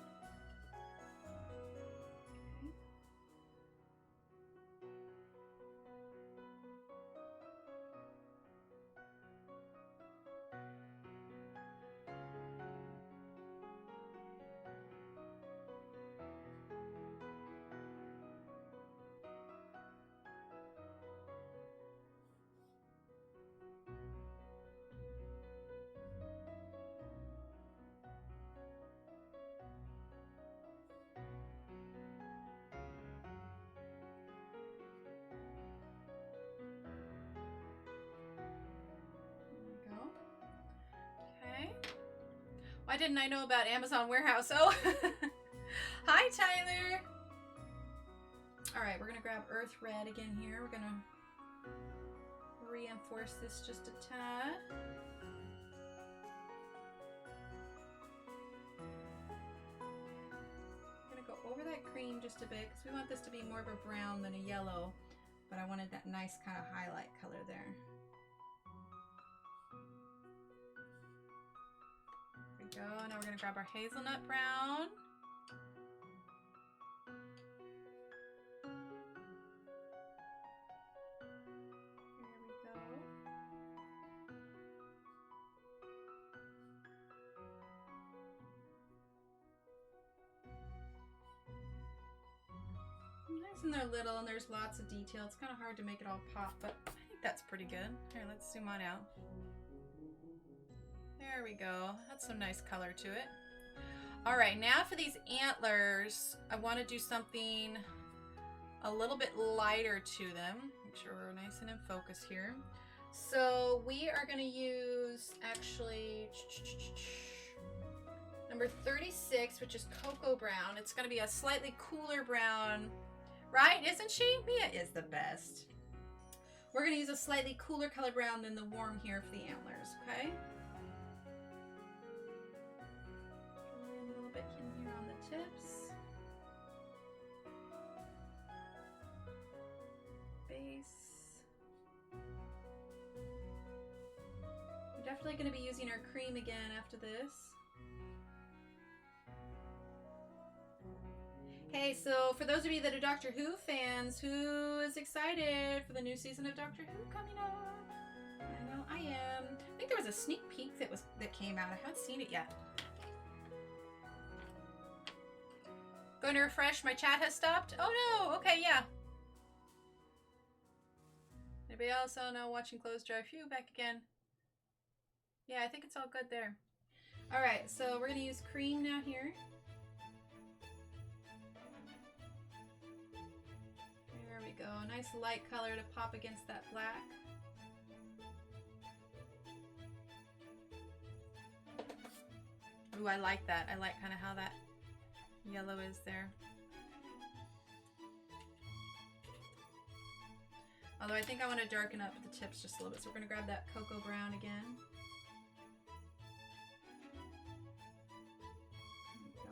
Why didn't I know about Amazon Warehouse? Oh, hi Tyler. All right, we're gonna grab Earth Red again here. We're gonna reinforce this just a tad. I'm gonna go over that cream just a bit because we want this to be more of a brown than a yellow, but I wanted that nice kind of highlight color there. Go. Now we're going to grab our hazelnut brown. There we go. Nice, and they're little and there's lots of detail. It's kind of hard to make it all pop, but I think that's pretty good. Here, let's zoom on out. There we go. That's some nice color to it. All right, now for these antlers, I want to do something a little bit lighter to them. Make sure we're nice and in focus here. So we are going to use actually number 36, which is cocoa brown. It's going to be a slightly cooler brown, right? Isn't she? Mia is the best. We're going to use a slightly cooler color brown than the warm here for the antlers, okay? Bit in here on the tips. Base. We're definitely going to be using our cream again after this. Hey, so for those of you that are Doctor Who fans, who is excited for the new season of Doctor Who coming up? I know I am. I think there was a sneak peek that came out. I haven't seen it yet. Going to refresh. My chat has stopped. Oh no. Okay, yeah. Anybody else? Oh no, watching clothes dry. Phew, back again. Yeah, I think it's all good there. All right, so we're going to use cream now here. There we go. Nice light color to pop against that black. Ooh, I like that. I like kind of how that yellow is there. Although I think I want to darken up the tips just a little bit. So we're going to grab that cocoa brown again. There we go.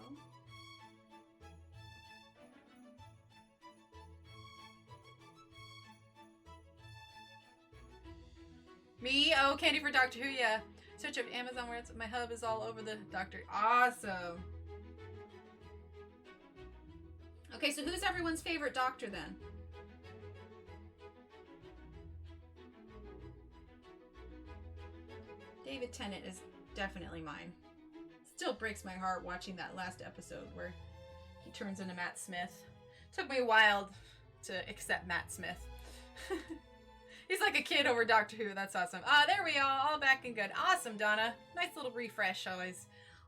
Me? Oh, candy for Doctor Who, yeah. Search up Amazon where it's, my hub is all over the Doctor. Awesome. Okay, so who's everyone's favorite Doctor then? David Tennant is definitely mine. Still breaks my heart watching that last episode where he turns into Matt Smith. Took me a while to accept Matt Smith. He's like a kid over Doctor Who. That's awesome. Ah, there we are, all back and good. Awesome, Donna. Nice little refresh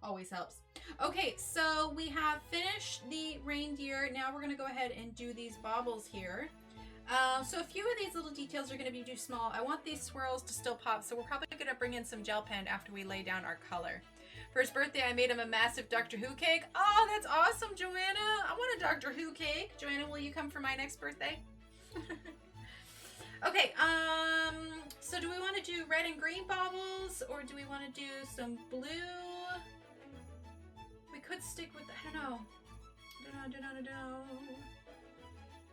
always helps. Okay, so we have finished the reindeer. Now we're going to go ahead and do these baubles here. So a few of these little details are going to be too small. I want these swirls to still pop, so we're probably going to bring in some gel pen after we lay down our color. For his birthday, I made him a massive Doctor Who cake. Oh, that's awesome, Joanna. I want a Doctor Who cake. Joanna, will you come for my next birthday? Okay, so do we want to do red and green baubles, or do we want to do some blue? We could stick with, I don't know.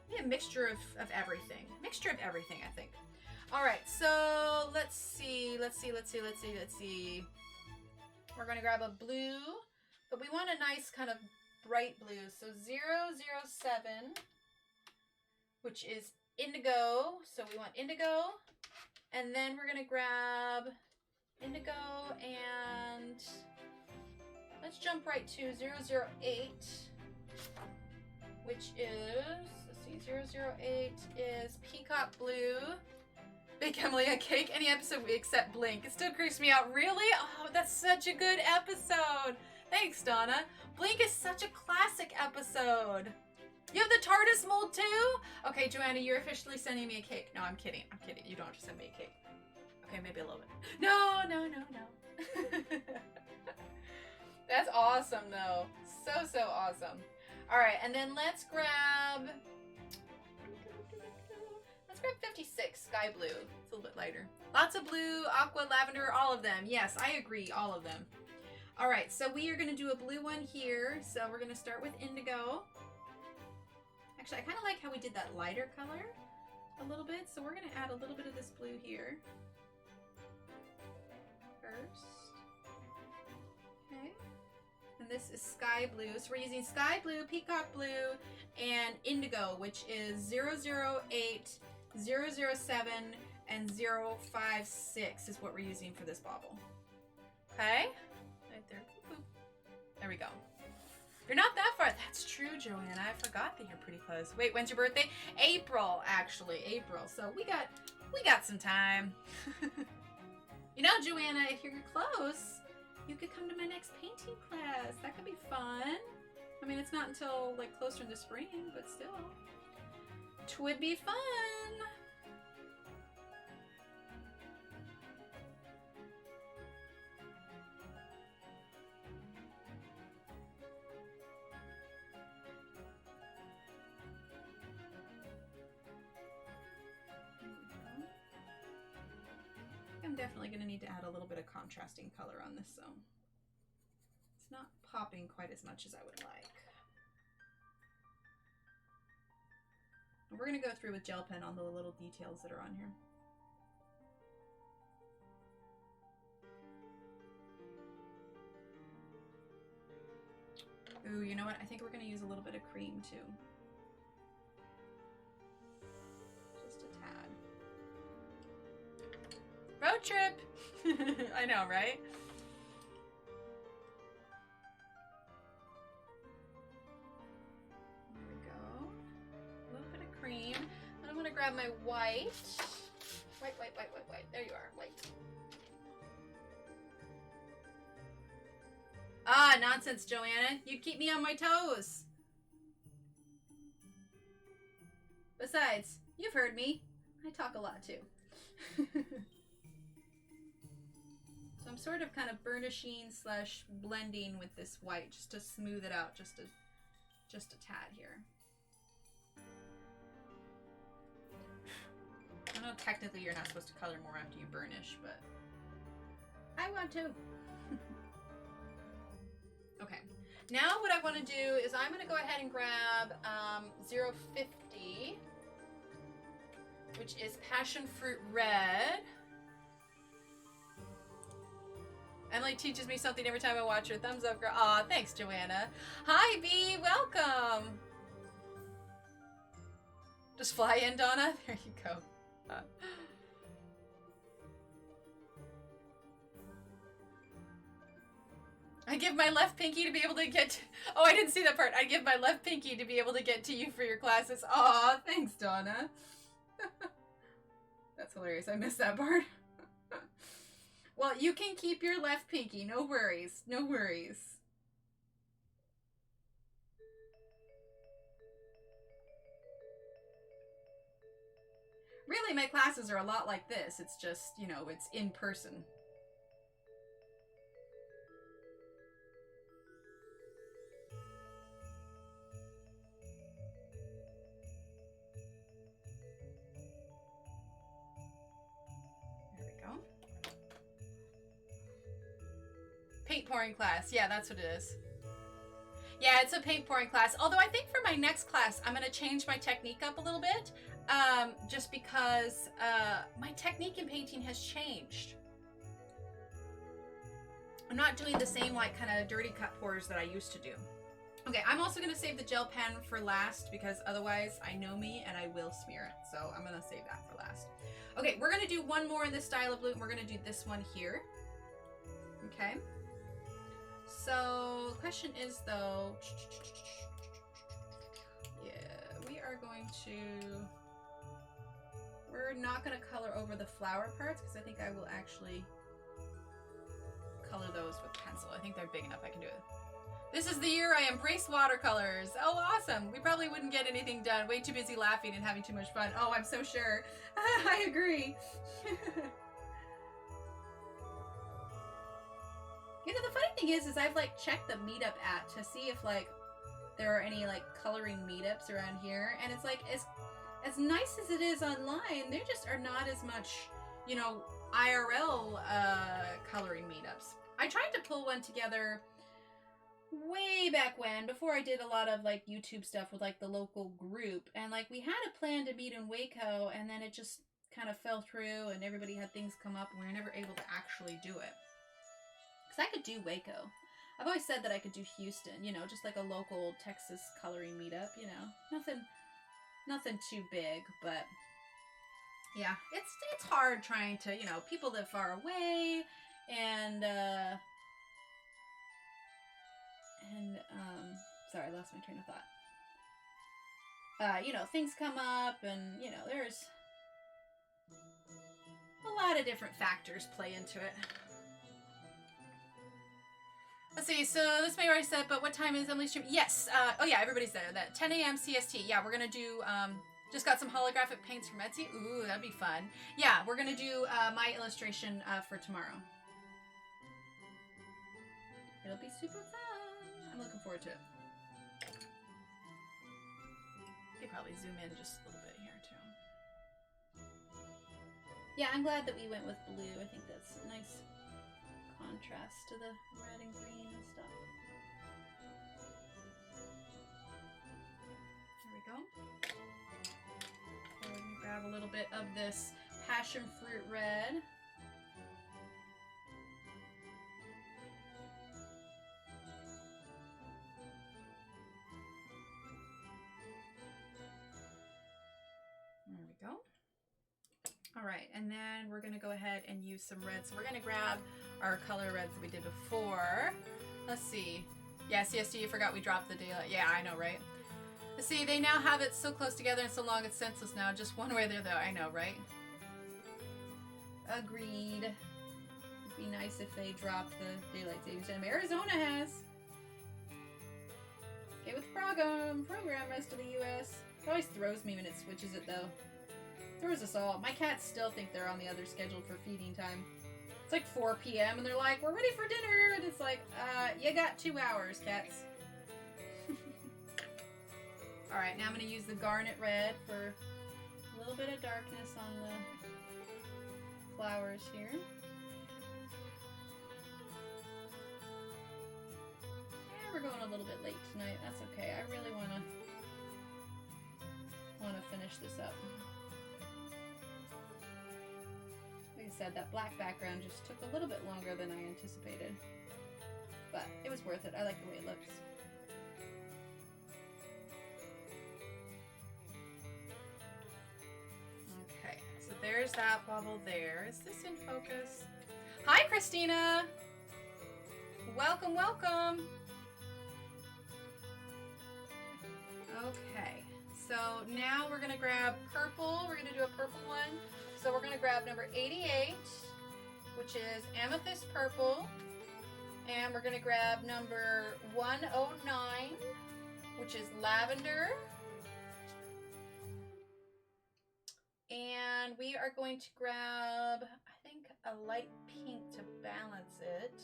Maybe a mixture of everything. Mixture of everything, I think. All right, so let's see. We're gonna grab a blue, but we want a nice kind of bright blue. So 007, which is indigo. So we want indigo, and then we're gonna grab indigo, and let's jump right to 008, which is, let's see, 008 is peacock blue. Bake Emily a cake any episode except Blink. It still creeps me out. Really? Oh, that's such a good episode. Thanks, Donna. Blink is such a classic episode. You have the TARDIS mold too? Okay, Joanna, you're officially sending me a cake. No, I'm kidding. I'm kidding. You don't have to send me a cake. Okay, maybe a little bit. No. That's awesome, though. So awesome. All right, and then let's grab 56, sky blue. It's a little bit lighter. Lots of blue, aqua, lavender, all of them. Yes, I agree, all of them. All right, so we are going to do a blue one here. So we're going to start with indigo. Actually, I kind of like how we did that lighter color a little bit. So we're going to add a little bit of this blue here first. Okay. And this is sky blue. So we're using sky blue, peacock blue, and indigo, which is 008, 007, and 056 is what we're using for this bauble. Okay? Right there. Boop. There we go. You're not that far. That's true, Joanna. I forgot that you're pretty close. Wait, when's your birthday? April, actually. April. So we got some time. You know, Joanna, if you're close, you could come to my next painting class. That could be fun. I mean, it's not until like closer in the spring, but still. Twould be fun. I'm definitely going to need to add a little bit of contrasting color on this, so it's not popping quite as much as I would like. And we're going to go through with gel pen on the little details that are on here. Ooh, you know what? I think we're going to use a little bit of cream too. Just a tad. Road trip! I know, right? There we go. A little bit of cream. And I'm going to grab my white. White. There you are, white. Ah, nonsense, Joanna. You'd keep me on my toes. Besides, you've heard me. I talk a lot too. So I'm sort of kind of burnishing slash blending with this white just to smooth it out just a tad here. I know technically you're not supposed to color more after you burnish, but I want to. Okay, now what I want to do is I'm going to go ahead and grab 050, which is passion fruit red. Emily teaches me something every time I watch her. Thumbs up, girl. Aw, thanks, Joanna. Hi, B. Welcome. Just fly in, Donna. There you go. I give my left pinky to be able to get to... Oh, I didn't see that part. I give my left pinky to be able to get to you for your classes. Aw, thanks, Donna. That's hilarious. I missed that part. Well, you can keep your left pinky. No worries. No worries. Really, my classes are a lot like this. It's just, you know, it's in person. There we go. Paint pouring class. Yeah, that's what it is. Yeah, it's a paint pouring class. Although I think for my next class, I'm going to change my technique up a little bit. Just because my technique in painting has changed. I'm not doing the same like kind of dirty cut pours that I used to do. Okay, I'm also going to save the gel pen for last because otherwise I know me and I will smear it. So I'm going to save that for last. Okay, we're going to do one more in this style of blue. And we're going to do this one here. Okay. So, question is though, yeah, we are going to, we're not going to color over the flower parts because I think I will actually color those with pencil. I think they're big enough I can do it. This is the year I embrace watercolors. Oh, awesome. We probably wouldn't get anything done. Way too busy laughing and having too much fun. Oh, I'm so sure. I agree. You know, the funny thing is I've like checked the meetup app to see if like there are any like coloring meetups around here, and it's like as nice as it is online, there just are not as much, you know, IRL coloring meetups. I tried to pull one together way back when, before I did a lot of like YouTube stuff with like the local group, and like we had a plan to meet in Waco, and then it just kind of fell through, and everybody had things come up, and we were never able to actually do it. Because I could do Waco. I've always said that I could do Houston, you know, just like a local Texas coloring meetup, you know. Nothing too big, but yeah, it's hard trying to, you know, people live far away, and sorry, I lost my train of thought. You know, things come up, and, you know, there's a lot of different factors play into it. Let's see, so this may already said, but what time is Emily's stream? Yes, oh yeah, everybody's there. That 10 a.m. CST. Yeah, we're gonna do, just got some holographic paints from Etsy. Ooh, that'd be fun. Yeah, we're gonna do my illustration for tomorrow. It'll be super fun. I'm looking forward to it. You could probably zoom in just a little bit here too. Yeah, I'm glad that we went with blue. I think that's a nice contrast to the red and green and stuff. There we go. Okay, we can grab a little bit of this passion fruit red. There we go. All right, and then we're gonna go ahead and use some red. So we're gonna grab our color reds that we did before. Let's see. Yeah, CST, you forgot we dropped the daylight. Yeah, I know, right? Let's see, they now have it so close together and so long it's senseless now. Just one way there, though. I know, right? Agreed. It'd be nice if they dropped the daylight savings time. Arizona has. Okay, with the program, rest of the U.S. It always throws me when it switches it, though. Throws us all. My cats still think they're on the other schedule for feeding time. It's like 4 p.m. and they're like, we're ready for dinner. And it's like, you got 2 hours, cats. All right, now I'm going to use the garnet red for a little bit of darkness on the flowers here. Yeah, we're going a little bit late tonight. That's okay. I really want to finish this up. Like I said, that black background just took a little bit longer than I anticipated. But it was worth it. I like the way it looks. Okay, so there's that bubble there. Is this in focus? Hi, Christina! Welcome, welcome! Okay, so now we're going to grab purple. We're going to do a purple one. So we're going to grab number 88, which is amethyst purple. And we're going to grab number 109, which is lavender. And And we are going to grab, I think, a light pink to balance it.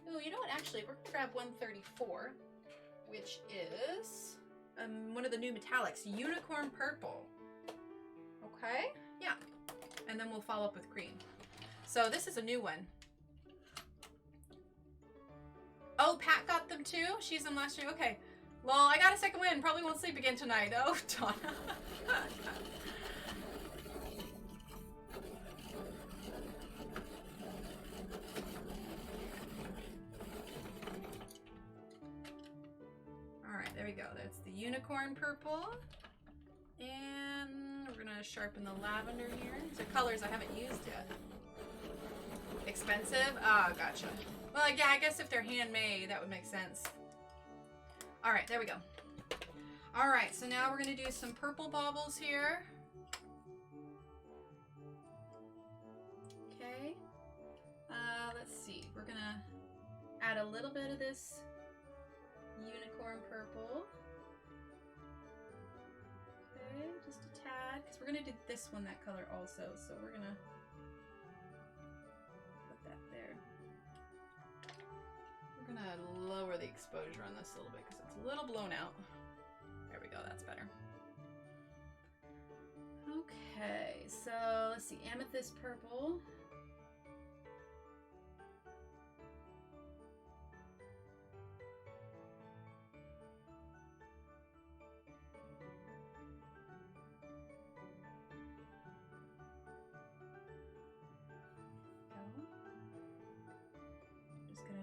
Oh, you know what? Actually, we're going to grab 134, which is one of the new metallics, unicorn purple. Okay? Yeah. And then we'll follow up with green. So this is a new one. Oh, Pat got them too? She used them last year? Okay. Well, I got a second win. Probably won't sleep again tonight. Oh, Donna. All right, there we go. That's the unicorn purple. And we're gonna sharpen the lavender here. These are colors I haven't used yet. Expensive? Ah, gotcha. Well, yeah, I guess if they're handmade, that would make sense. All right, there we go. All right, so now we're gonna do some purple baubles here. Okay. Let's see. We're gonna add a little bit of this unicorn purple. Okay, just a tad, because we're gonna do this one that color also. So we're gonna put that there. We're gonna lower the exposure on this a little bit because it's a little blown out. There we go, that's better. Okay, so let's see, amethyst purple.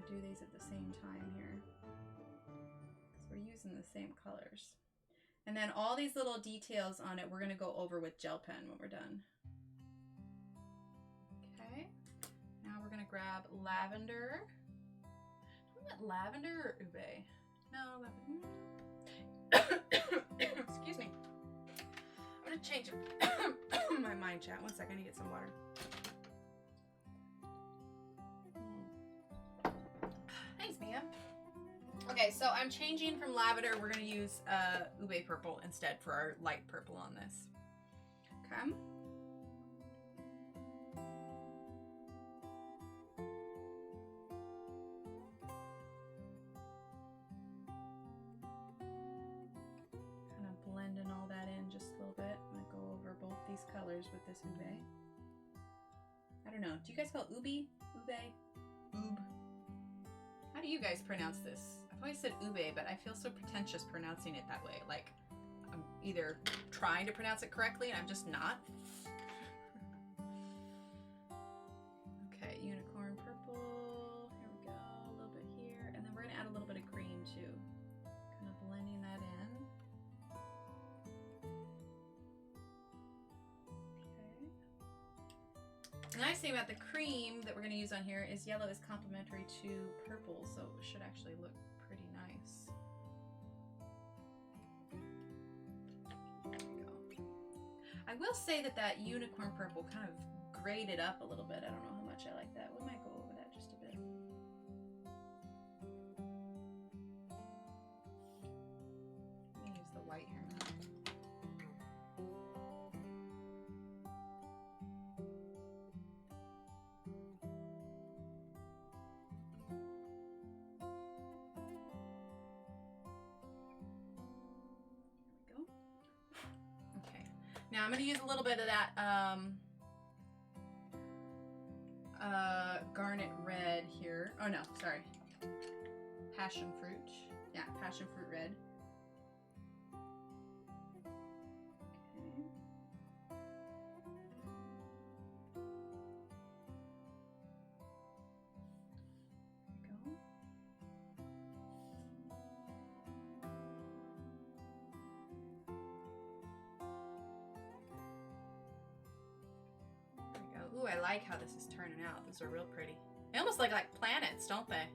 Do these at the same time here because we're using the same colors. And then all these little details on it we're going to go over with gel pen when we're done. Okay, now we're going to grab lavender. Do we want lavender or ube? No, lavender. Excuse me. I'm going to change my mind, chat. One second, I need to get some water. Mia. Okay, so I'm changing from lavender. We're going to use ube purple instead for our light purple on this. Okay. Kind of blending all that in just a little bit. I'm going to go over both these colors with this ube. I don't know. Do you guys call it ube? Ube? Oob? How do you guys pronounce this? I've always said ube, but I feel so pretentious pronouncing it that way. Like, I'm either trying to pronounce it correctly and I'm just not. Okay, unicorn purple. Here we go, a little bit here. And then we're gonna add a little bit of green too. Kind of blending that in. The nice thing about the cream that we're going to use on here is yellow is complementary to purple, so it should actually look pretty nice. There we go. I will say that that unicorn purple kind of graded up a little bit. I don't know how much I like that. We might go over that just a bit. I'm going to use the white here now. Now I'm going to use a little bit of that garnet red here. Oh no, sorry. Passion fruit. Yeah, passion fruit red. Okay. There we go. Ooh, I like how this is turning out. Those are real pretty. They almost look like planets, don't they?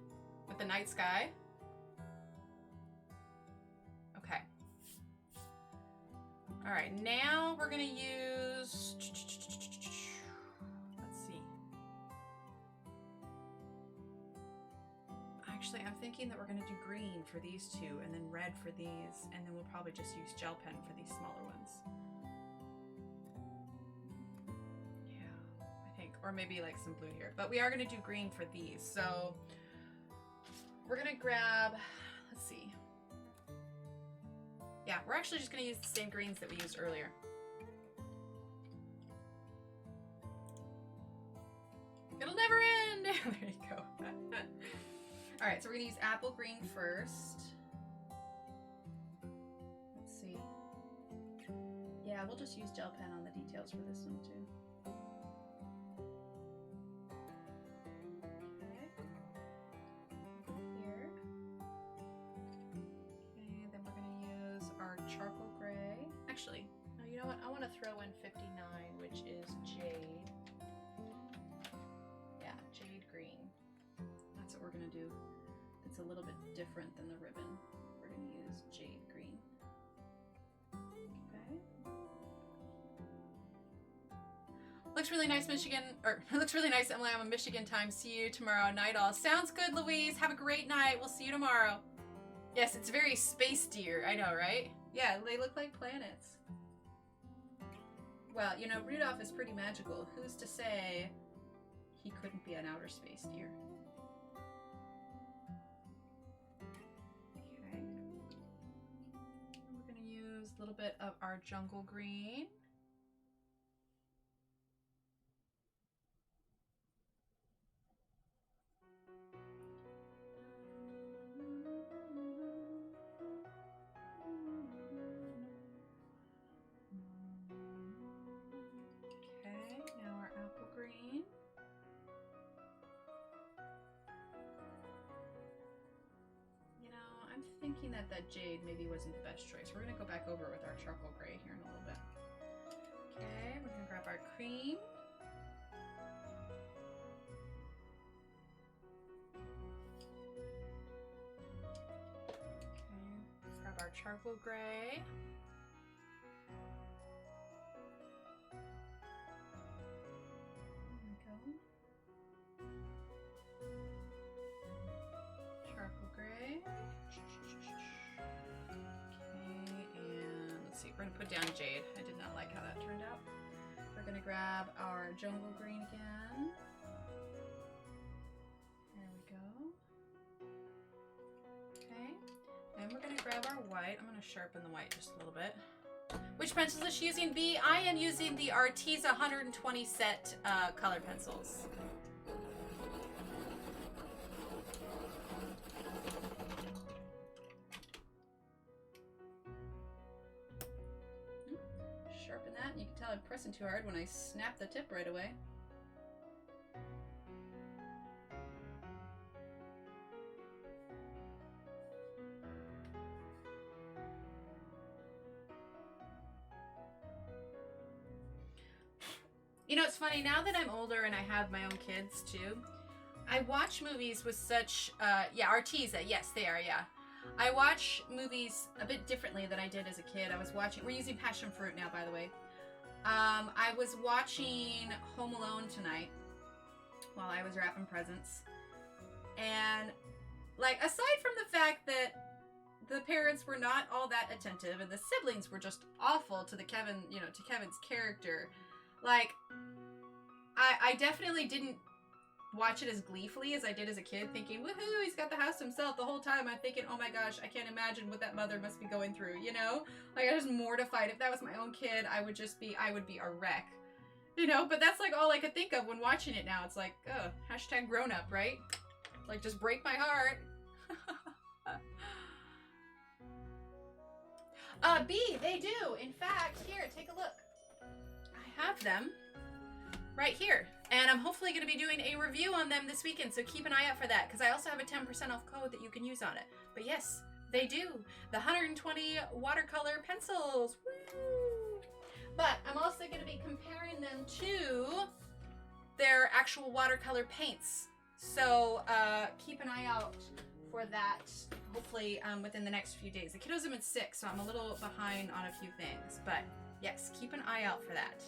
With the night sky. Okay. All right, now we're gonna use, let's see. Actually, I'm thinking that we're going to do green for these two and then red for these, and then we'll probably just use gel pen for these smaller ones. Yeah, I think. Or maybe like some blue here. But we are going to do green for these. So we're going to grab, let's see. Yeah, we're actually just going to use the same greens that we used earlier. It'll never end! There you go. All right, so we're gonna use apple green first. Let's see. Yeah, we'll just use gel pen on the details for this one too. Okay. Here. Okay, then we're gonna use our charcoal gray. Actually, no, you know what? I want to throw in 59, which is jade. Yeah, jade green. That's what we're gonna do. It's a little bit different than the ribbon. We're going to use jade green. Okay. Looks really nice, Michigan. Or looks really nice, Emily. I'm on Michigan time. See you tomorrow night all. Sounds good, Louise. Have a great night. We'll see you tomorrow. Yes, it's very space deer. I know, right? Yeah, they look like planets. Well, you know, Rudolph is pretty magical. Who's to say he couldn't be an outer space deer? A little bit of our jungle green. Okay, now our apple green. You know, I'm thinking that jade maybe wasn't the best choice. We're gonna go back over it with our charcoal gray here in a little bit. Okay, we're gonna grab our cream. Okay, let's grab our charcoal gray. There we go. Charcoal gray. We're gonna put down jade. I did not like how that turned out. We're gonna grab our jungle green again. There we go. Okay. And we're gonna grab our white. I'm gonna sharpen the white just a little bit. Which pencils is she using, B? I am using the Arteza 120 set color pencils. Sharpen that, and you can tell I'm pressing too hard when I snap the tip right away. You know, it's funny, now that I'm older and I have my own kids too, I watch movies with such, yeah, Arteza, yes, they are, yeah. I watch movies a bit differently than I did as a kid. I was watching, we're using passion fruit now, by the way. I was watching Home Alone tonight while I was wrapping presents. And, like, aside from the fact that the parents were not all that attentive and the siblings were just awful to the Kevin, you know, to Kevin's character, like, I definitely didn't watch it as gleefully as I did as a kid, thinking, woohoo, he's got the house to himself. The whole time I'm thinking, oh my gosh, I can't imagine what that mother must be going through, you know? Like, I was mortified. If that was my own kid, I would be a wreck, you know? But that's like all I could think of when watching it now. It's like, oh, hashtag grown up, right? Like, just break my heart. B, they do. In fact, here, take a look. I have them right here. And I'm hopefully going to be doing a review on them this weekend, so keep an eye out for that, because I also have a 10% off code that you can use on it. But yes, they do. The 120 watercolor pencils. Woo! But I'm also going to be comparing them to their actual watercolor paints. So keep an eye out for that, hopefully within the next few days. The kiddos have been sick, so I'm a little behind on a few things. But yes, keep an eye out for that.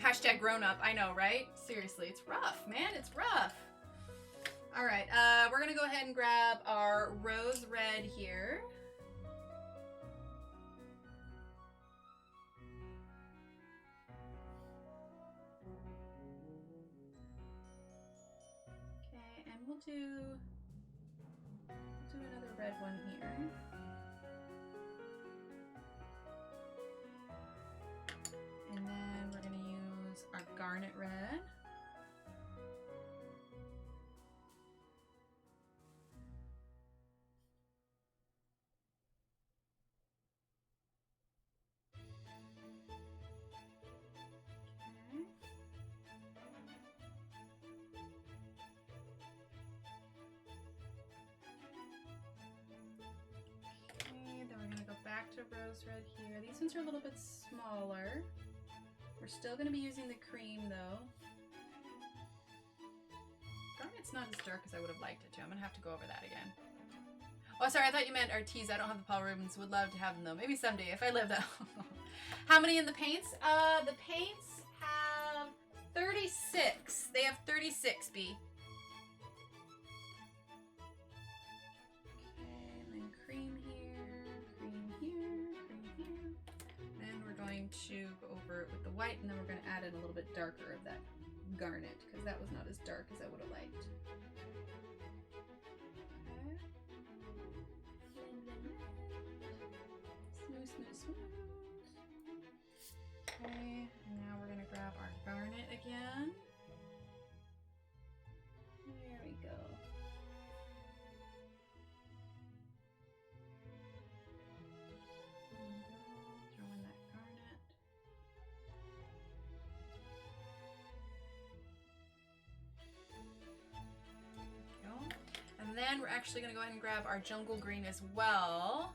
Hashtag grown up, I know, right? Seriously, it's rough, man, it's rough. All right, we're gonna go ahead and grab our rose red here. Okay, and we'll do another red one here. And then we're gonna use our garnet red. Back to rose red here. These ones are a little bit smaller. We're still going to be using the cream though. Garnet's not as dark as I would have liked it to. I'm going to have to go over that again. Oh, sorry, I thought you meant Arteza. I don't have the Paul Rubens. Would love to have them though. Maybe someday if I live that long. How many in the paints? The paints have 36. They have 36, B. To go over it with the white, and then we're going to add in a little bit darker of that garnet because that was not as dark as I would have liked. Okay. Smooth, smooth, smooth. Okay, and now we're going to grab our garnet again. There we go. And then we're actually going to go ahead and grab our jungle green as well.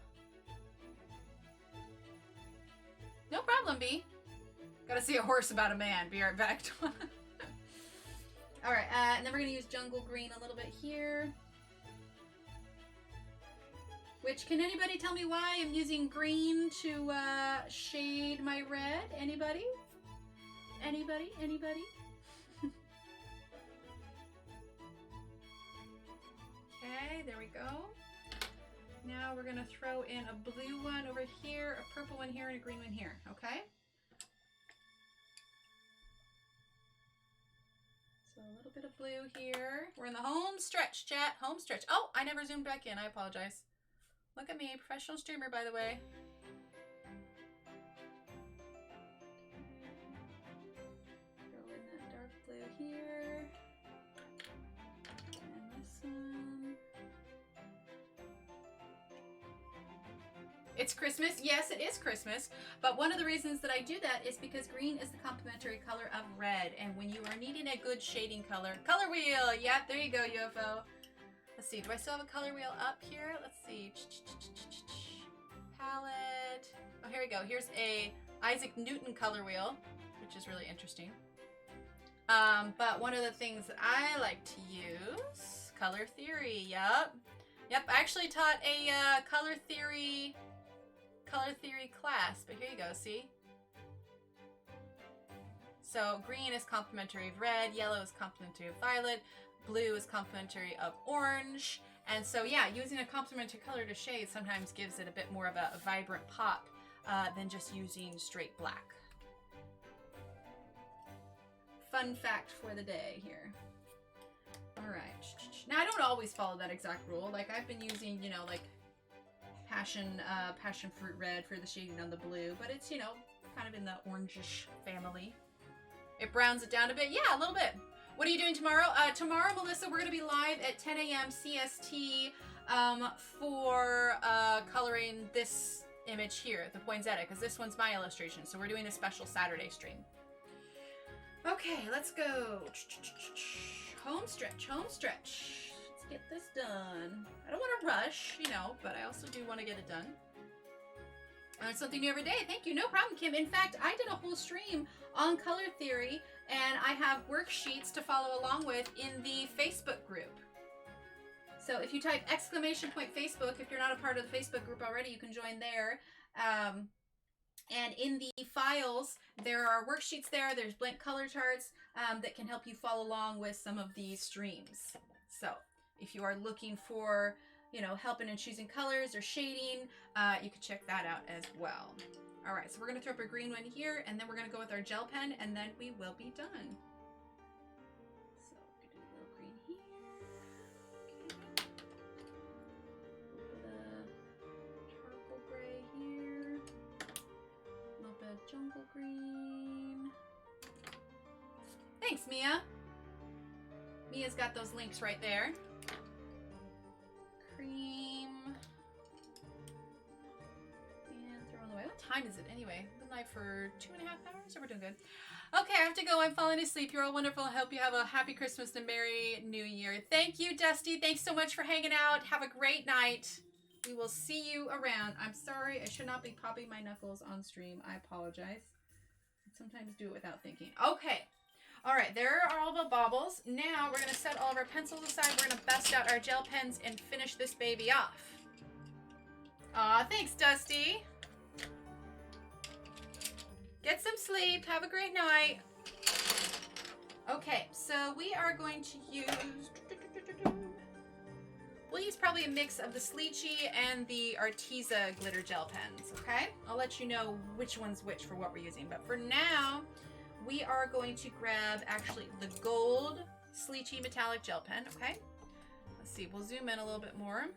No problem, B. Gotta see a horse about a man. Be right back. Alright, and then we're going to use jungle green a little bit here. Which, can anybody tell me why I'm using green to shade my red? Anybody? Anybody? Anybody? Okay, there we go. Now we're going to throw in a blue one over here, a purple one here, and a green one here, okay? So a little bit of blue here. We're in the home stretch, chat. Home stretch. Oh, I never zoomed back in. I apologize. Look at me, professional streamer, by the way. Throw in that dark blue here. And this one. It's Christmas. Yes, it is Christmas. But one of the reasons that I do that is because green is the complementary color of red. And when you are needing a good shading color, color wheel. Yep, there you go, UFO. Let's see. Do I still have a color wheel up here? Let's see. Palette. Oh, here we go. Here's a Isaac Newton color wheel, which is really interesting. But one of the things that I like to use, color theory. Yep. Yep. I actually taught a color theory class, but here you go. See? So green is complementary of red, yellow is complementary of violet, blue is complementary of orange. And so, yeah, using a complementary color to shade sometimes gives it a bit more of a vibrant pop than just using straight black. Fun fact for the day here. All right. Now, I don't always follow that exact rule. Like, I've been using, you know, like passion fruit red for the shading on the blue, but it's, you know, kind of in the orangish family. It browns it down a bit. Yeah, a little bit. What are you doing tomorrow? Tomorrow, Melissa, we're going to be live at 10 a.m. CST for coloring this image here, the poinsettia, because this one's my illustration. So we're doing a special Saturday stream. Okay, let's go. Home stretch, home stretch. Let's get this done. I don't want to rush, you know, but I also do want to get it done. Learn something new every day. Thank you. No problem, Kim. In fact, I did a whole stream on color theory, and I have worksheets to follow along with in the Facebook group. So if you type !Facebook, if you're not a part of the Facebook group already, you can join there. And in the files, there are worksheets there. There's blank color charts that can help you follow along with some of these streams. So if you are looking for, you know, helping in choosing colors or shading, you can check that out as well. All right, so we're gonna throw up a green one here, and then we're gonna go with our gel pen, and then we will be done. So we're gonna do a little green here. Okay. A little bit of charcoal gray here. A little bit of jungle green. Thanks, Mia. Mia's got those links right there. Cream. And throw it away. What time is it anyway? Been live for 2.5 hours, so we're doing good. Okay, I have to go. I'm falling asleep. You're all wonderful. I hope you have a happy Christmas and Merry New Year. Thank you, Dusty. Thanks so much for hanging out. Have a great night. We will see you around. I'm sorry. I should not be popping my knuckles on stream. I apologize. I sometimes do it without thinking. Okay. All right, there are all the baubles. Now we're gonna set all of our pencils aside. We're gonna bust out our gel pens and finish this baby off. Aw, thanks, Dusty. Get some sleep. Have a great night. Okay, so we are going to use... We'll use probably a mix of the Sleechy and the Arteza glitter gel pens, okay? I'll let you know which one's which for what we're using. But for now, we are going to grab actually the gold Sleechy metallic gel pen, okay? Let's see, we'll zoom in a little bit more.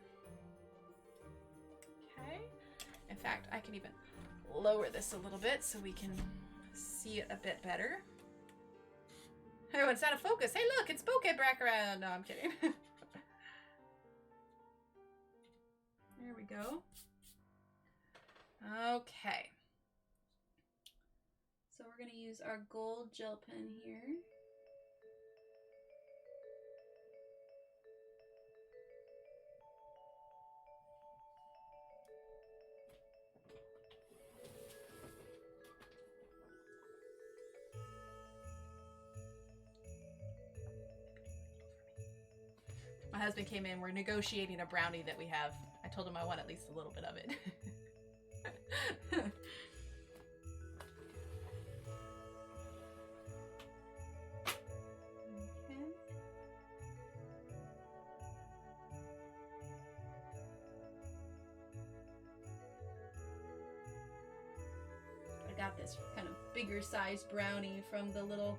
Okay. In fact, I can even lower this a little bit so we can see it a bit better. Oh, it's out of focus. Hey, look, it's bokeh background. No, I'm kidding. There we go. Okay. So we're going to use our gold gel pen here. My husband came in. We're negotiating a brownie that we have. I told him I want at least a little bit of it. I got this kind of bigger sized brownie from the little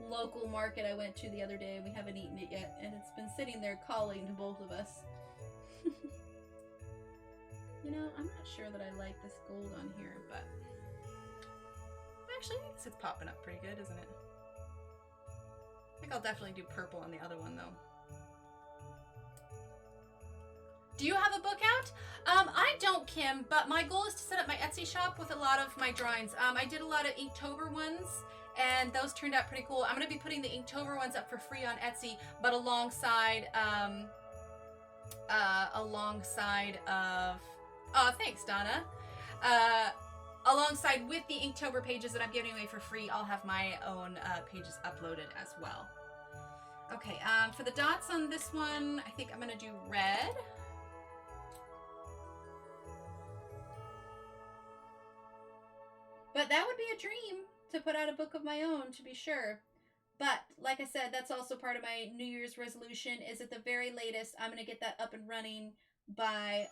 local market I went to the other day. We haven't eaten it yet, and it's been sitting there calling to both of us. You know, I'm not sure that I like this gold on here, but actually, I guess it's popping up pretty good, isn't it? I think I'll definitely do purple on the other one, though. Do you have a book out? I don't, Kim, but my goal is to set up my Etsy shop with a lot of my drawings. I did a lot of Inktober ones, and those turned out pretty cool. I'm going to be putting the Inktober ones up for free on Etsy, but alongside of... Oh, thanks, Donna. Alongside with the Inktober pages that I'm giving away for free, I'll have my own pages uploaded as well. Okay, for the dots on this one, I think I'm going to do red. But that would be a dream to put out a book of my own, to be sure. But like I said, that's also part of my New Year's resolution, is at the very latest, I'm going to get that up and running by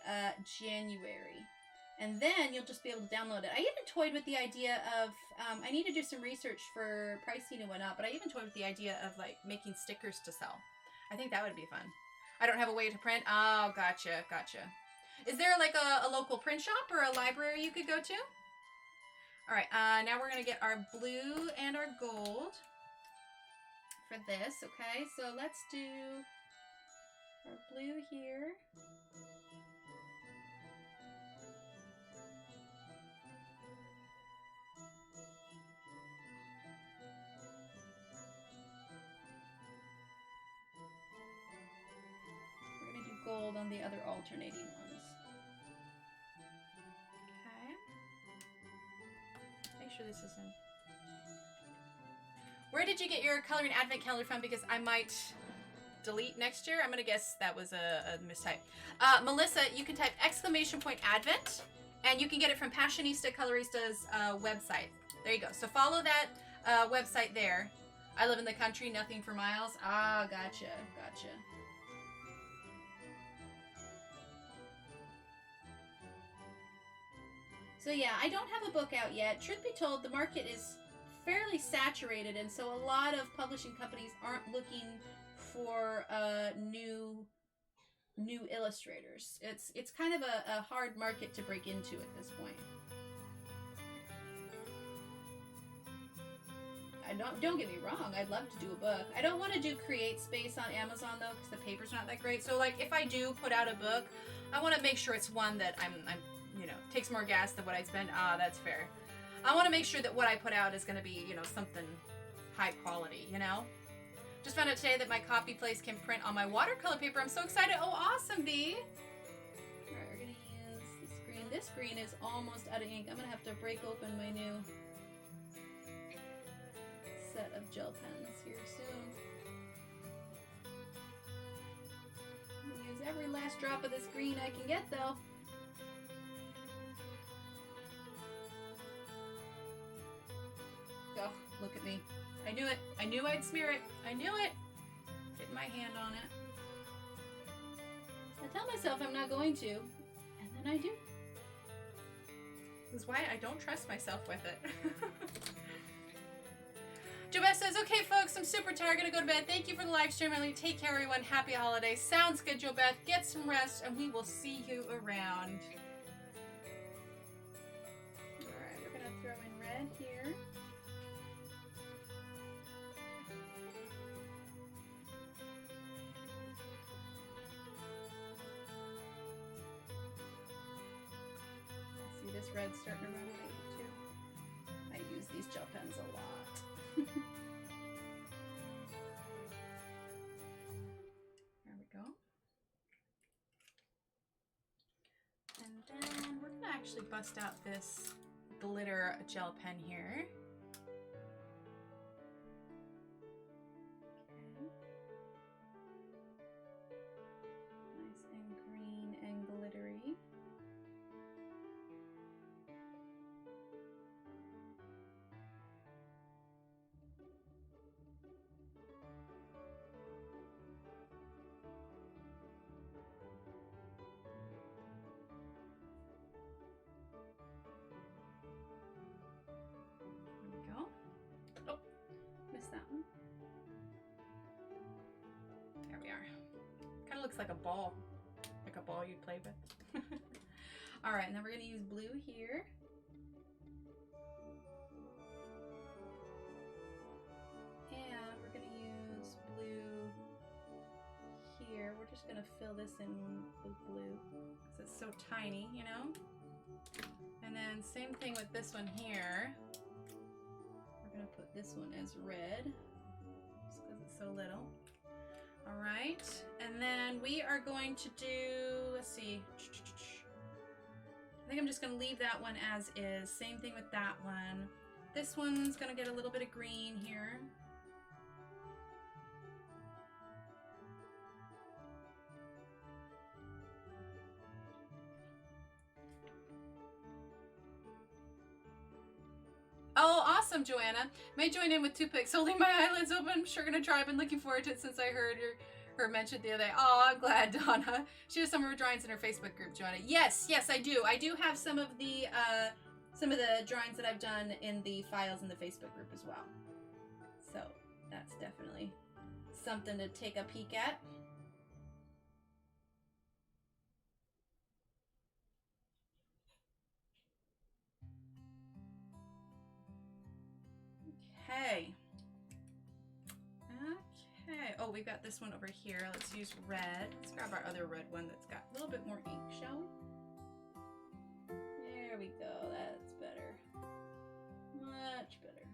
January. And then you'll just be able to download it. I even toyed with the idea of, I need to do some research for pricing and whatnot, but I even toyed with the idea of like making stickers to sell. I think that would be fun. I don't have a way to print. Oh, gotcha, gotcha. Is there like a local print shop or a library you could go to? All right, now we're gonna get our blue and our gold for this, okay? So let's do our blue here. We're gonna do gold on the other alternating ones. Make sure this is in. Where did you get your coloring advent calendar from? Because I might delete next year. I'm gonna guess that was a mistype. Melissa, you can type !advent, and you can get it from Passionista Colorista's website. There you go. So follow that website there. I live in the country, nothing for miles. Ah, gotcha, gotcha. So yeah, I don't have a book out yet. Truth be told, the market is fairly saturated, and so a lot of publishing companies aren't looking for new illustrators. It's kind of a hard market to break into at this point. Don't get me wrong, I'd love to do a book. I don't want to do Create Space on Amazon though, because the paper's not that great. So like if I do put out a book, I want to make sure it's one that I'm you know, takes more gas than what I'd spend. Ah, that's fair. I want to make sure that what I put out is going to be, you know, something high quality, you know? Just found out today that my copy place can print on my watercolor paper. I'm so excited. Oh, awesome, B. All right, we're going to use this green. This green is almost out of ink. I'm going to have to break open my new set of gel pens here soon. I'm going to use every last drop of this green I can get, though. Oh, look at me. I knew it. I knew I'd smear it. I knew it. Getting my hand on it. I tell myself I'm not going to, and then I do. This is why I don't trust myself with it. Joette says, okay, folks, I'm super tired. Gonna go to bed. Thank you for the live stream. Really, take care, everyone. Happy holidays. Sounds good, Joette. Get some rest, and we will see you around. All right, we're gonna throw in red here. See this red starting to run late too. I use these gel pens a lot. There we go. And then we're gonna actually bust out this glitter gel pen here. Okay. Nice and green and glittery. That one. There we are. Kind of looks like a ball you'd play with. All right, and then we're going to use blue here. And we're going to use blue here. We're just going to fill this in with blue because it's so tiny, you know? And then same thing with this one here. We're going to put this one as red just because it's so little. All right, and then we are going to do, let's see, I think I'm just going to leave that one as is. Same thing with that one. This one's going to get a little bit of green here. Oh, awesome, Joanna. May join in with toothpicks, holding my eyelids open. I'm sure gonna try. I've been looking forward to it since I heard her mentioned the other day. Oh, I'm glad, Donna. She has some of her drawings in her Facebook group, Joanna. Yes, yes, I do. I do have some of the drawings that I've done in the files in the Facebook group as well. So that's definitely something to take a peek at. Okay. Okay. Oh, we've got this one over here. Let's use red. Let's grab our other red one that's got a little bit more ink, shall we? There we go. That's better. Much better.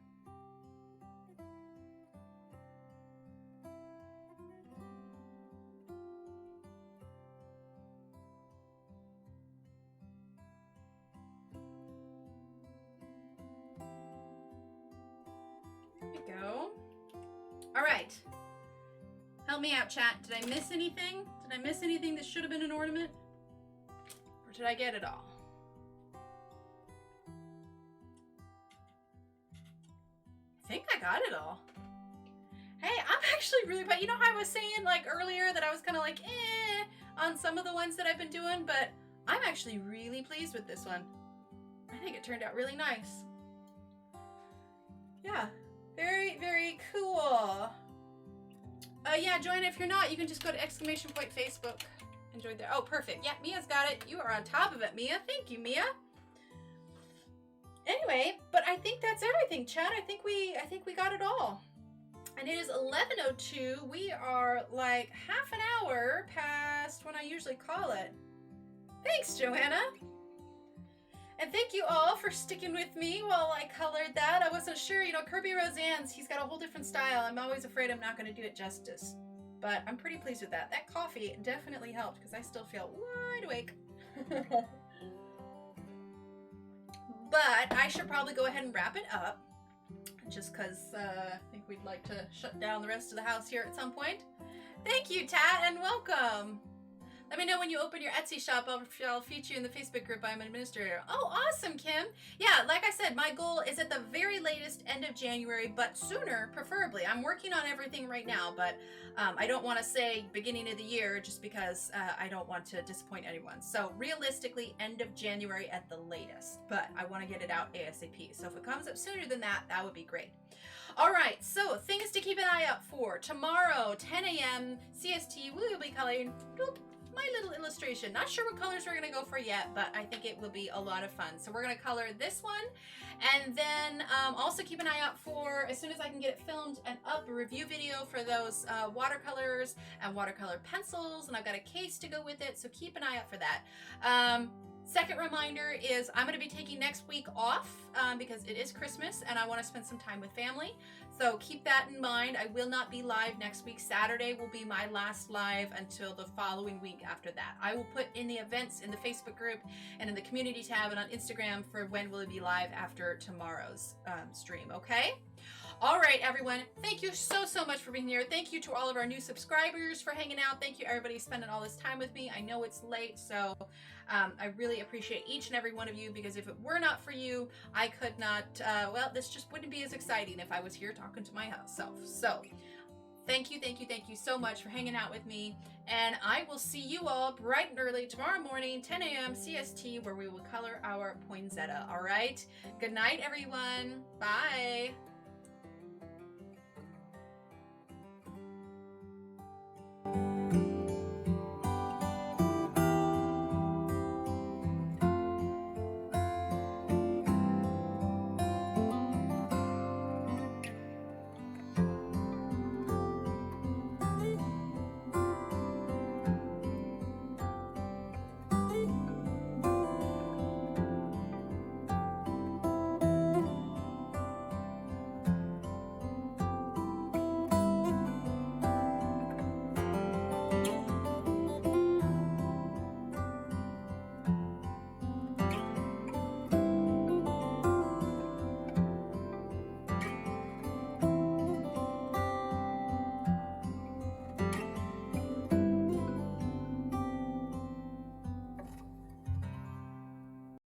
Go. All right. Help me out, chat. Did I miss anything? Did I miss anything that should have been an ornament? Or did I get it all? I think I got it all. Hey, I'm actually really, but you know how I was saying like earlier that I was kind of like, on some of the ones that I've been doing, but I'm actually really pleased with this one. I think it turned out really nice. Yeah, very, very cool. Yeah, Joanna, if you're not, you can just go to !Facebook and join there. Oh, perfect. Yeah, Mia's got it. You are on top of it, Mia. Thank you, Mia. Anyway, but I think that's everything, Chad. I think we got it all. And it is 11:02. We are like half an hour past when I usually call it. Thanks, Joanna. And thank you all for sticking with me while I colored that. I wasn't sure, you know, Kerby Rosanes, he's got a whole different style. I'm always afraid I'm not going to do it justice. But I'm pretty pleased with that. That coffee definitely helped because I still feel wide awake. But I should probably go ahead and wrap it up. Just because I think we'd like to shut down the rest of the house here at some point. Thank you, Tat, and welcome. Let me know when you open your Etsy shop. I'll feature you in the Facebook group. I'm an administrator. Oh, awesome, Kim. Yeah, like I said, my goal is at the very latest end of January, but sooner, preferably. I'm working on everything right now, but I don't want to say beginning of the year just because I don't want to disappoint anyone. So realistically, end of January at the latest, but I want to get it out ASAP. So if it comes up sooner than that, that would be great. All right, so things to keep an eye out for. Tomorrow, 10 a.m. CST, we will be coloring my little illustration. Not sure what colors we're gonna go for yet, but I think it will be a lot of fun. So we're gonna color this one, and then also keep an eye out for, as soon as I can get it filmed and up, a review video for those watercolors and watercolor pencils, and I've got a case to go with it, so keep an eye out for that. Second reminder is I'm going to be taking next week off because it is Christmas and I want to spend some time with family. So keep that in mind. I will not be live next week. Saturday will be my last live until the following week after that. I will put in the events in the Facebook group and in the community tab and on Instagram for when will it be live after tomorrow's stream, okay? All right, everyone. Thank you so much for being here. Thank you to all of our new subscribers for hanging out. Thank you, everybody, spending all this time with me. I know it's late, so I really appreciate each and every one of you, because if it were not for you, I could not, well, this just wouldn't be as exciting if I was here talking to my self. So thank you so much for hanging out with me. And I will see you all bright and early tomorrow morning, 10 a.m. CST, where we will color our poinsettia. All right? Good night, everyone. Bye.